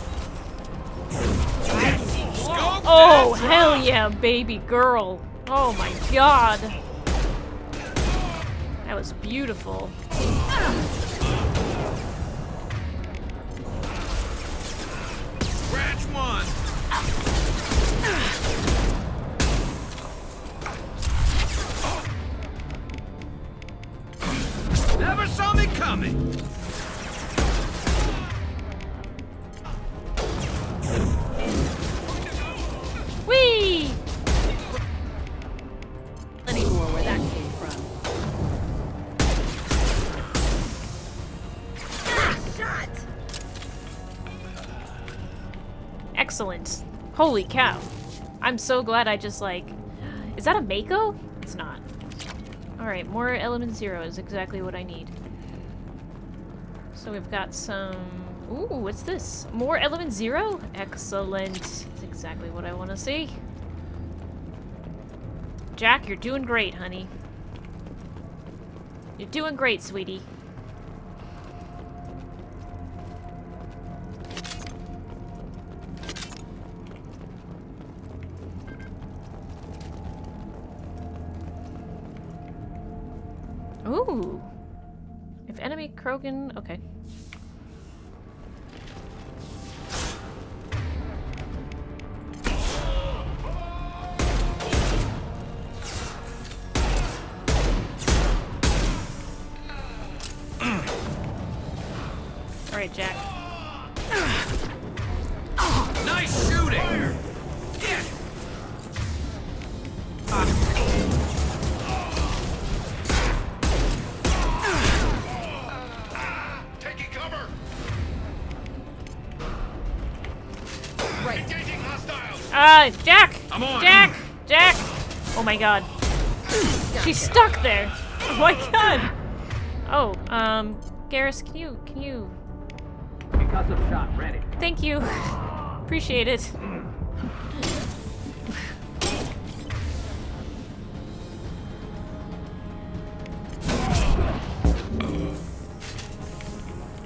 Oh, hell yeah, baby girl. Oh my god. That was beautiful. Scratch one! Never saw me coming! Whee! Anymore where that came from. Shot! Excellent. Holy cow. I'm so glad I just like... Is that a Mako? It's not. Alright, more element 0 is exactly what I need. So we've got some... Ooh, what's this? More element 0? Excellent. It's exactly what I want to see. Jack, you're doing great, honey. You're doing great, sweetie. Ooh. If enemy Krogan... Okay. Alright, Jack. Nice shooting! Yeah. Taking cover! Right. Engaging hostiles! Jack! I'm on. Jack! Jack! Oh my god. She's stuck there! Oh my god! Oh, Garrus, can you... Concussive shot ready. Thank you. Appreciate it.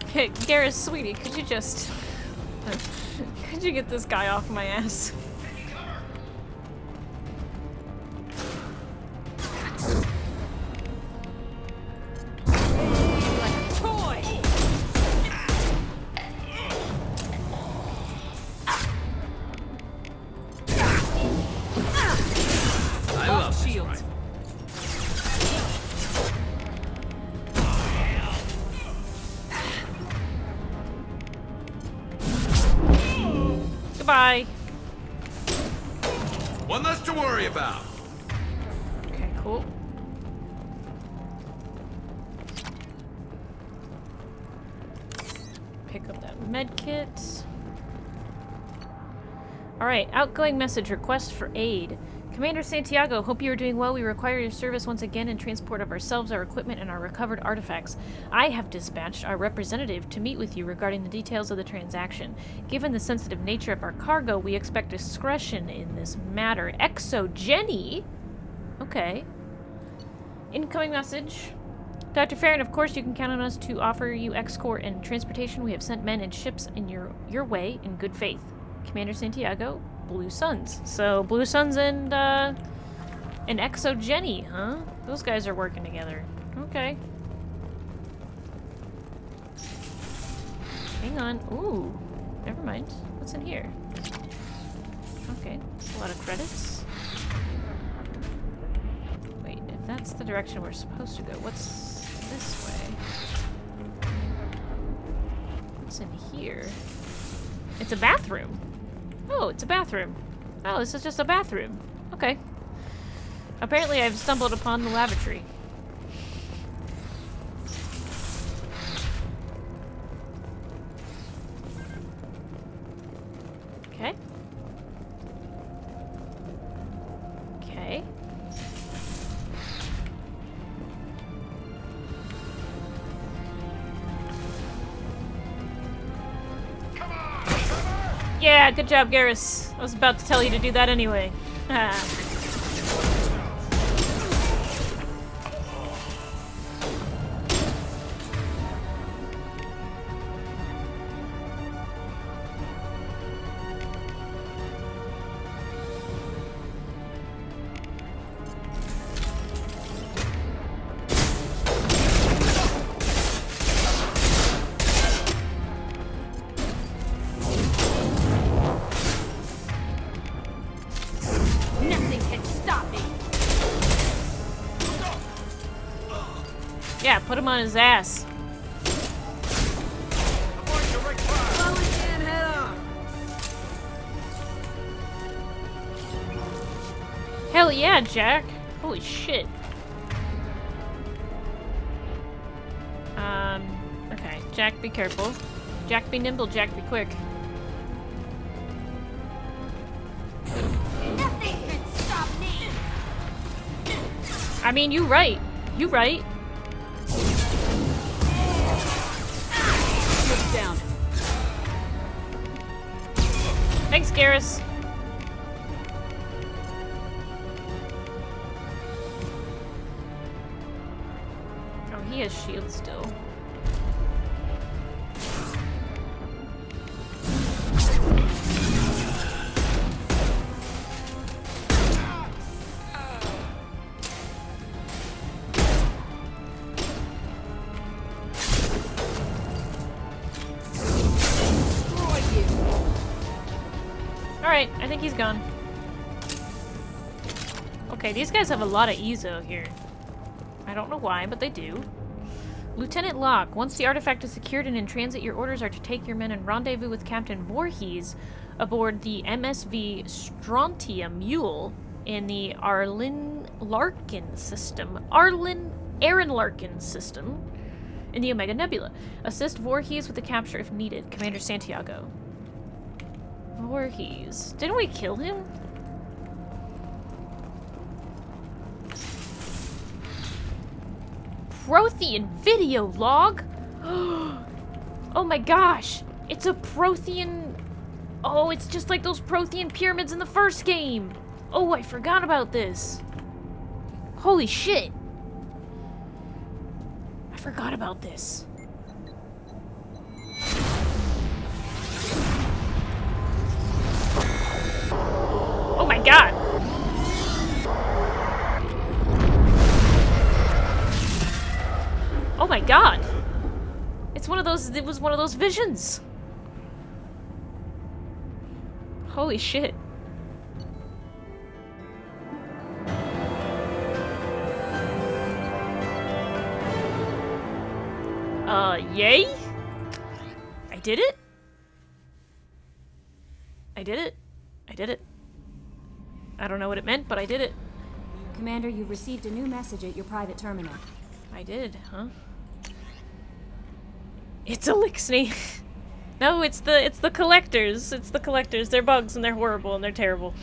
Hey, Garrus, sweetie, could you just... could you get this guy off my ass? Goodbye. One less to worry about. Okay, cool. Pick up that med kit. Alright, outgoing message, request for aid. Commander Santiago, hope you are doing well. We require your service once again in transport of ourselves, our equipment, and our recovered artifacts. I have dispatched our representative to meet with you regarding the details of the transaction. Given the sensitive nature of our cargo, we expect discretion in this matter. Exo Jenny? Okay. Incoming message. Dr. Farron, of course you can count on us to offer you escort and transportation. We have sent men and ships in your way in good faith. Commander Santiago, Blue Suns. So Blue Suns and Exogeny, huh? Those guys are working together. Okay. Hang on. Ooh. Never mind. What's in here? Okay. A lot of credits. Wait, if that's the direction we're supposed to go, what's this way? What's in here? It's a bathroom. Oh, it's a bathroom. Oh, this is just a bathroom. Okay. Apparently I've stumbled upon the lavatory. Okay. Okay. Yeah, good job, Garrus. I was about to tell you to do that anyway. Nothing can stop me. Yeah, put him on his ass. Hell yeah, Jack. Holy shit. Okay. Jack, be careful. Jack, be nimble. Jack, be quick. Nothing can stop me. I mean, you right. You right. Look down. Thanks, Garrus. Oh, he has shield still. Alright, I think he's gone. Okay, these guys have a lot of ezo here. I don't know why, but they do. Lieutenant Locke, once the artifact is secured and in transit, your orders are to take your men and rendezvous with Captain Voorhees aboard the MSV Strontium Mule in the Aaron Larkin system in the Omega Nebula. Assist Voorhees with the capture if needed. Commander Santiago. Voorhees. Didn't we kill him? Prothean video log? Oh my gosh! It's a Prothean... Oh, it's just like those Prothean pyramids in the first game! Oh, I forgot about this. Holy shit! I forgot about this. Oh my god! Oh my god! It was one of those visions! Holy shit. Yay? I did it? I did it. I did it. I don't know what it meant, but I did it. Commander, you've received a new message at your private terminal. I did, huh? It's Elixni. No, it's the collectors. It's the collectors. They're bugs and they're horrible and they're terrible.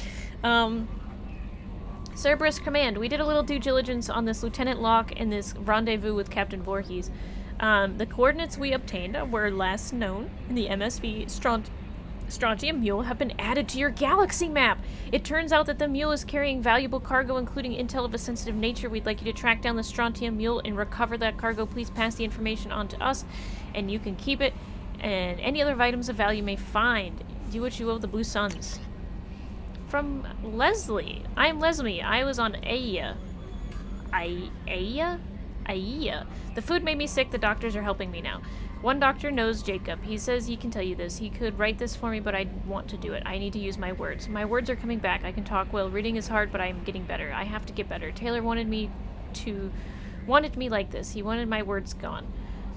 Cerberus Command, we did a little due diligence on this Lieutenant Locke and this rendezvous with Captain Voorhees. The coordinates we obtained were last known in the MSV Strontium Mule have been added to your galaxy map. It turns out that the mule is carrying valuable cargo, including intel of a sensitive nature. We'd like you to track down the Strontium Mule and recover that cargo. Please pass the information on to us, and you can keep it and any other items of value you may find. Do what you will with the Blue Suns. from Leslie. I'm Leslie. I was on Aya. Aya? The food made me sick. The doctors are helping me now. One doctor knows Jacob. He says he can tell you this. He could write this for me, but I want to do it. I need to use my words. My words are coming back. I can talk well. Reading is hard, but I'm getting better. I have to get better. Taylor wanted me like this. He wanted my words gone.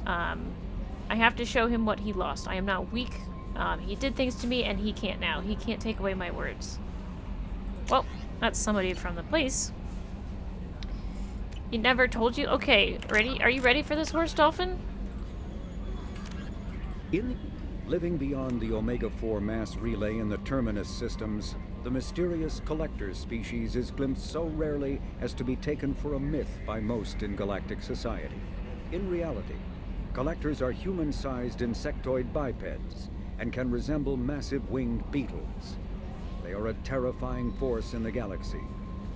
I have to show him what he lost. I am not weak. He did things to me, and he can't now. He can't take away my words. Well, that's somebody from the place. He never told you? Okay, ready? Are you ready for this horse dolphin? Living beyond the Omega-4 mass relay in the Terminus systems, the mysterious collector species is glimpsed so rarely as to be taken for a myth by most in galactic society. In reality, collectors are human-sized insectoid bipeds and can resemble massive winged beetles. They are a terrifying force in the galaxy,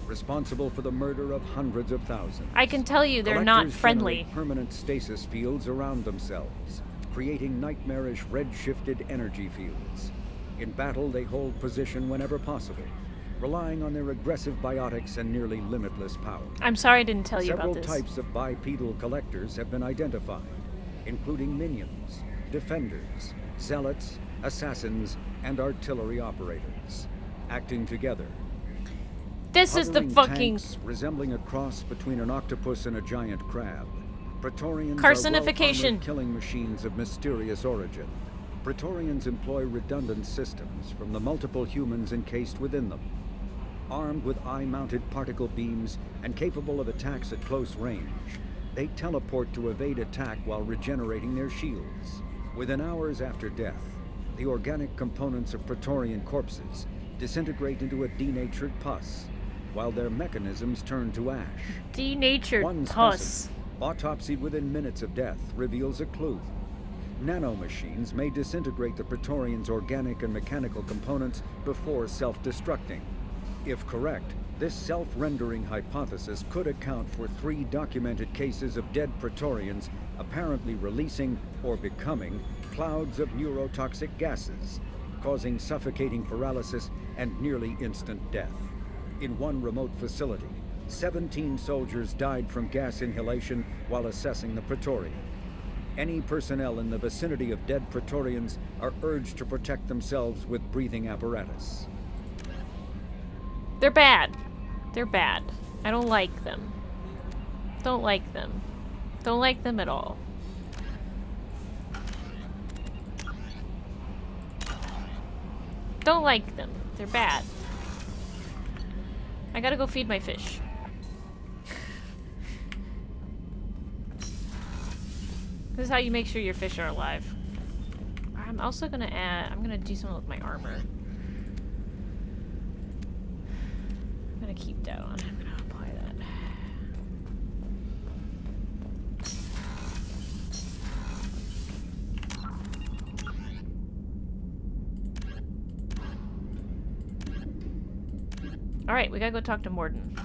responsible for the murder of hundreds of thousands. I can tell you they're not friendly. Generate permanent stasis fields around themselves, creating nightmarish red-shifted energy fields. In battle, they hold position whenever possible, relying on their aggressive biotics and nearly limitless power. I'm sorry I didn't tell you about this. Several types of bipedal collectors have been identified, including minions, defenders, zealots, assassins, and artillery operators, acting together. This is the fucking tanks resembling a cross between an octopus and a giant crab. Praetorians Carcinification. are well-armored killing machines of mysterious origin. Praetorians employ redundant systems from the multiple humans encased within them. Armed with eye-mounted particle beams and capable of attacks at close range, they teleport to evade attack while regenerating their shields. Within hours after death, the organic components of Praetorian corpses disintegrate into a denatured pus, while their mechanisms turn to ash. Denatured pus. Specimen, autopsied within minutes of death, reveals a clue. Nanomachines may disintegrate the Praetorians' organic and mechanical components before self-destructing. If correct, this self-rendering hypothesis could account for 3 documented cases of dead Praetorians apparently releasing or becoming clouds of neurotoxic gases, causing suffocating paralysis and nearly instant death. In one remote facility, 17 soldiers died from gas inhalation while assessing the Praetorian. Any personnel in the vicinity of dead Praetorians are urged to protect themselves with breathing apparatus. They're bad. They're bad. I don't like them. Don't like them. Don't like them at all. Don't like them. They're bad. I gotta go feed my fish. This is how you make sure your fish are alive. I'm also gonna I'm gonna do something with my armor. I'm gonna keep that on. I'm gonna apply that. Alright, we gotta go talk to Morden.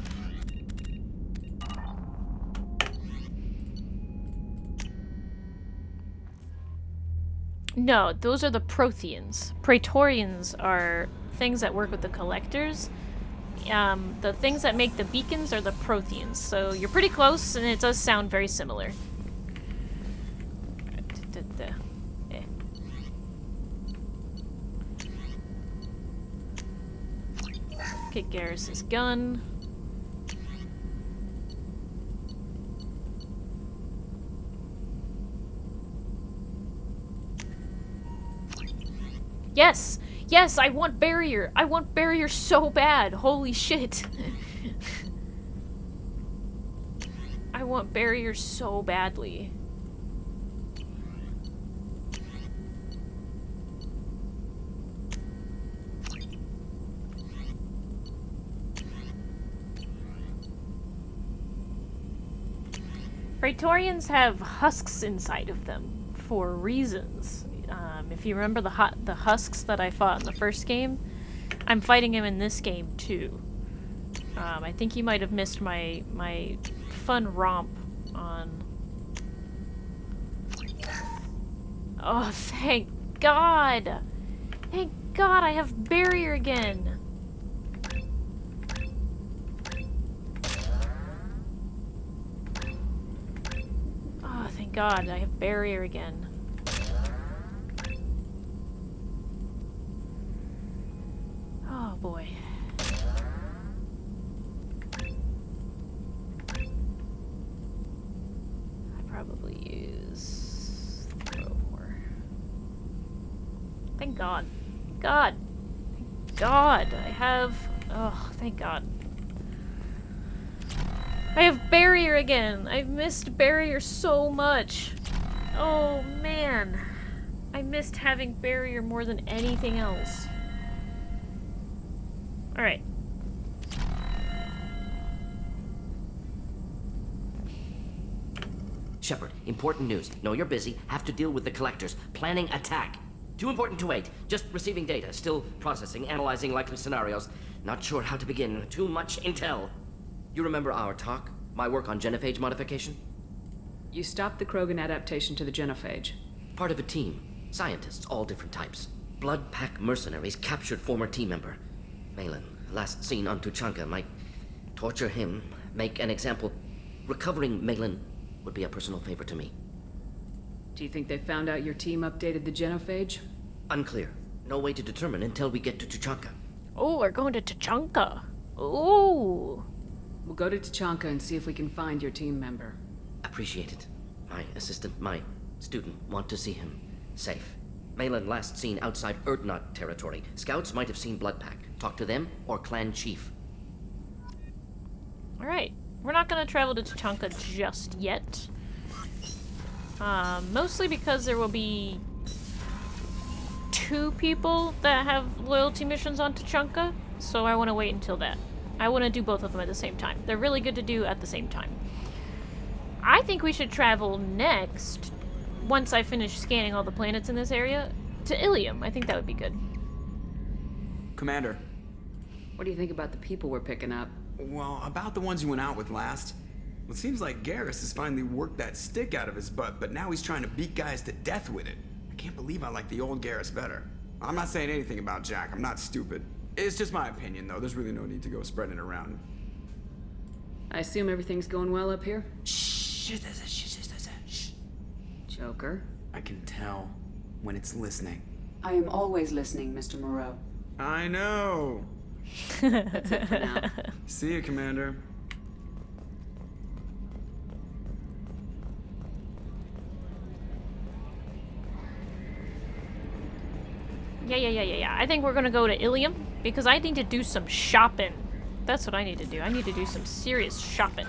No, those are the Protheans. Praetorians are things that work with the collectors. The things that make the beacons are the Protheans. So you're pretty close, and it does sound very similar. Get Garrus's gun. Yes! Yes, I want barrier! I want barrier so bad! Holy shit! I want barrier so badly. Praetorians have husks inside of them for reasons. If you remember the husks that I fought in the first game, I'm fighting him in this game too. I think you might have missed my fun romp on... Oh, thank God! Thank God I have barrier again! God, I have barrier again. Oh boy. I probably use throw more. Thank God. God. Thank God. I have. Oh, thank God. I have barrier again. I've missed barrier so much. Oh man. I missed having barrier more than anything else. Alright. Shepard, important news. Know you're busy. Have to deal with the collectors. Planning attack. Too important to wait. Just receiving data. Still processing, analyzing likely scenarios. Not sure how to begin. Too much intel. You remember our talk? My work on genophage modification? You stopped the Krogan adaptation to the genophage. Part of a team. Scientists, all different types. Blood pack mercenaries captured former team member. Malin, last seen on Tuchanka, might torture him, make an example. Recovering Malin would be a personal favor to me. Do you think they found out your team updated the genophage? Unclear. No way to determine until we get to Tuchanka. Oh, we're going to Tuchanka. Ooh. We'll go to Tuchanka and see if we can find your team member. Appreciate it. My assistant, my student, want to see him safe. Malin last seen outside Erdnot territory. Scouts might have seen Bloodpack. Talk to them or clan chief. Alright. We're not gonna travel to Tuchanka just yet. Mostly because there will be 2 people that have loyalty missions on Tuchanka, so I want to wait until that. I want to do both of them at the same time. They're really good to do at the same time. I think we should travel next, once I finish scanning all the planets in this area, to Ilium. I think that would be good. Commander. What do you think about the people we're picking up? Well, about the ones you went out with last. Well, it seems like Garrus has finally worked that stick out of his butt, but now he's trying to beat guys to death with it. I can't believe I like the old Garrus better. I'm not saying anything about Jack. I'm not stupid. It's just my opinion, though. There's really no need to go spreading it around. I assume everything's going well up here? Shh. Joker? I can tell when it's listening. I am always listening, Mr. Moreau. I know. That's it for now. See you, Commander. Yeah. I think we're gonna go to Ilium, because I need to do some shopping. That's what I need to do. I need to do some serious shopping.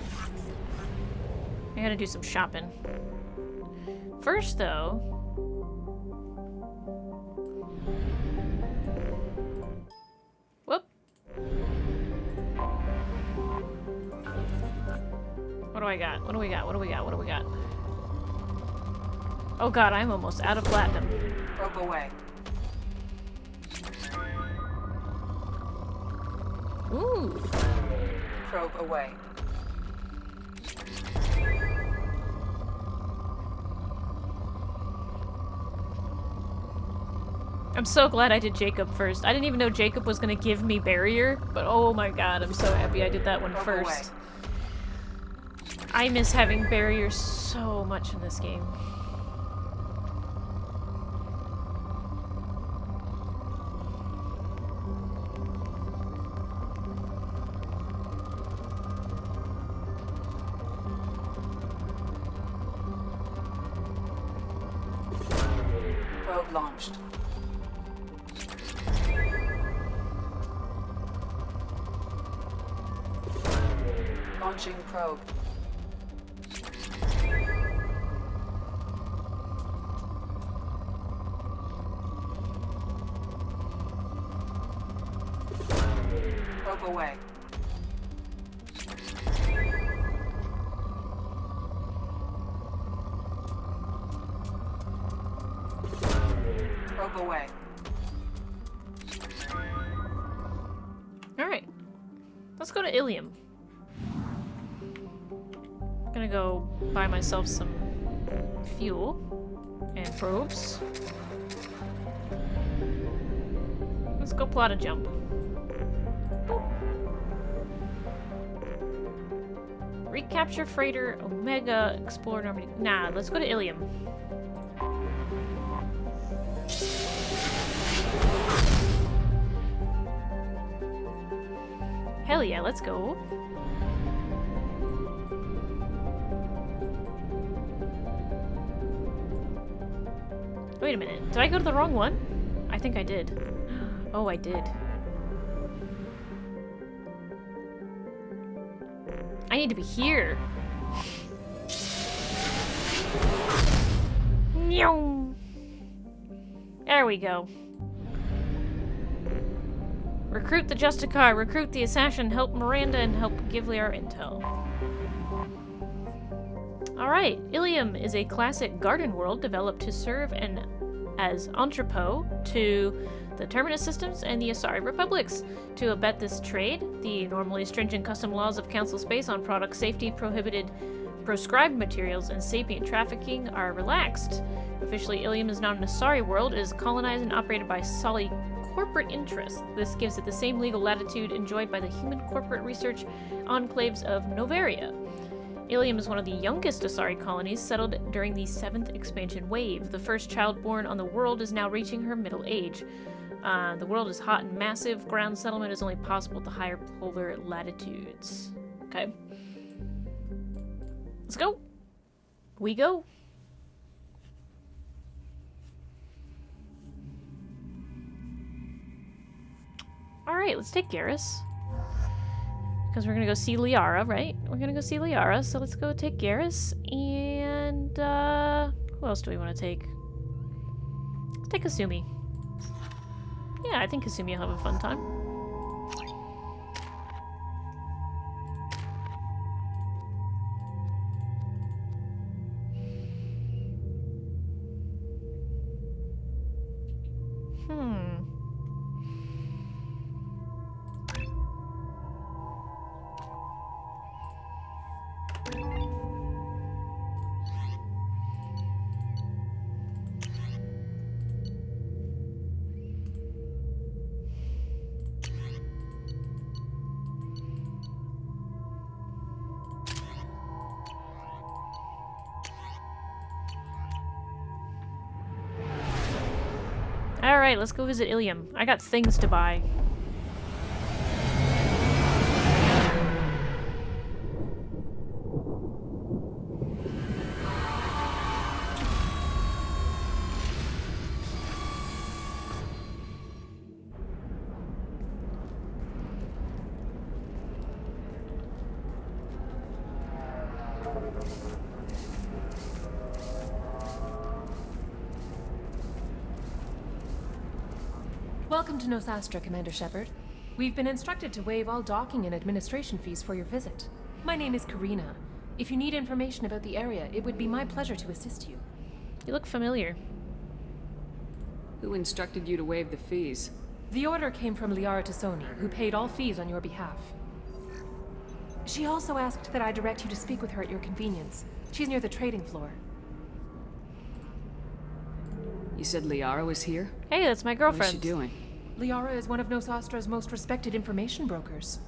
I gotta do some shopping. First, though... Whoop. What do I got? What do we got? Oh god, I'm almost out of platinum. Probe away. Ooh. Probe away. I'm so glad I did Jacob first. I didn't even know Jacob was gonna give me barrier, but oh my god, I'm so happy I did that one first. I miss having barrier so much in this game. Probe launched. Launching probe. Probe away. Probe away. Alright. Let's go to Ilium. I'm gonna go buy myself some fuel and probes. Let's go plot a jump. Recapture freighter, Omega, explore Normandy. Nah, let's go to Ilium. Hell yeah, let's go. Wait a minute, did I go to the wrong one? I think I did. Oh, I did. I need to be here. There we go. Recruit the Justicar, recruit the assassin, help Miranda, and help give Liara intel. Alright, Ilium is a classic garden world developed to serve as entrepot to the Terminus systems and the Asari republics. To abet this trade, the normally stringent custom laws of Council Space on product safety, proscribed materials, and sapient trafficking are relaxed. Officially, Ilium is not an Asari world. It is colonized and operated by Sali corporate interests. This gives it the same legal latitude enjoyed by the human corporate research enclaves of Novaria. Ilium is one of the youngest Asari colonies settled during the 7th expansion wave. The first child born on the world is now reaching her middle age. The world is hot and massive. Ground settlement is only possible at the higher polar latitudes. Okay. Let's go. We go. Alright, let's take Garrus. Because we're gonna go see Liara, right? We're gonna go see Liara, so let's go take Garrus. And, who else do we want to take? Let's take Kasumi. Yeah, I think Kasumi will have a fun time. Alright, let's go visit Ilium. I got things to buy. Welcome to Nosastra, Commander Shepard. We've been instructed to waive all docking and administration fees for your visit. My name is Karina. If you need information about the area, it would be my pleasure to assist you. You look familiar. Who instructed you to waive the fees? The order came from Liara Tassoni, who paid all fees on your behalf. She also asked that I direct you to speak with her at your convenience. She's near the trading floor. You said Liara was here? Hey, that's my girlfriend. What's she doing? Liara is one of Nosastra's most respected information brokers.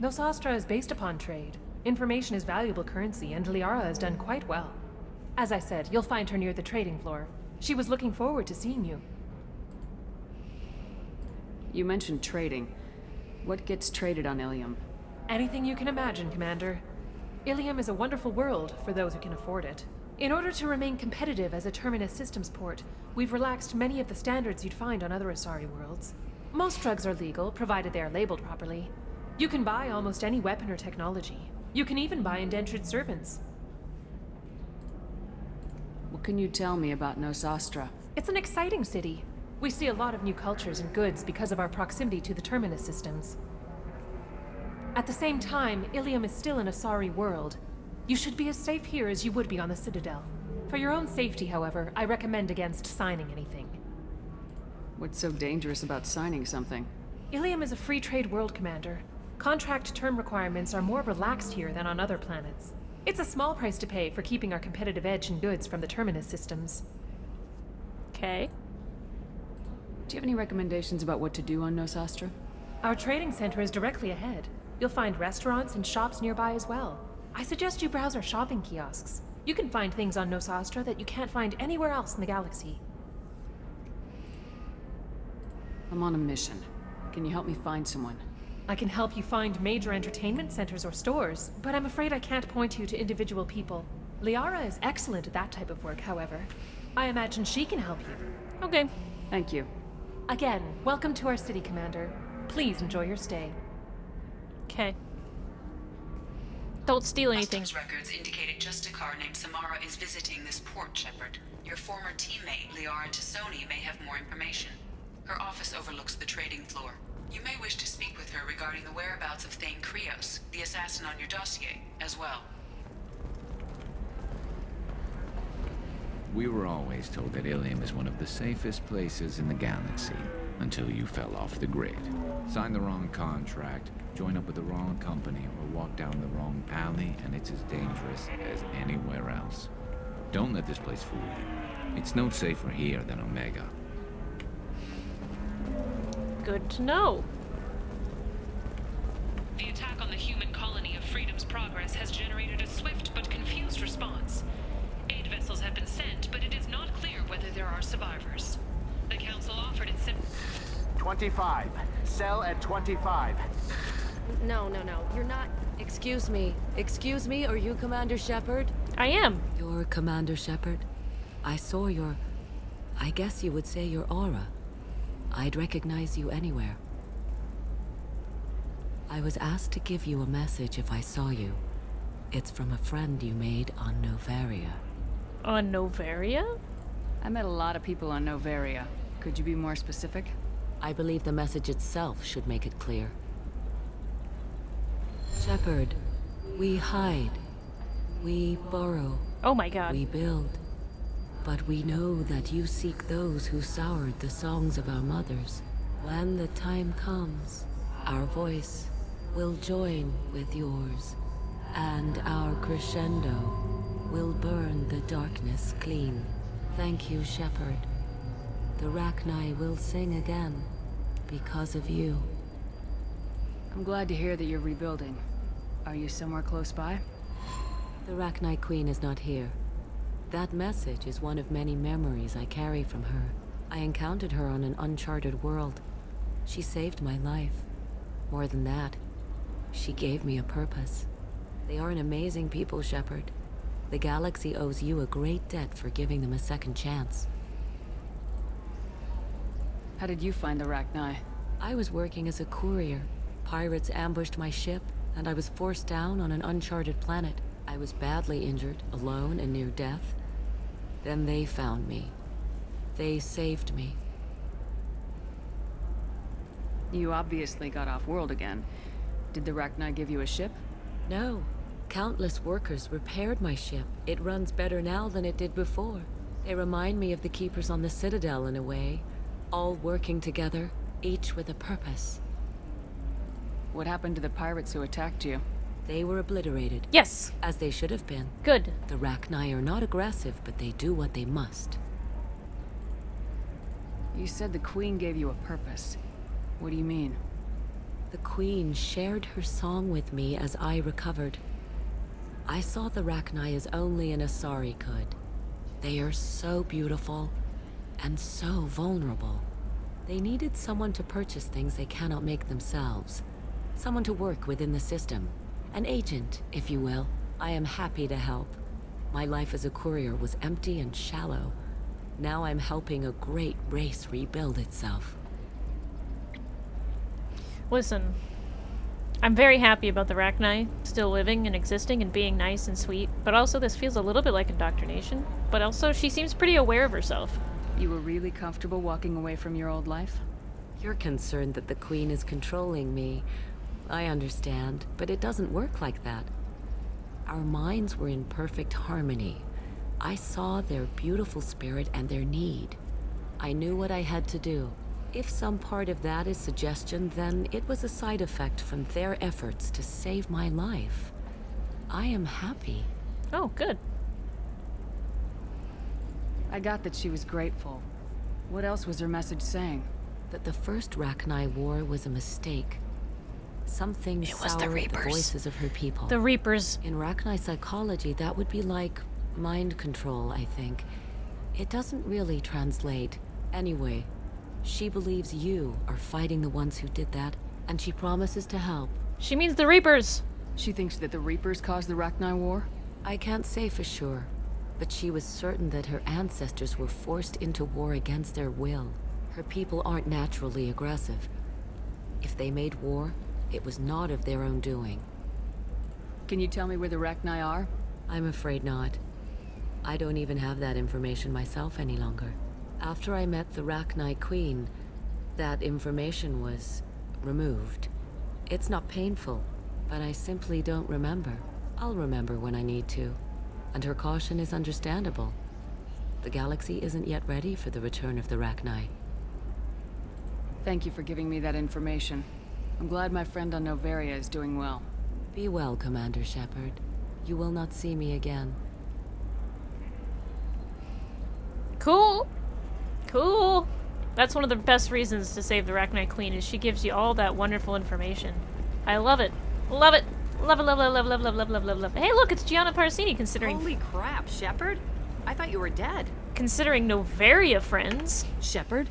Nosastra is based upon trade. Information is valuable currency, and Liara has done quite well. As I said, you'll find her near the trading floor. She was looking forward to seeing you. You mentioned trading. What gets traded on Ilium? Anything you can imagine, Commander. Ilium is a wonderful world for those who can afford it. In order to remain competitive as a Terminus systems port, we've relaxed many of the standards you'd find on other Asari worlds. Most drugs are legal, provided they are labeled properly. You can buy almost any weapon or technology. You can even buy indentured servants. What can you tell me about Nosastra? It's an exciting city. We see a lot of new cultures and goods because of our proximity to the Terminus systems. At the same time, Ilium is still an Asari world. You should be as safe here as you would be on the Citadel. For your own safety, however, I recommend against signing anything. What's so dangerous about signing something? Ilium is a free trade world, Commander. Contract term requirements are more relaxed here than on other planets. It's a small price to pay for keeping our competitive edge in goods from the Terminus systems. Okay. Do you have any recommendations about what to do on Nosastra? Our trading center is directly ahead. You'll find restaurants and shops nearby as well. I suggest you browse our shopping kiosks. You can find things on Nosastra that you can't find anywhere else in the galaxy. I'm on a mission. Can you help me find someone? I can help you find major entertainment centers or stores, but I'm afraid I can't point you to individual people. Liara is excellent at that type of work, however. I imagine she can help you. Okay. Thank you. Again, welcome to our city, Commander. Please enjoy your stay. Okay. Don't steal anything. Customs records indicated just a car named Samara is visiting this port, Shepard. Your former teammate, Liara Tassoni, may have more information. Her office overlooks the trading floor. You may wish to speak with her regarding the whereabouts of Thane Krios, the assassin on your dossier, as well. We were always told that Ilium is one of the safest places in the galaxy, until you fell off the grid. Sign the wrong contract, join up with the wrong company, or walk down the wrong alley, and it's as dangerous as anywhere else. Don't let this place fool you. It's no safer here than Omega. Good to know. The attack on the human colony of Freedom's Progress has generated a swift but confused response. Aid vessels have been sent, but it is not clear whether there are survivors. The Council offered its 25. Cell at 25. No, you're not. Excuse me, are you Commander Shepard? I am. You're Commander Shepard? I saw your... I guess you would say your aura. I'd recognize you anywhere. I was asked to give you a message if I saw you. It's from a friend you made on Novaria. On Novaria? I met a lot of people on Novaria. Could you be more specific? I believe the message itself should make it clear. Shepard, we hide. We burrow. Oh my god. We build. But we know that you seek those who soured the songs of our mothers. When the time comes, our voice will join with yours, and our crescendo will burn the darkness clean. Thank you, Shepard. The Rachni will sing again because of you. I'm glad to hear that you're rebuilding. Are you somewhere close by? The Rachni Queen is not here. That message is one of many memories I carry from her. I encountered her on an uncharted world. She saved my life. More than that, she gave me a purpose. They are an amazing people, Shepard. The galaxy owes you a great debt for giving them a second chance. How did you find the Rachni? I was working as a courier. Pirates ambushed my ship, and I was forced down on an uncharted planet. I was badly injured, alone and near death. Then they found me. They saved me. You obviously got off world again. Did the Rachni give you a ship? No. Countless workers repaired my ship. It runs better now than it did before. They remind me of the Keepers on the Citadel in a way. All working together, each with a purpose. What happened to the pirates who attacked you? They were obliterated. Yes. As they should have been. Good. The Rachni are not aggressive, but they do what they must. You said the Queen gave you a purpose. What do you mean? The Queen shared her song with me as I recovered. I saw the Rachni as only an Asari could. They are so beautiful and so vulnerable. They needed someone to purchase things they cannot make themselves. Someone to work within the system. An agent, if you will. I am happy to help. My life as a courier was empty and shallow. Now I'm helping a great race rebuild itself. Listen, I'm very happy about the Rachni still living and existing and being nice and sweet, but also this feels a little bit like indoctrination. But also, she seems pretty aware of herself. You were really comfortable walking away from your old life? You're concerned that the Queen is controlling me. I understand, but it doesn't work like that. Our minds were in perfect harmony. I saw their beautiful spirit and their need. I knew what I had to do. If some part of that is suggestion, then it was a side effect from their efforts to save my life. I am happy. Oh, good. I got that she was grateful. What else was her message saying? That the first Rachni War was a mistake. Something It was the soured the Reapers. voices of her people. The Reapers. In Rachni psychology, that would be like mind control, I think. It doesn't really translate. Anyway, she believes you are fighting the ones who did that, and she promises to help. She means the Reapers. She thinks that the Reapers caused the Rachni War? I can't say for sure, but she was certain that her ancestors were forced into war against their will. Her people aren't naturally aggressive. If they made war, it was not of their own doing. Can you tell me where the Rachni are? I'm afraid not. I don't even have that information myself any longer. After I met the Rachni Queen, that information was removed. It's not painful, but I simply don't remember. I'll remember when I need to. And her caution is understandable. The galaxy isn't yet ready for the return of the Rachni. Thank you for giving me that information. I'm glad my friend on Noveria is doing well. Be well, Commander Shepard. You will not see me again. Cool. Cool. That's one of the best reasons to save the Rachni Queen, is she gives you all that wonderful information. I love it. Love it. Love it, love it, love, love, love, love, love, love, love. Hey, look, it's Gianna Parsini, considering... Holy crap, Shepard? I thought you were dead. Considering Noveria friends. Shepard?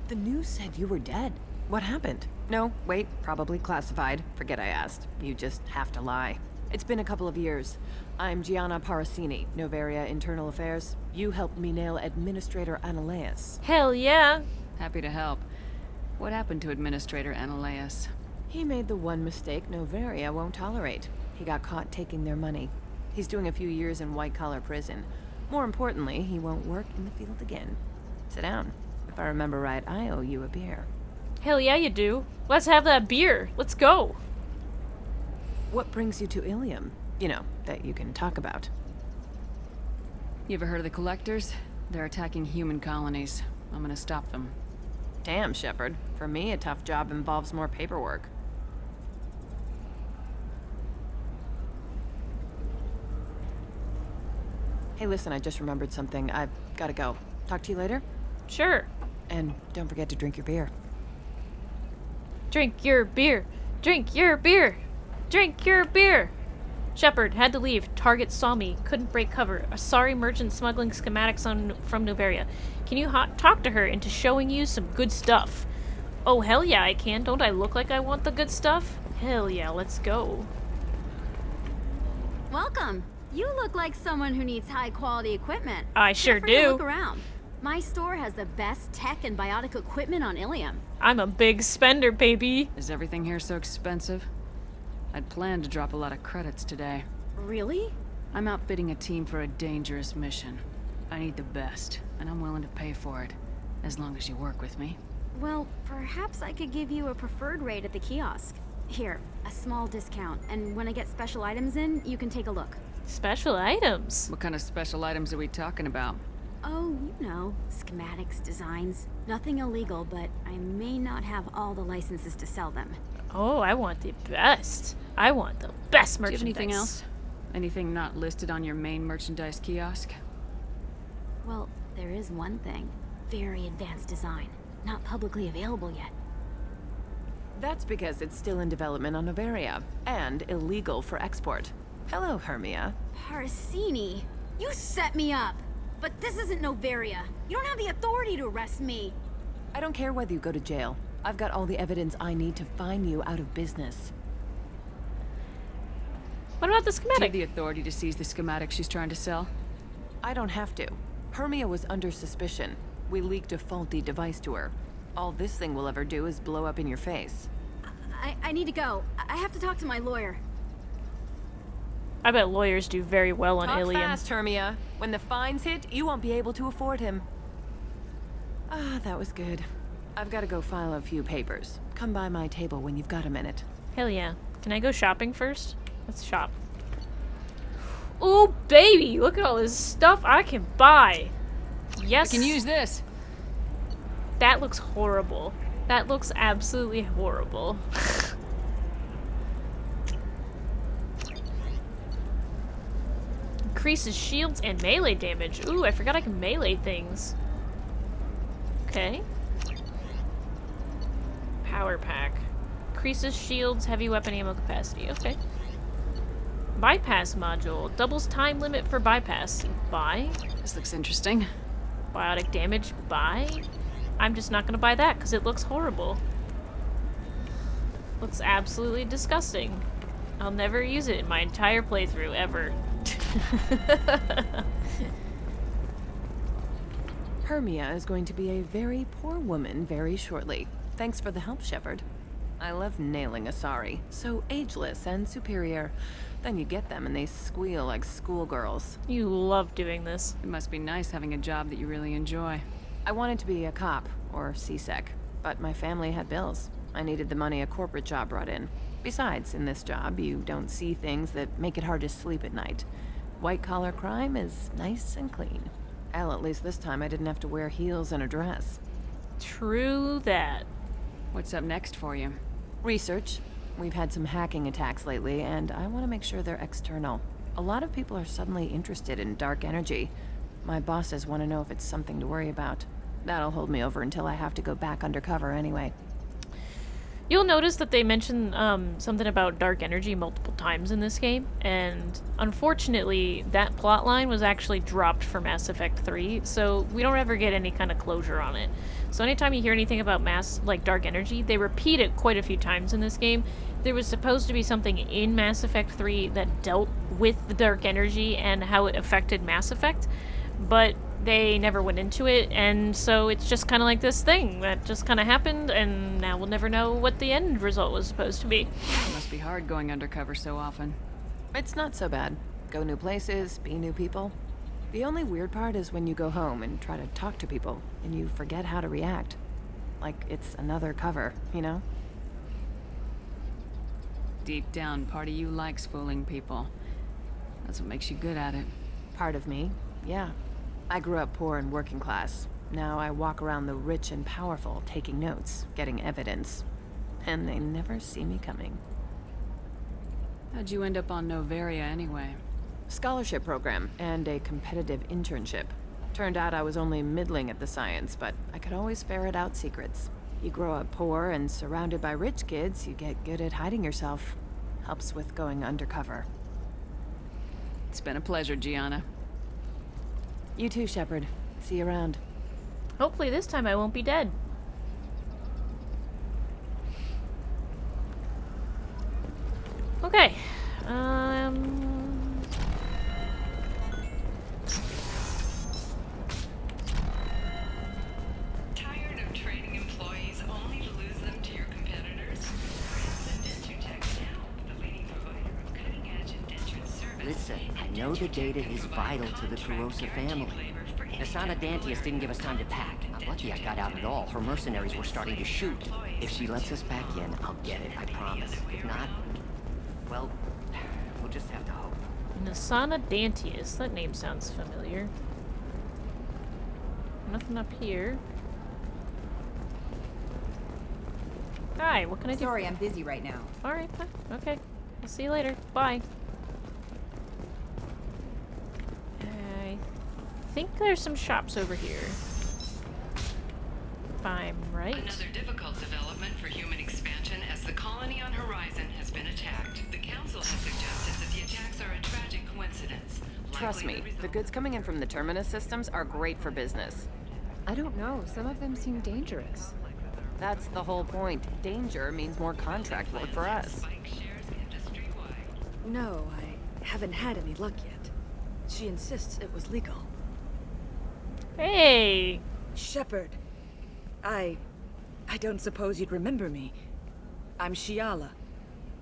The news said you were dead. What happened? No, wait, probably classified. Forget I asked. You just have to lie. It's been a couple of years. I'm Gianna Parsini, Noveria Internal Affairs. You helped me nail Administrator Analeas. Hell yeah. Happy to help. What happened to Administrator Analeas? He made the one mistake Noveria won't tolerate. He got caught taking their money. He's doing a few years in white-collar prison. More importantly, he won't work in the field again. Sit down. If I remember right, I owe you a beer. Hell yeah, you do. Let's have that beer. Let's go. What brings you to Ilium? You know, that you can talk about. You ever heard of the Collectors? They're attacking human colonies. I'm gonna stop them. Damn, Shepard. For me, a tough job involves more paperwork. Hey, listen, I just remembered something. I've gotta go. Talk to you later? Sure. And don't forget to drink your beer. Drink your beer. Drink your beer. Drink your beer. Shepard had to leave. Target saw me. Couldn't break cover. A sorry merchant smuggling schematics from Noveria. Can you talk to her into showing you some good stuff? Oh, hell yeah, I can. Don't I look like I want the good stuff? Hell yeah, let's go. Welcome. You look like someone who needs high-quality equipment. I sure Feel free to do. Look around. My store has the best tech and biotic equipment on Ilium. I'm a big spender, baby. Is everything here so expensive? I'd planned to drop a lot of credits today. Really? I'm outfitting a team for a dangerous mission. I need the best, and I'm willing to pay for it, as long as you work with me. Well, perhaps I could give you a preferred rate at the kiosk. Here, a small discount, and when I get special items in, you can take a look. Special items? What kind of special items are we talking about? Oh, you know, schematics, designs. Nothing illegal, but I may not have all the licenses to sell them. Oh, I want the best. I want the best merchandise. Do you have anything else? Anything not listed on your main merchandise kiosk? Well, there is one thing. Very advanced design. Not publicly available yet. That's because it's still in development on Noveria, and illegal for export. Hello, Hermia. Parsini, you set me up! But this isn't Noveria. You don't have the authority to arrest me. I don't care whether you go to jail. I've got all the evidence I need to find you out of business. What about the schematic? Do you have the authority to seize the schematic she's trying to sell? I don't have to. Hermia was under suspicion. We leaked a faulty device to her. All this thing will ever do is blow up in your face. I need to go. I have to talk to my lawyer. I bet lawyers do very well on Ilium. Talk fast, Hermia. When the fines hit, you won't be able to afford him. Ah, that was good. I've got to go file a few papers. Come by my table when you've got a minute. Hell yeah. Can I go shopping first? Let's shop. Ooh, baby! Look at all this stuff I can buy. Yes. I can use this. That looks horrible. That looks absolutely horrible. Increases shields and melee damage. Ooh, I forgot I can melee things. Okay. Power pack. Increases shields, heavy weapon ammo capacity. Okay. Bypass module. Doubles time limit for bypass. Buy. This looks interesting. Biotic damage. Buy. I'm just not gonna buy that because it looks horrible. Looks absolutely disgusting. I'll never use it in my entire playthrough, ever. Hermia is going to be a very poor woman very shortly. Thanks for the help, Shepard. I love nailing Asari. So ageless and superior. Then you get them and they squeal like schoolgirls. You love doing this. It must be nice having a job that you really enjoy. I wanted to be a cop, or CSEC, but my family had bills. I needed the money a corporate job brought in. Besides, in this job, you don't see things that make it hard to sleep at night. White-collar crime is nice and clean. Hell, at least this time I didn't have to wear heels and a dress. True that. What's up next for you? Research. We've had some hacking attacks lately, and I want to make sure they're external. A lot of people are suddenly interested in dark energy. My bosses want to know if it's something to worry about. That'll hold me over until I have to go back undercover anyway. You'll notice that they mention something about dark energy multiple times in this game, and unfortunately, that plotline was actually dropped for Mass Effect 3, so we don't ever get any kind of closure on it. So anytime you hear anything about dark energy, they repeat it quite a few times in this game. There was supposed to be something in Mass Effect 3 that dealt with the dark energy and how it affected Mass Effect, but they never went into it, and so it's just kind of like this thing that just kind of happened, and now we'll never know what the end result was supposed to be. It must be hard going undercover so often. It's not so bad. Go new places, be new people. The only weird part is when you go home and try to talk to people, and you forget how to react. Like it's another cover, you know? Deep down, part of you likes fooling people. That's what makes you good at it. Part of me, yeah. I grew up poor and working class. Now I walk around the rich and powerful, taking notes, getting evidence. And they never see me coming. How'd you end up on Novaria anyway? Scholarship program and a competitive internship. Turned out I was only middling at the science, but I could always ferret out secrets. You grow up poor and surrounded by rich kids, you get good at hiding yourself. Helps with going undercover. It's been a pleasure, Gianna. You too, Shepard. See you around. Hopefully this time I won't be dead. Okay. Tired of training employees only to lose them to your competitors? The leading provider of cutting-edge indentured service. Listen, I know the data is vital to the Kurosa family. Nasana Dantius didn't give us time to pack. I'm lucky I got out at all. Her mercenaries were starting to shoot. If she lets us back in, I'll get it, I promise. If not, well, we'll just have to hope. Nasana Dantius. That name sounds familiar. Nothing up here. Hi, what can I do? Sorry, I'm busy right now. Alright, fine. Okay. I'll see you later. Bye. I think there's some shops over here. If I'm right. Another difficult development for human expansion as the colony on Horizon has been attacked. The Council has suggested that the attacks are a tragic coincidence. Trust me, the goods coming in from the Terminus systems are great for business. I don't know. Some of them seem dangerous. That's the whole point. Danger means more contract work for us. No, I haven't had any luck yet. She insists it was legal. Hey! Shepard. I don't suppose you'd remember me. I'm Shiala.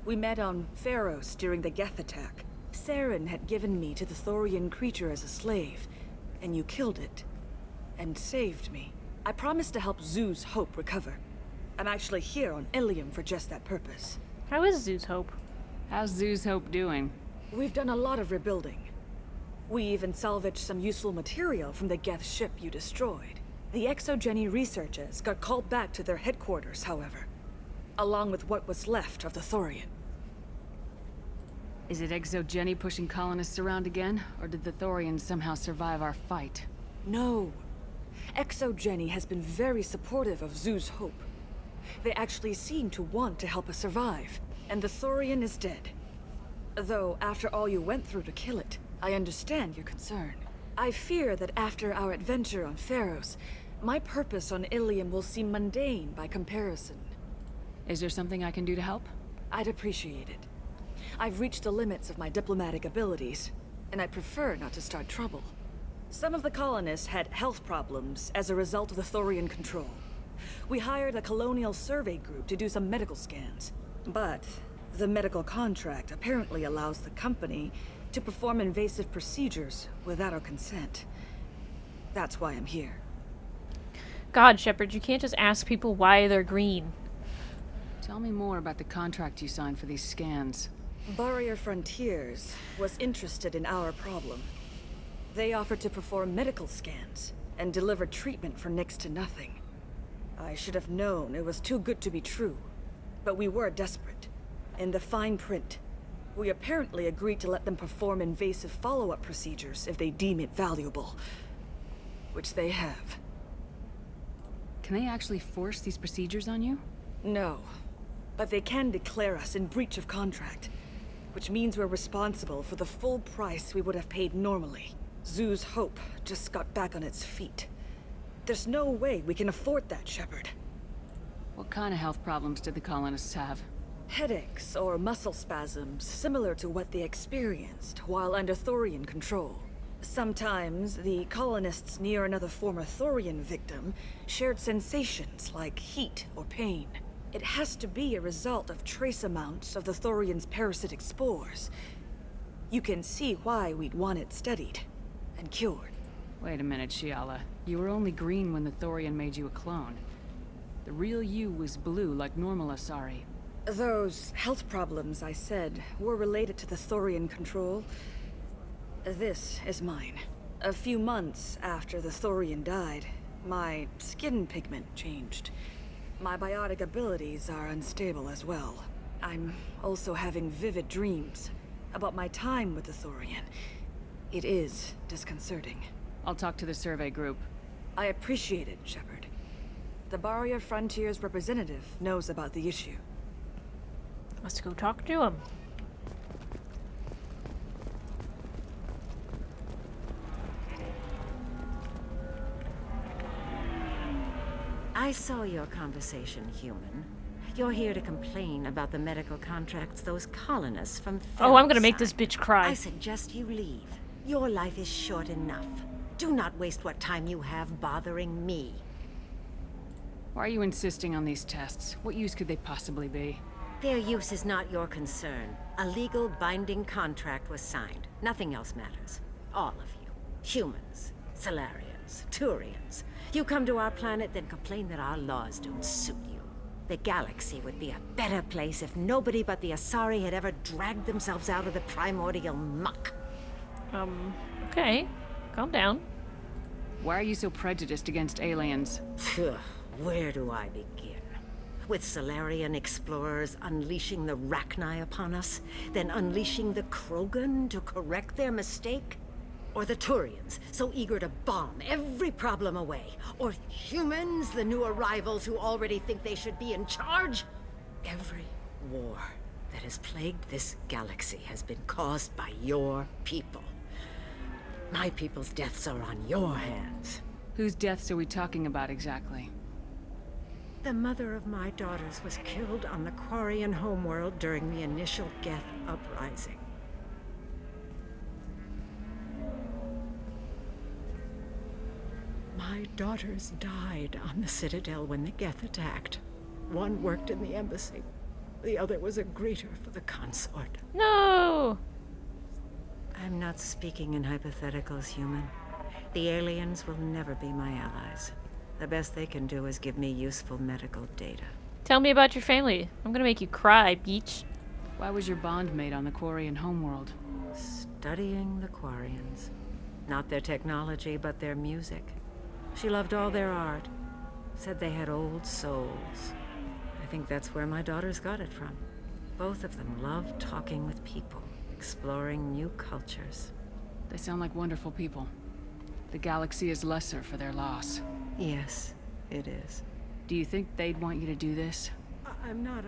We met on Pharos during the Geth attack. Saren had given me to the Thorian creature as a slave, and you killed it. And saved me. I promised to help Zeus Hope recover. I'm actually here on Ilium for just that purpose. How is Zeus Hope? How's Zeus Hope doing? We've done a lot of rebuilding. We even salvaged some useful material from the Geth ship you destroyed. The Exogeny researchers got called back to their headquarters, however, along with what was left of the Thorian. Is it Exogeny pushing colonists around again, or did the Thorians somehow survive our fight? No. Exogeny has been very supportive of Zeus Hope. They actually seem to want to help us survive, and the Thorian is dead. Though, after all you went through to kill it, I understand your concern. I fear that after our adventure on Pharos, my purpose on Ilium will seem mundane by comparison. Is there something I can do to help? I'd appreciate it. I've reached the limits of my diplomatic abilities, and I prefer not to start trouble. Some of the colonists had health problems as a result of the Thorian control. We hired a colonial survey group to do some medical scans. But the medical contract apparently allows the company to perform invasive procedures without our consent. That's why I'm here. God, Shepard, you can't just ask people why they're green. Tell me more about the contract you signed for these scans. Barrier Frontiers was interested in our problem. They offered to perform medical scans and deliver treatment for next to nothing. I should have known it was too good to be true, but we were desperate. In the fine print, we apparently agreed to let them perform invasive follow-up procedures if they deem it valuable, which they have. Can they actually force these procedures on you? No, but they can declare us in breach of contract, which means we're responsible for the full price we would have paid normally. Zoo's Hope just got back on its feet. There's no way we can afford that, Shepard. What kind of health problems did the colonists have? Headaches or muscle spasms, similar to what they experienced while under Thorian control. Sometimes, the colonists near another former Thorian victim shared sensations like heat or pain. It has to be a result of trace amounts of the Thorian's parasitic spores. You can see why we'd want it studied and cured. Wait a minute, Shiala. You were only green when the Thorian made you a clone. The real you was blue like normal Asari. Those health problems I said were related to the Thorian control. This is mine. A few months after the Thorian died, my skin pigment changed. My biotic abilities are unstable as well. I'm also having vivid dreams about my time with the Thorian. It is disconcerting. I'll talk to the survey group. I appreciate it, Shepard. The Barrier Frontiers representative knows about the issue. Let's go talk to him. I saw your conversation, human. You're here to complain about the medical contracts those colonists from Oh, I'm gonna make Pharos this bitch cry. I suggest you leave. Your life is short enough. Do not waste what time you have bothering me. Why are you insisting on these tests? What use could they possibly be? Their use is not your concern. A legal binding contract was signed. Nothing else matters. All of you. Humans, Solarians, Turians. You come to our planet, then complain that our laws don't suit you. The galaxy would be a better place if nobody but the Asari had ever dragged themselves out of the primordial muck. Okay. Calm down. Why are you so prejudiced against aliens? Where do I begin? With Solarian explorers unleashing the Rachni upon us, then unleashing the Krogan to correct their mistake? Or the Turians, so eager to bomb every problem away? Or humans, the new arrivals who already think they should be in charge? Every war that has plagued this galaxy has been caused by your people. My people's deaths are on your hands. Whose deaths are we talking about exactly? The mother of my daughters was killed on the Quarian homeworld during the initial Geth uprising. My daughters died on the Citadel when the Geth attacked. One worked in the embassy. The other was a greeter for the consort. No! I'm not speaking in hypotheticals, human. The aliens will never be my allies. The best they can do is give me useful medical data. Tell me about your family. I'm gonna make you cry, beach. Why was your bond made on the Quarian homeworld? Studying the Quarians. Not their technology, but their music. She loved all their art. Said they had old souls. I think that's where my daughters got it from. Both of them loved talking with people, exploring new cultures. They sound like wonderful people. The galaxy is lesser for their loss. Yes, it is. Do you think they'd want you to do this? I'm not.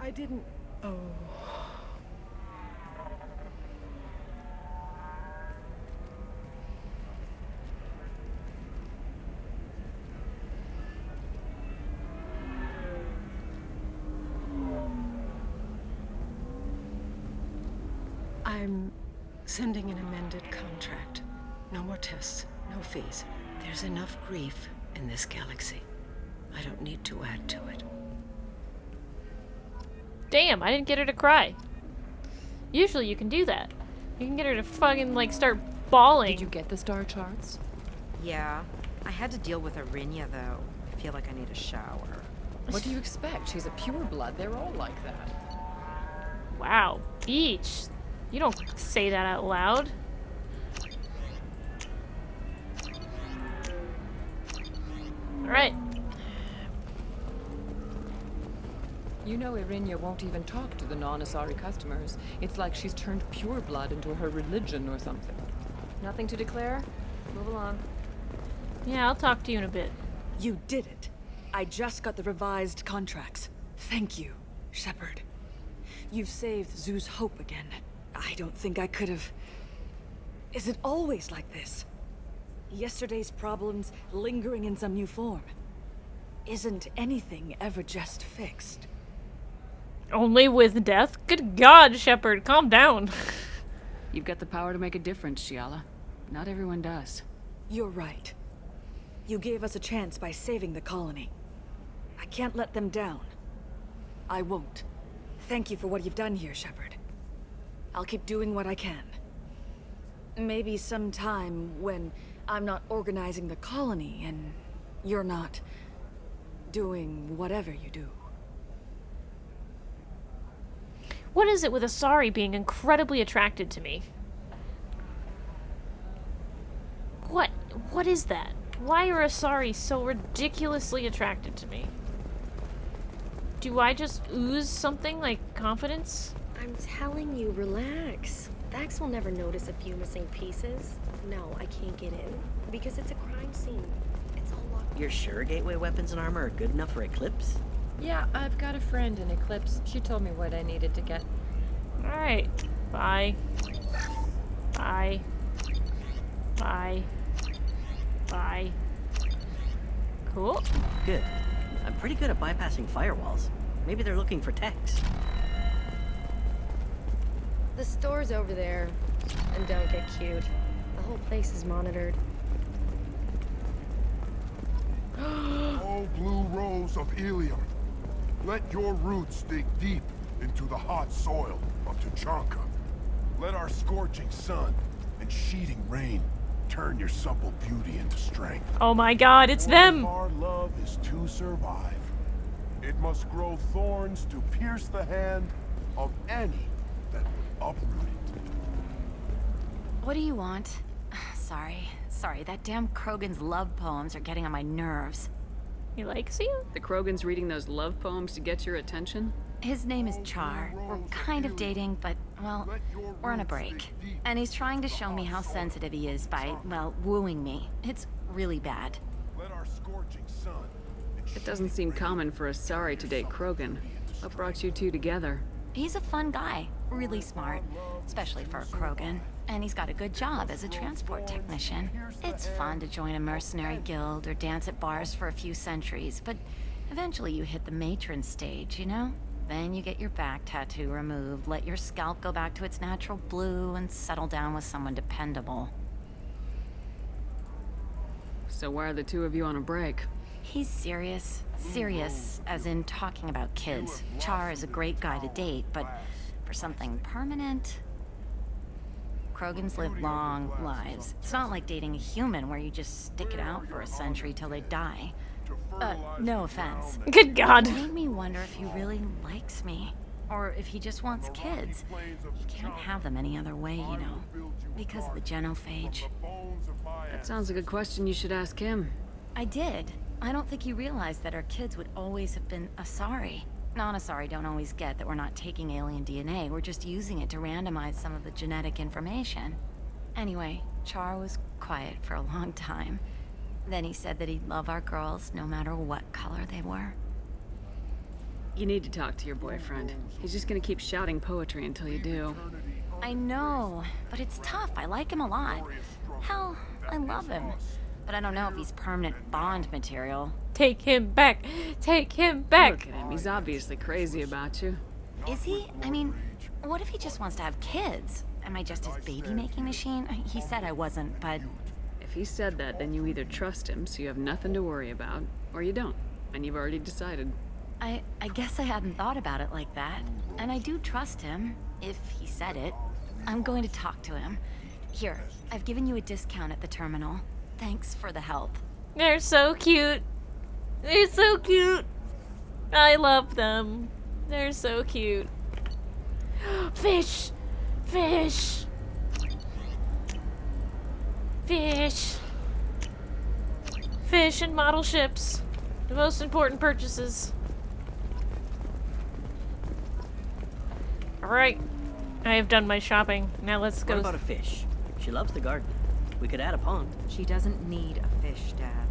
I didn't. Oh. I'm sending an amended contract. No more tests, no fees. There's enough grief in this galaxy. I don't need to add to it. Damn, I didn't get her to cry. Usually you can do that. You can get her to fucking, like, start bawling. Did you get the star charts? Yeah. I had to deal with Arinya, though. I feel like I need a shower. What do you expect? She's a pureblood. They're all like that. Wow. Beach. You don't say that out loud. Alright. You know Arinya won't even talk to the non-Asari customers. It's like she's turned pureblood into her religion or something. Nothing to declare? Move along. Yeah, I'll talk to you in a bit. You did it. I just got the revised contracts. Thank you, Shepard. You've saved Zoo's hope again. I don't think I could have... Is it always like this? Yesterday's problems lingering in some new form. Isn't anything ever just fixed? Only with death? Good God, Shepard, calm down. You've got the power to make a difference, Shiala. Not everyone does. You're right. You gave us a chance by saving the colony. I can't let them down. I won't. Thank you for what you've done here, Shepard. I'll keep doing what I can. Maybe sometime when I'm not organizing the colony and you're not doing whatever you do. What is it with Asari being incredibly attracted to me? What is that? Why are Asari so ridiculously attracted to me? Do I just ooze something like confidence? I'm telling you, relax. Vax will never notice a few missing pieces. No, I can't get in. Because it's a crime scene. It's all locked. You're sure gateway weapons and armor are good enough for Eclipse? Yeah, I've got a friend in Eclipse. She told me what I needed to get. Alright. Bye. Bye. Bye. Bye. Cool. Good. I'm pretty good at bypassing firewalls. Maybe they're looking for techs. The store's over there. And don't get cute. The whole place is monitored. Oh, blue rose of Ilium, let your roots dig deep into the hot soil of Tuchanka. Let our scorching sun and sheeting rain turn your supple beauty into strength. Oh my God, it's them! Our love is to survive. It must grow thorns to pierce the hand of any that would uproot it. What do you want? Sorry, that damn Krogan's love poems are getting on my nerves. He likes you? The Krogan's reading those love poems to get your attention? His name is Char. We're kind of dating, but, well, we're on a break. And he's trying to show me how sensitive he is by, well, wooing me. It's really bad. It doesn't seem common for Asari to date Krogan. What brought you two together? He's a fun guy, really smart, especially for a Krogan. And he's got a good job as a transport technician. It's fun to join a mercenary guild or dance at bars for a few centuries, but eventually you hit the matron stage, you know? Then you get your back tattoo removed, let your scalp go back to its natural blue, and settle down with someone dependable. So why are the two of you on a break? He's serious. Serious, as in talking about kids. Char is a great guy to date, but for something permanent... Krogans live long lives. It's not like dating a human where you just stick it out for a century till they die. No offense. Good God. It made me wonder if he really likes me. Or if he just wants kids. He can't have them any other way, you know. Because of the genophage. That sounds like a question you should ask him. I did. I don't think he realized that our kids would always have been Asari. Non-Asari don't always get that we're not taking alien DNA, we're just using it to randomize some of the genetic information. Anyway, Char was quiet for a long time. Then he said that he'd love our girls no matter what color they were. You need to talk to your boyfriend. He's just gonna keep shouting poetry until you do. I know, but it's tough. I like him a lot. Hell, I love him. But I don't know if he's permanent Bond material. Take him back! Take him back! Look at him. He's obviously crazy about you. Is he? I mean, what if he just wants to have kids? Am I just his baby-making machine? He said I wasn't, but... If he said that, then you either trust him, so you have nothing to worry about, or you don't, and you've already decided. I guess I hadn't thought about it like that. And I do trust him, if he said it. I'm going to talk to him. Here, I've given you a discount at the terminal. Thanks for the help. They're so cute. They're so cute. I love them. They're so cute. Fish! Fish! Fish! Fish and model ships. The most important purchases. Alright. I have done my shopping. Now let's go. What about a fish? She loves the garden. We could add a pond. She doesn't need a fish, Dad.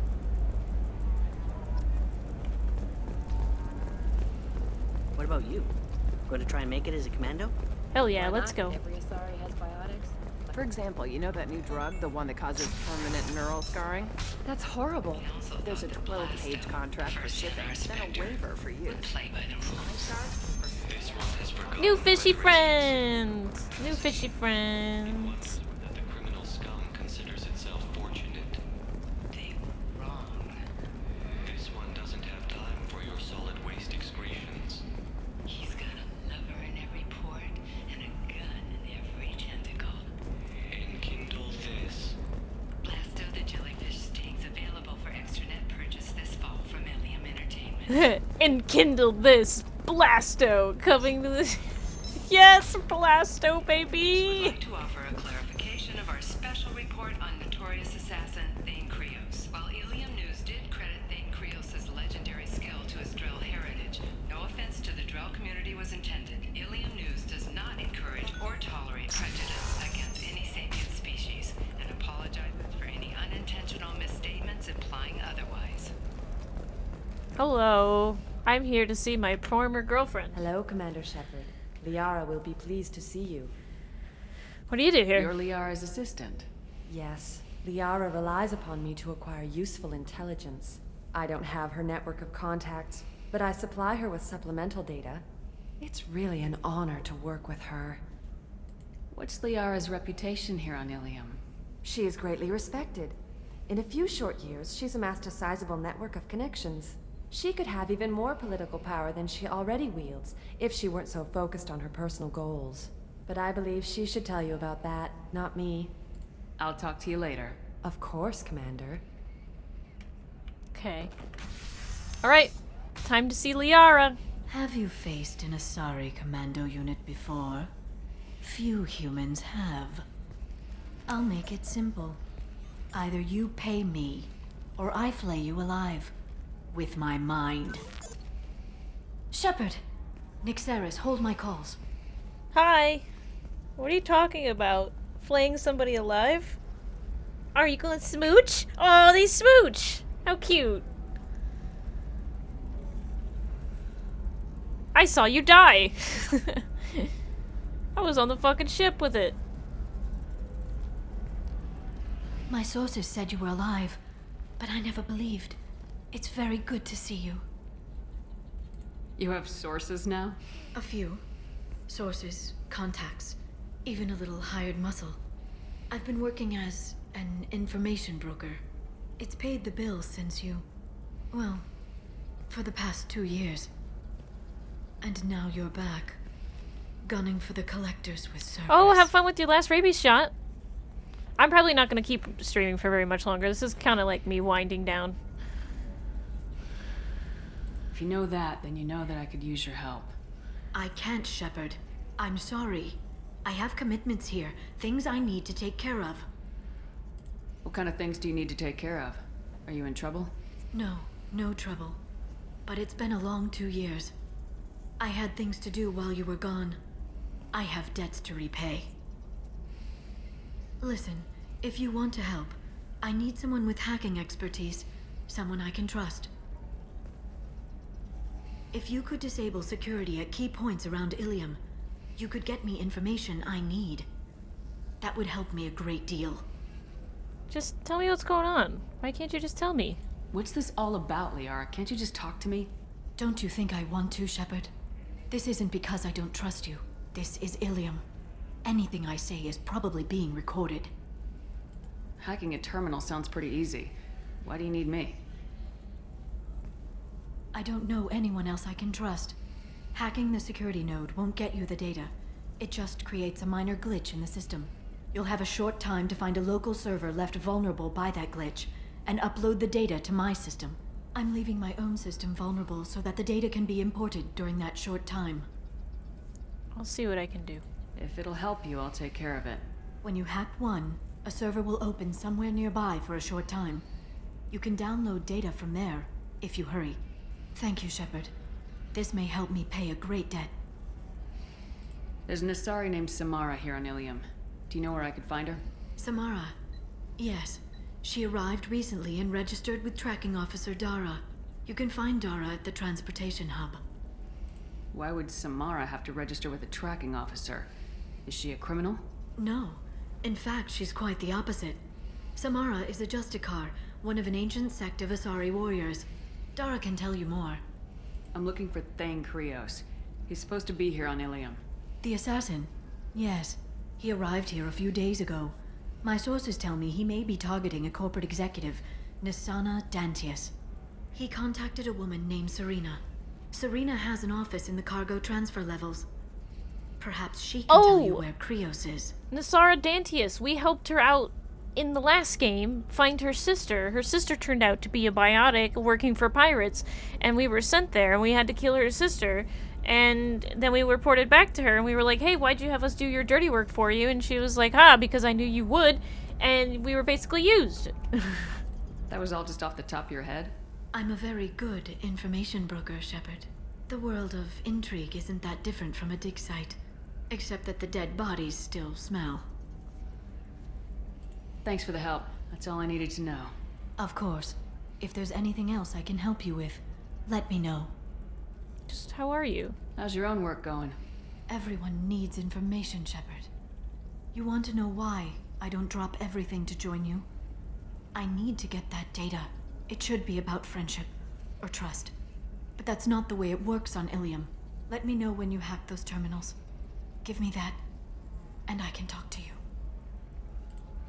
What about you? Going to try and make it as a commando? Hell yeah, let's go. Every Asari has biotics. For example, you know that new drug, the one that causes permanent neural scarring? That's horrible. There's a little cage contract for shipping, then a waiver for use. New fishy friends! New fishy friends. That the criminal scum considers itself fortunate. Think wrong. This one doesn't have time for your solid waste excretions. He's got a lover in every port and a gun in every tentacle. Enkindle this. Blasto the jellyfish stinks available for extranet purchase this fall from Ilium Entertainment. Enkindle this! Blasto coming to this. Yes, Blasto, baby! We'd like to offer a clarification of our special report on notorious assassin Thane Krios. While Ilium News did credit Thane Krios' legendary skill to his Drell heritage, no offense to the Drell community was intended. Ilium News does not encourage or tolerate prejudice against any sapient species, and apologizes for any unintentional misstatements implying otherwise. Hello. I'm here to see my former girlfriend. Hello, Commander Shepard. Liara will be pleased to see you. What do you do here? You're Liara's assistant. Yes, Liara relies upon me to acquire useful intelligence. I don't have her network of contacts, but I supply her with supplemental data. It's really an honor to work with her. What's Liara's reputation here on Ilium? She is greatly respected. In a few short years, she's amassed a sizable network of connections. She could have even more political power than she already wields, if she weren't so focused on her personal goals. But I believe she should tell you about that, not me. I'll talk to you later. Of course, Commander. Okay. Alright, time to see Liara. Have you faced an Asari commando unit before? Few humans have. I'll make it simple. Either you pay me, or I flay you alive. With my mind. Shepard! Nixeris, hold my calls. Hi. What are you talking about? Flaying somebody alive? Are you going to smooch? Oh, they smooch! How cute. I saw you die! I was on the fucking ship with it. My sources said you were alive, but I never believed. It's very good to see you. You have sources now? A few. Sources, contacts, even a little hired muscle. I've been working as an information broker. It's paid the bills since you... well, for the past 2 years. And now you're back, gunning for the collectors with Cerberus. Oh, have fun with your last rabies shot. I'm probably not going to keep streaming for very much longer. This is kind of like me winding down. If you know that, then you know that I could use your help. I can't, Shepard. I'm sorry. I have commitments here, things I need to take care of. What kind of things do you need to take care of? Are you in trouble? No, no trouble. But it's been a long 2 years. I had things to do while you were gone. I have debts to repay. Listen, if you want to help, I need someone with hacking expertise. Someone I can trust. If you could disable security at key points around Ilium, you could get me information I need. That would help me a great deal. Just tell me what's going on. Why can't you just tell me? What's this all about, Liara? Can't you just talk to me? Don't you think I want to, Shepard? This isn't because I don't trust you. This is Ilium. Anything I say is probably being recorded. Hacking a terminal sounds pretty easy. Why do you need me? I don't know anyone else I can trust. Hacking the security node won't get you the data. It just creates a minor glitch in the system. You'll have a short time to find a local server left vulnerable by that glitch, and upload the data to my system. I'm leaving my own system vulnerable so that the data can be imported during that short time. I'll see what I can do. If it'll help you, I'll take care of it. When you hack one, a server will open somewhere nearby for a short time. You can download data from there, if you hurry. Thank you, Shepard. This may help me pay a great debt. There's an Asari named Samara here on Ilium. Do you know where I could find her? Samara? Yes. She arrived recently and registered with Tracking Officer Dara. You can find Dara at the transportation hub. Why would Samara have to register with a tracking officer? Is she a criminal? No. In fact, she's quite the opposite. Samara is a Justicar, one of an ancient sect of Asari warriors. Dara can tell you more. I'm looking for Thane Krios. He's supposed to be here on Ilium. The assassin? Yes. He arrived here a few days ago. My sources tell me he may be targeting a corporate executive, Nisana Dantius. He contacted a woman named Serena. Serena has an office in the cargo transfer levels. Perhaps she can tell you where Krios is. Nisara Dantius. We helped her out in the last game find her sister. Her sister turned out to be a biotic working for pirates, and we were sent there, and we had to kill her sister. And then we reported back to her, and we were like, hey, why'd you have us do your dirty work for you? And she was like, because I knew you would. And we were basically used. That was all just off the top of your head? I'm a very good information broker, Shepard. The world of intrigue isn't that different from a dig site, except that the dead bodies still smell. Thanks for the help. That's all I needed to know. Of course. If there's anything else I can help you with, let me know. Just how are you? How's your own work going? Everyone needs information, Shepard. You want to know why I don't drop everything to join you? I need to get that data. It should be about friendship or trust. But that's not the way it works on Ilium. Let me know when you hack those terminals. Give me that, and I can talk to you.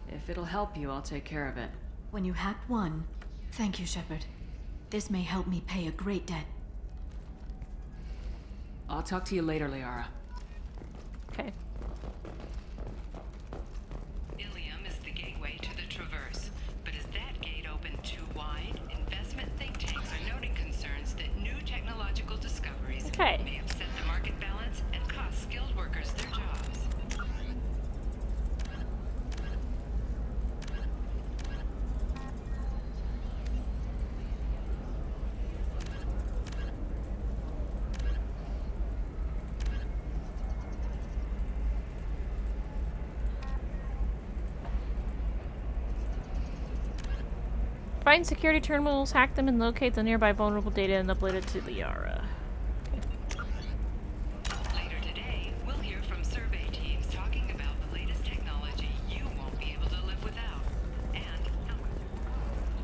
If it'll help you, I'll take care of it. When you hack one, thank you, Shepard. This may help me pay a great debt. I'll talk to you later, Liara. Okay. Ilium is the gateway to the Traverse, but is that gate open too wide? Investment think tanks are noting concerns that new technological discoveries may upset the market balance and cost skilled workers their jobs. Find security terminals, hack them, and locate the nearby vulnerable data and upload it to Liara. Later today, we'll hear from survey teams talking about the latest technology you won't be able to live without. And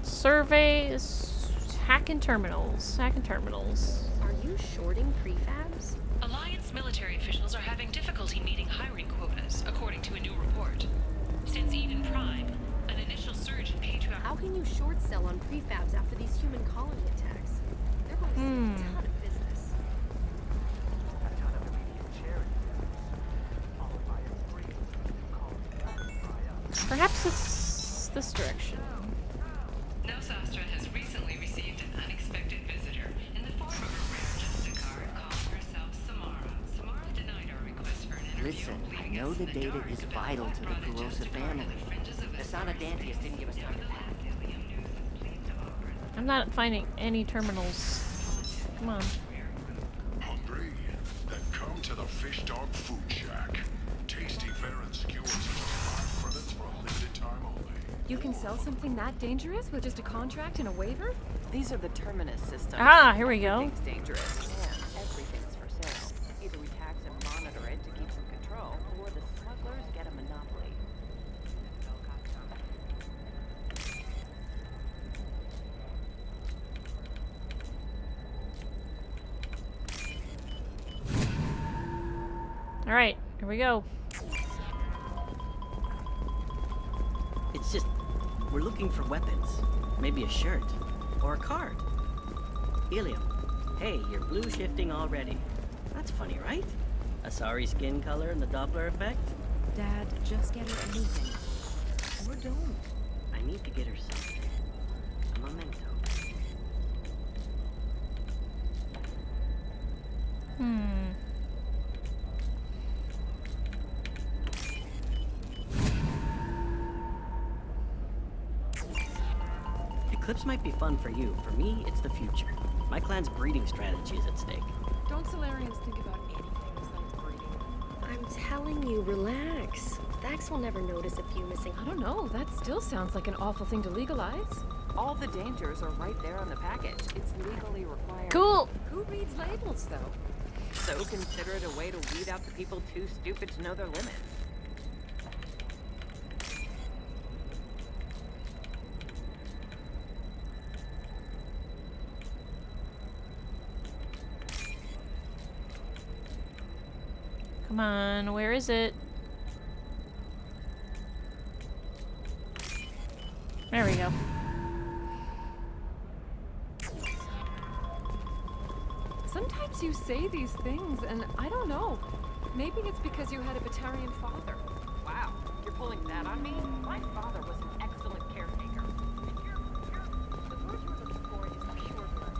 Surveys, hacking terminals, hacking terminals. Are you shorting prefabs? Alliance military officials are having difficulty meeting hiring quotas, according to a new report. Since Eden Prime, an initial surge in patriarch... How can you short sell on prefabs after these human colony attacks? They're going to save a ton of business. Perhaps it's this direction. Nosastra has recently received an unexpected visitor in the form of a rare Justicar calling herself Samara. Samara denied our request for an interview. Listen, I know the data is vital to the Kurosa family. Nisana Dantius didn't give us time to pack. I'm not finding any terminals. Come on. Hungry? Then come to the Fish Dog Food Shack. Tasty fare and skewers are just 5 credits for a limited time only. You can sell something that dangerous with just a contract and a waiver? These are the Terminus systems. Ah, here we go. Everything's dangerous, and everything's for sale. Either we tax and monitor it to keep some control, or the smugglers get a monopoly. All right, here we go. It's just, we're looking for weapons. Maybe a shirt. Or a card. Ilium. Hey, you're blue shifting already. That's funny, right? A sorry skin color and the Doppler effect? Dad, just get her anything. Or don't. I need to get her something. A memento. Eclipse might be fun for you. For me, it's the future. My clan's breeding strategy is at stake. Don't Solarians think about anything besides breeding? I'm telling you, relax. Thax will never notice a few missing. I don't know. That still sounds like an awful thing to legalize. All the dangers are right there on the package. It's legally required. Cool. Who reads labels, though? So consider it a way to weed out the people too stupid to know their limits. Come on, where is it? There we go. Sometimes you say these things, and I don't know. Maybe it's because you had a Batarian father. Wow, you're pulling that on me? My father was an excellent caretaker. And the word you're looking for is pure blood.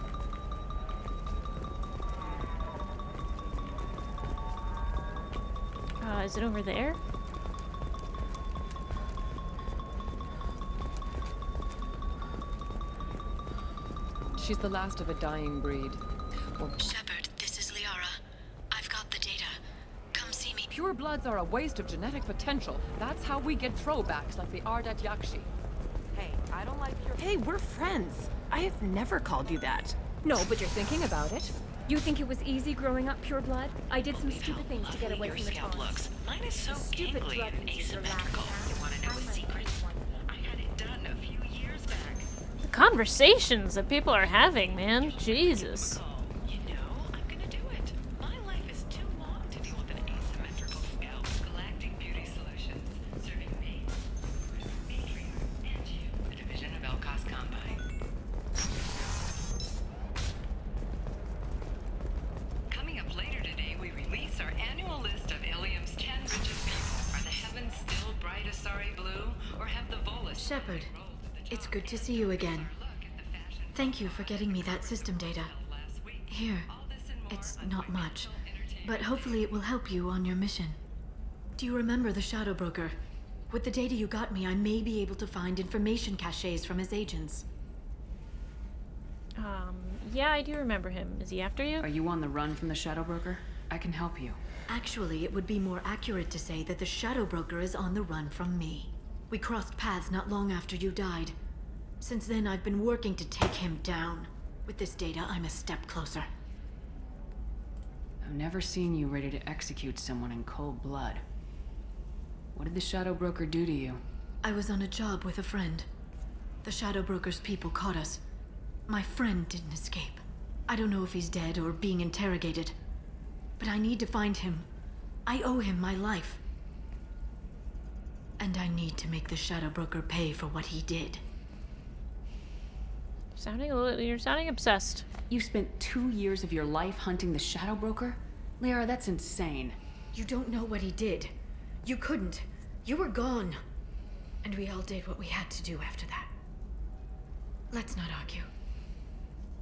Is it over there? She's the last of a dying breed. Well, Shepard, this is Liara. I've got the data. Come see me. pure bloods are a waste of genetic potential. That's how we get throwbacks like the Adept Yakshi. Hey, I don't like your... Hey, we're friends. I have never called you that. No, but you're thinking about it. You think it was easy growing up pure blood? I did some stupid things to get away from the scalp taunts. looks. Mine is so Stupid gangly drug and uses your asymmetrical. last You want to know a secret? I had it done a few years back. The conversations that people are having, man. Jesus. You know, I'm gonna do it. My life is too long to deal with an asymmetrical scalp. Galactic Beauty Solutions, serving me, Matriarch, and you, the division of Elcos Combine. Coming up later today, we release our annual list of Ilium's 10 richest people. Are the heavens still bright Asari blue, or have the Volus... Shepard, it's good to see you again. Thank you for getting me that system data. Here, it's not much, but hopefully it will help you on your mission. Do you remember the Shadow Broker? With the data you got me, I may be able to find information caches from his agents. Yeah, I do remember him. Is he after you? Are you on the run from the Shadow Broker? I can help you. Actually, it would be more accurate to say that the Shadow Broker is on the run from me. We crossed paths not long after you died. Since then, I've been working to take him down. With this data, I'm a step closer. I've never seen you ready to execute someone in cold blood. What did the Shadow Broker do to you? I was on a job with a friend. The Shadow Broker's people caught us. My friend didn't escape. I don't know if he's dead or being interrogated. But I need to find him. I owe him my life. And I need to make the Shadow Broker pay for what he did. You're sounding obsessed. You spent 2 years of your life hunting the Shadow Broker? Liara, that's insane. You don't know what he did. You couldn't. You were gone. And we all did what we had to do after that. Let's not argue.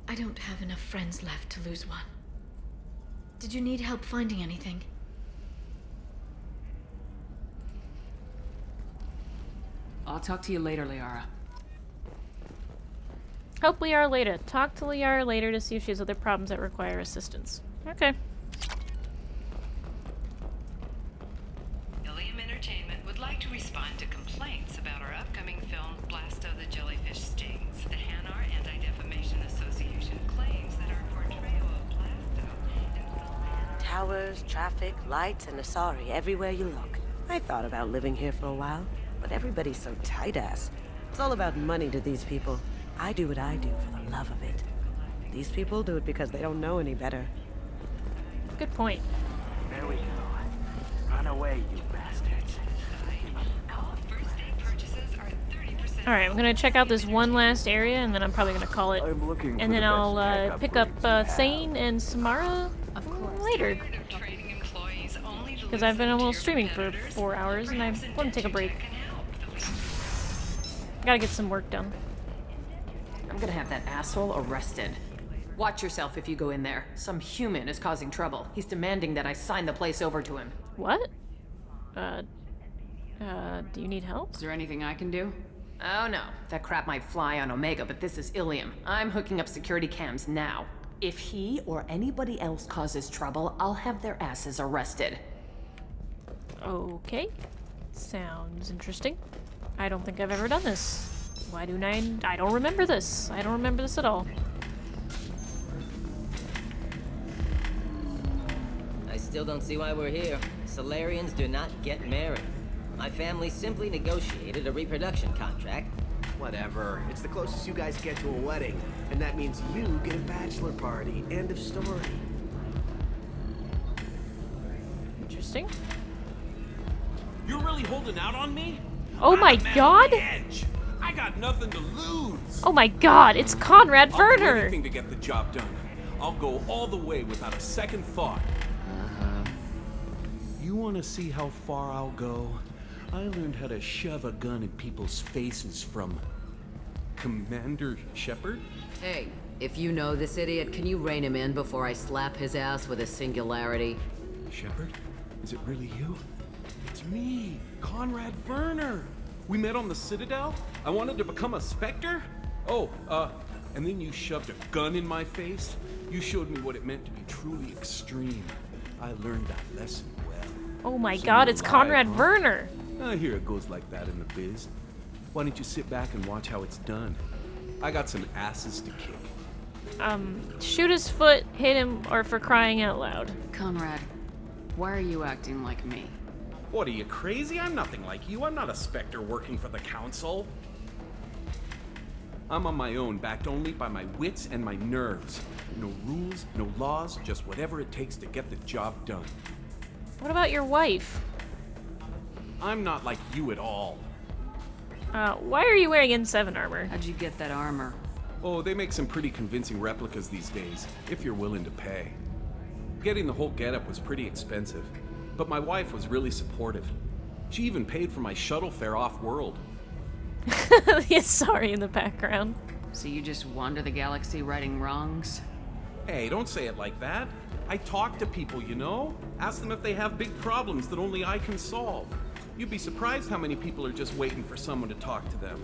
I don't have enough friends left to lose one. Did you need help finding anything? I'll talk to you later, Liara. Help Liara later. Talk to Liara later to see if she has other problems that require assistance. Okay. Ilium Entertainment would like to respond to complaints about our upcoming film film Blasto the Jellyfish Stings. The Hanar Anti-Defamation Association claims that our portrayal of Blasto... Towers, traffic, lights, and Asari everywhere you look. I thought about living here for a while, but everybody's so tight-ass. It's all about money to these people. I do what I do for the love of it. These people do it because they don't know any better. Good point. There we go. Run away, you bastards. Alright, I'm gonna check out this one last area, and then I'm probably gonna call it. And then I'll pick up Thane and Samara later. Because I've been almost streaming for 4 hours, and I want to take a break. Gotta get some work done. I'm gonna have that asshole arrested. Watch yourself if you go in there. Some human is causing trouble. He's demanding that I sign the place over to him. What? Do you need help? Is there anything I can do? Oh no, that crap might fly on Omega, but this is Ilium. I'm hooking up security cams now. If he or anybody else causes trouble, I'll have their asses arrested. Okay. Sounds interesting. I don't think I've ever done this. Why do I don't remember this. I don't remember this at all. I still don't see why we're here. Solarians do not get married. My family simply negotiated a reproduction contract. Whatever. It's the closest you guys get to a wedding. And that means you get a bachelor party. End of story. Interesting. You're really holding out on me? Oh my god! I got nothing to lose. Oh my god, it's Conrad I'll do Werner! anything to get the job done. I'll go all the way without a second thought. You want to see how far I'll go? I learned how to shove a gun in people's faces from Commander Shepard. Hey, if you know this idiot, can you rein him in before I slap his ass with a singularity? Shepard? Is it really you? It's me, Conrad Werner. We met on the Citadel. I wanted to become a Spectre. Oh, and then you shoved a gun in my face. You showed me what it meant to be truly extreme. I learned that lesson well. Oh my So god, you're it's alive, Conrad huh? Werner! I hear it goes like that in the biz. Why don't you sit back and watch how it's done? I got some asses to kick. Shoot his foot, hit him, or for crying out loud. Conrad, why are you acting like me? What, are you crazy? I'm nothing like you. I'm not a Spectre working for the Council. I'm on my own, backed only by my wits and my nerves. No rules, no laws, just whatever it takes to get the job done. What about your wife? I'm not like you at all. Why are you wearing N7 armor? How'd you get that armor? Oh, they make some pretty convincing replicas these days, if you're willing to pay. Getting the whole getup was pretty expensive, but my wife was really supportive. She even paid for my shuttle fare off-world. Yes, sorry in the background. So you just wander the galaxy righting wrongs? Hey, don't say it like that. I talk to people, you know? Ask them if they have big problems that only I can solve. You'd be surprised how many people are just waiting for someone to talk to them.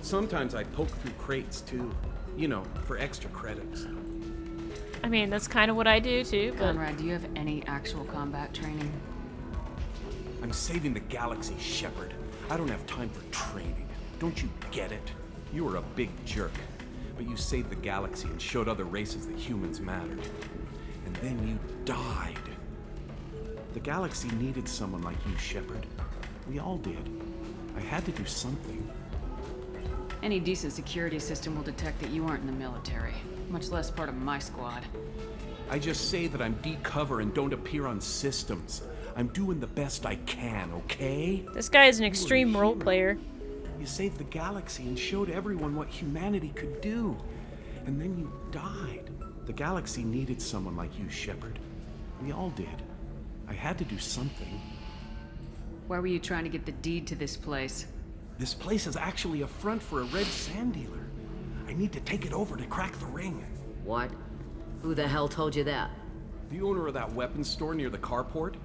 Sometimes I poke through crates, too. You know, for extra credits. I mean, that's kind of what I do, too, but... Conrad, do you have any actual combat training? I'm saving the galaxy, Shepard. I don't have time for training. Don't you get it? You were a big jerk. But you saved the galaxy and showed other races that humans mattered. And then you died. The galaxy needed someone like you, Shepard. We all did. I had to do something. Any decent security system will detect that you aren't in the military, much less part of my squad. I just say that I'm D-cover and don't appear on systems. I'm doing the best I can, okay? This guy is an extreme role player. You saved the galaxy and showed everyone what humanity could do. And then you died. The galaxy needed someone like you, Shepard. We all did. I had to do something. Why were you trying to get the deed to this place? This place is actually a front for a red sand dealer. I need to take it over to crack the ring. What? Who the hell told you that? The owner of that weapons store near the carport.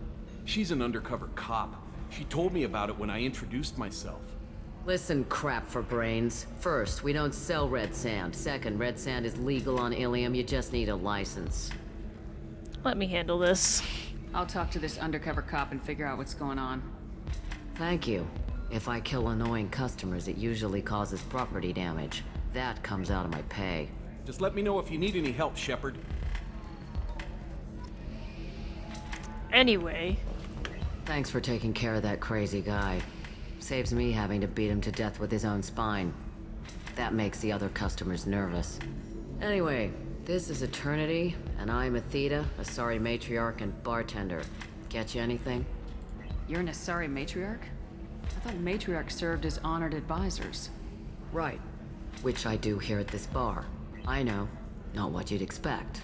She's an undercover cop. She told me about it when I introduced myself. Listen, crap for brains. First, we don't sell red sand. Second, red sand is legal on Ilium. You just need a license. Let me handle this. I'll talk to this undercover cop and figure out what's going on. Thank you. If I kill annoying customers, it usually causes property damage. That comes out of my pay. Just let me know if you need any help, Shepard. Anyway. Thanks for taking care of that crazy guy. Saves me having to beat him to death with his own spine. That makes the other customers nervous. Anyway, this is Eternity, and I'm Athena, Asari matriarch and bartender. Get you anything? You're an Asari matriarch? I thought matriarchs served as honored advisors. Right. Which I do here at this bar. I know, not what you'd expect.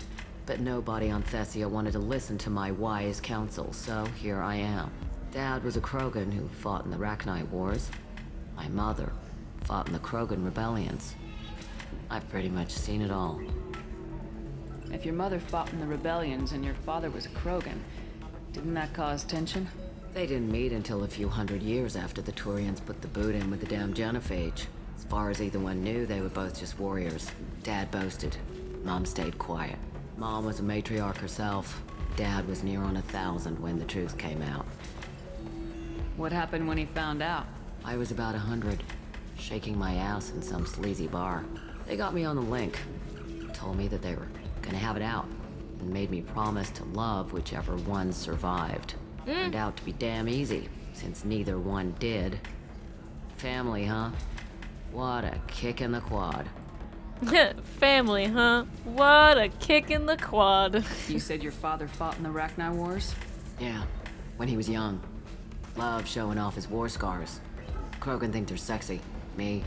But nobody on Thessia wanted to listen to my wise counsel, so here I am. Dad was a Krogan who fought in the Rachni Wars. My mother fought in the Krogan rebellions. I've pretty much seen it all. If your mother fought in the rebellions and your father was a Krogan, didn't that cause tension? They didn't meet until a few hundred years after the Turians put the boot in with the damn genophage. As far as either one knew, they were both just warriors. Dad boasted. Mom stayed quiet. Mom was a matriarch herself. Dad was near on 1,000 when the truth came out. What happened when he found out? I was about 100, shaking my ass in some sleazy bar. They got me on the link. Told me that they were gonna have it out, and made me promise to love whichever one survived. Turned out to be damn easy, since neither one did. Family, huh? What a kick in the quad. Family, huh? What a kick in the quad. You said your father fought in the Rachni Wars? Yeah, when he was young. Loved showing off his war scars. Krogan think they're sexy. Me,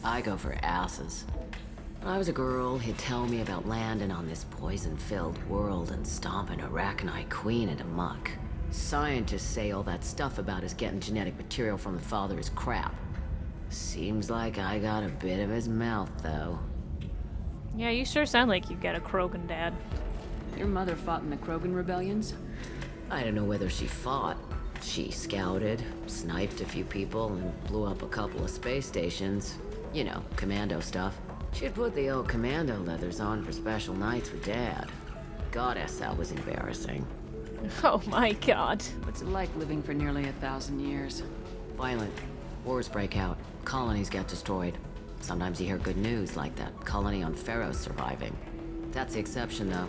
I go for asses. When I was a girl, he'd tell me about landing on this poison-filled world and stomping a Rachni queen into muck. Scientists say all that stuff about us getting genetic material from the father is crap. Seems like I got a bit of his mouth, though. Yeah, you sure sound like you got a Krogan dad. Your mother fought in the Krogan rebellions? I don't know whether she fought. She scouted, sniped a few people, and blew up a couple of space stations. You know, commando stuff. She'd put the old commando leathers on for special nights with Dad. Goddess, that was embarrassing. Oh my god. What's it like living for nearly 1,000 years? Violent. Wars break out. Colonies get destroyed. Sometimes you hear good news, like that colony on Pharaoh surviving. That's the exception, though.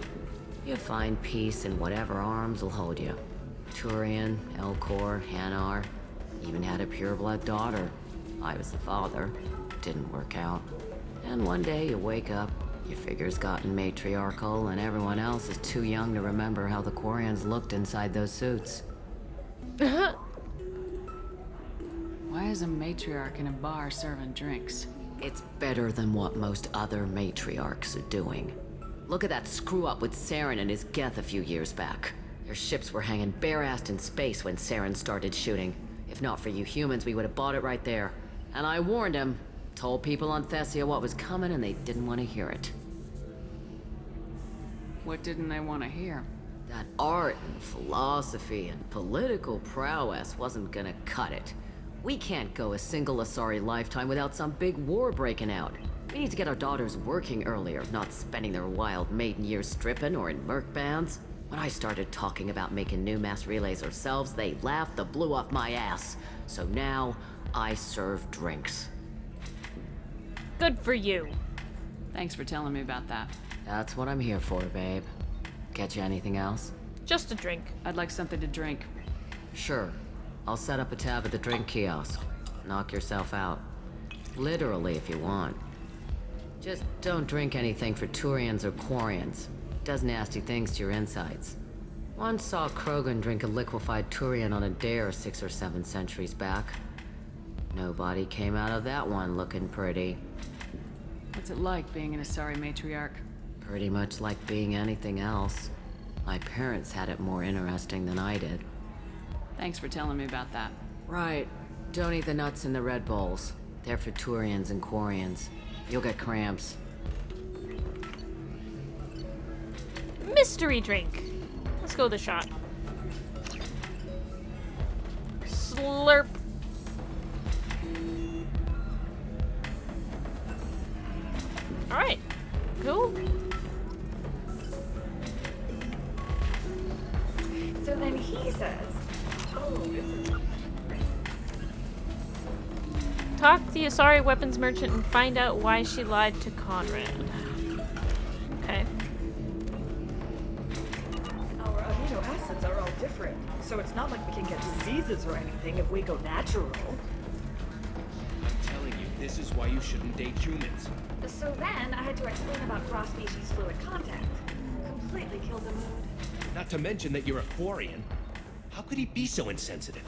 You find peace in whatever arms will hold you. Turian, Elcor, Hanar. Even had a pureblood daughter. I was the father. Didn't work out. And one day you wake up, your figure's gotten matriarchal, and everyone else is too young to remember how the Quarians looked inside those suits. Why is a matriarch in a bar serving drinks? It's better than what most other matriarchs are doing. Look at that screw-up with Saren and his Geth a few years back. Their ships were hanging bare-assed in space when Saren started shooting. If not for you humans, we would have bought it right there. And I warned him. Told people on Thessia what was coming, and they didn't want to hear it. What didn't they want to hear? That art and philosophy and political prowess wasn't gonna cut it. We can't go a single Asari lifetime without some big war breaking out. We need to get our daughters working earlier, not spending their wild maiden years stripping or in merc bands. When I started talking about making new mass relays ourselves, they laughed the blue off my ass. So now, I serve drinks. Good for you. Thanks for telling me about that. That's what I'm here for, babe. Get you anything else? Just a drink. I'd like something to drink. Sure. I'll set up a tab at the drink kiosk. Knock yourself out. Literally, if you want. Just don't drink anything for Turians or Quarians. Does nasty things to your insides. Once saw Krogan drink a liquefied Turian on a dare 6 or 7 centuries back. Nobody came out of that one looking pretty. What's it like being an Asari matriarch? Pretty much like being anything else. My parents had it more interesting than I did. Thanks for telling me about that. Right. Don't eat the nuts in the Red Bowls. They're for Turians and Quarians. You'll get cramps. Mystery drink. Let's go with a shot. Slurp. Alright. Cool. So then he says, oh, this is... Talk to the Asari weapons merchant and find out why she lied to Conrad. Okay. Our amino acids are all different, so it's not like we can get diseases or anything if we go natural. I'm telling you, this is why you shouldn't date humans. So then I had to explain about cross-species fluid contact. Completely killed the mood. Not to mention that you're a Quarian. How could he be so insensitive?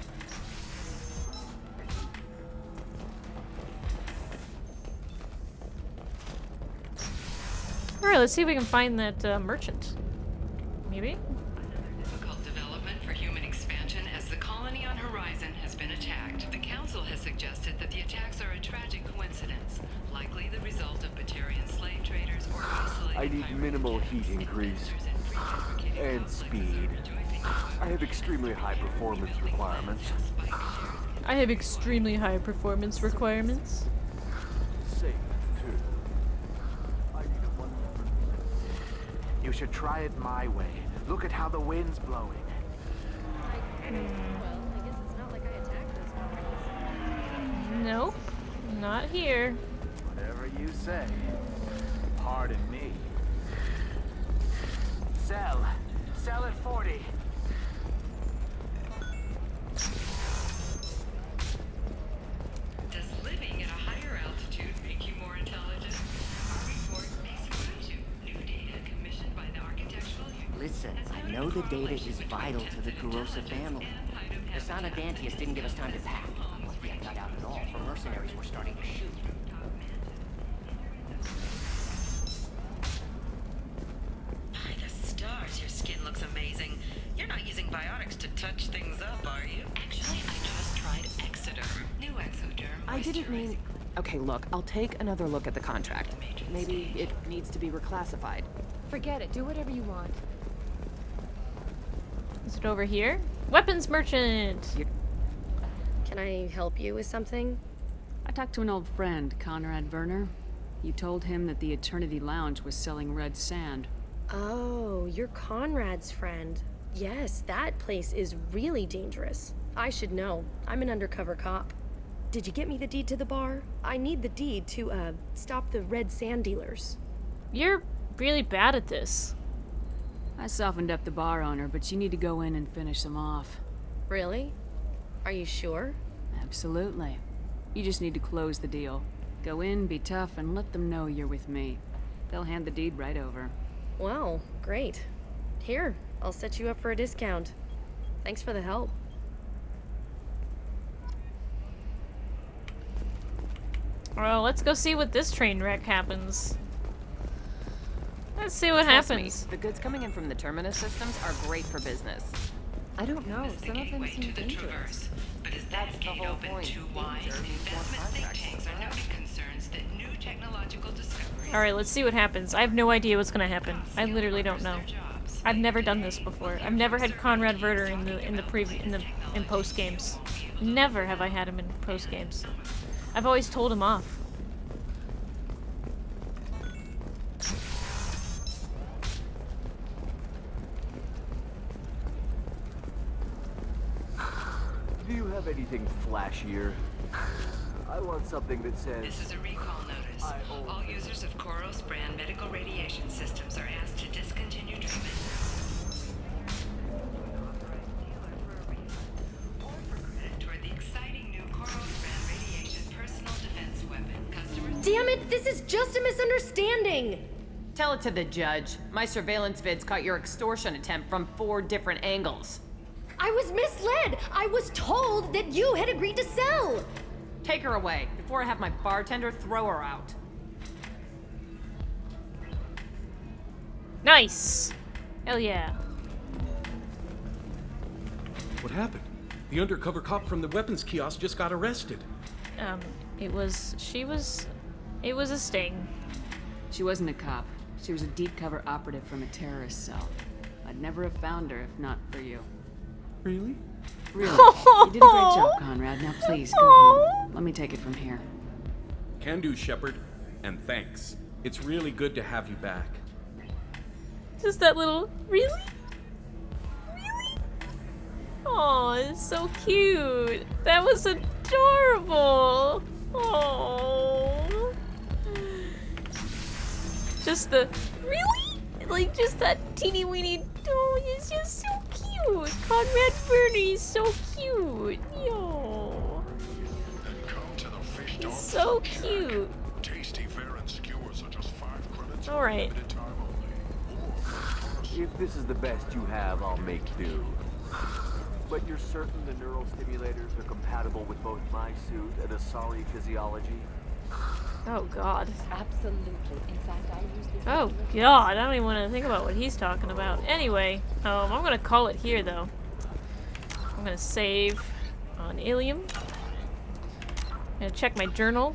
Alright, let's see if we can find that merchant. Maybe? Difficult development for human expansion as the colony on Horizon has been attacked. The Council has suggested that the attacks are a tragic coincidence, likely the result of Batarian slave traders or isolated I need minimal heat increase. And speed. I have extremely high performance requirements. I have extremely high performance requirements. Safe, too. You should try it my way. Look at how the wind's blowing. Well, I guess it's not like I attacked those guys. Nope. Not here. Whatever you say. Pardon me. Sell. Sell at 40. Does living at a higher altitude make you more intelligent? Our report may surprise you. New data commissioned by the architectural unit. Listen, I know the data is vital to the Kurosa family. The Sana Dantius didn't give us time to pack. We hadn't got out at all, for mercenaries were starting to shoot. By the stars, your skin looks amazing. You're not using biotics to touch things up, are you? Actually, I just tried Exoderm. New Exoderm. I didn't mean... Okay, look, I'll take another look at the contract. Maybe it needs to be reclassified. Forget it. Do whatever you want. Is it over here? Weapons merchant! Can I help you with something? I talked to an old friend, Conrad Werner. You told him that the Eternity Lounge was selling red sand. Oh, you're Conrad's friend. Yes, that place is really dangerous. I should know. I'm an undercover cop. Did you get me the deed to the bar? I need the deed to, stop the red sand dealers. You're really bad at this. I softened up the bar owner, but you need to go in and finish them off. Really? Are you sure? Absolutely. You just need to close the deal. Go in, be tough, and let them know you're with me. They'll hand the deed right over. Well, great. Here, I'll set you up for a discount. Thanks for the help. Well, let's go see what this train wreck happens. Let's see what Trust happens. Me, the goods coming in from the Terminus systems are great for business. I don't know. Some of them seem dangerous. But is that gate open too wide? Investment think tanks are noting concerns that new technological discoveries... Alright, let's see what happens. I have no idea what's gonna happen. I literally don't know. I've never done this before. I've never had Conrad Werner in post games. Never have I had him in post games. I've always told him off. Do you have anything flashier? I want something that says... This is a recall notice. All users of Koros brand medical radiation systems are asked to discontinue treatment. Toward the exciting new Koros brand radiation personal defense weapon. Customers... Damn it! This is just a misunderstanding! Tell it to the judge. My surveillance vids caught your extortion attempt from 4 different angles. I was misled! I was told that you had agreed to sell! Take her away, before I have my bartender throw her out. Nice! Hell yeah. What happened? The undercover cop from the weapons kiosk just got arrested. It was a sting. She wasn't a cop. She was a deep cover operative from a terrorist cell. I'd never have found her if not for you. Really? Really. You did a great job, Conrad. Now please, go home. Let me take it from here. Can do, Shepard. And thanks. It's really good to have you back. Just that little, really? Really? Oh, it's so cute. That was adorable. Oh. Just the really? Like just that teeny weeny. Oh, he's just so cute. Conrad Werner is so cute. Yo. He's so cute. Tasty fare and skewers are just 5 credits. All right. If this is the best you have, I'll make do. But you're certain the neural stimulators are compatible with both my suit and Asari physiology? Oh God. Absolutely. In fact, I use this. Oh God, I don't even want to think about what he's talking about. Anyway, I'm gonna call it here though. I'm gonna save on Ilium. I'm gonna check my journal.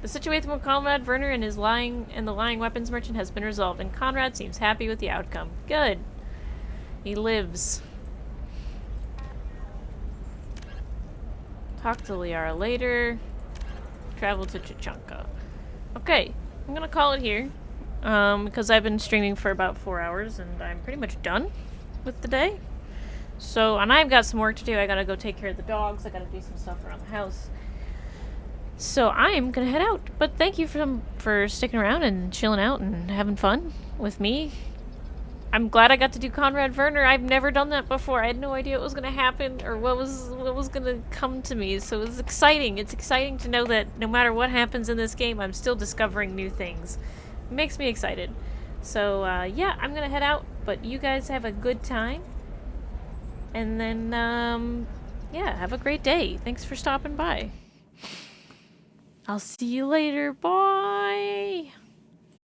The situation with Conrad Werner and the lying weapons merchant has been resolved, and Conrad seems happy with the outcome. Good. He lives. Talk to Liara later. Travel to Chichanka. Okay, I'm gonna call it here. Because I've been streaming for about 4 hours and I'm pretty much done with the day. So, and I've got some work to do. I gotta go take care of the dogs. I gotta do some stuff around the house. So I'm gonna head out. But thank you for sticking around and chilling out and having fun with me. I'm glad I got to do Conrad Werner. I've never done that before. I had no idea what was gonna happen or what was gonna come to me. So it was exciting. It's exciting to know that no matter what happens in this game, I'm still discovering new things. It makes me excited. So yeah, I'm gonna head out. But you guys have a good time. And then yeah, have a great day. Thanks for stopping by. I'll see you later. Bye.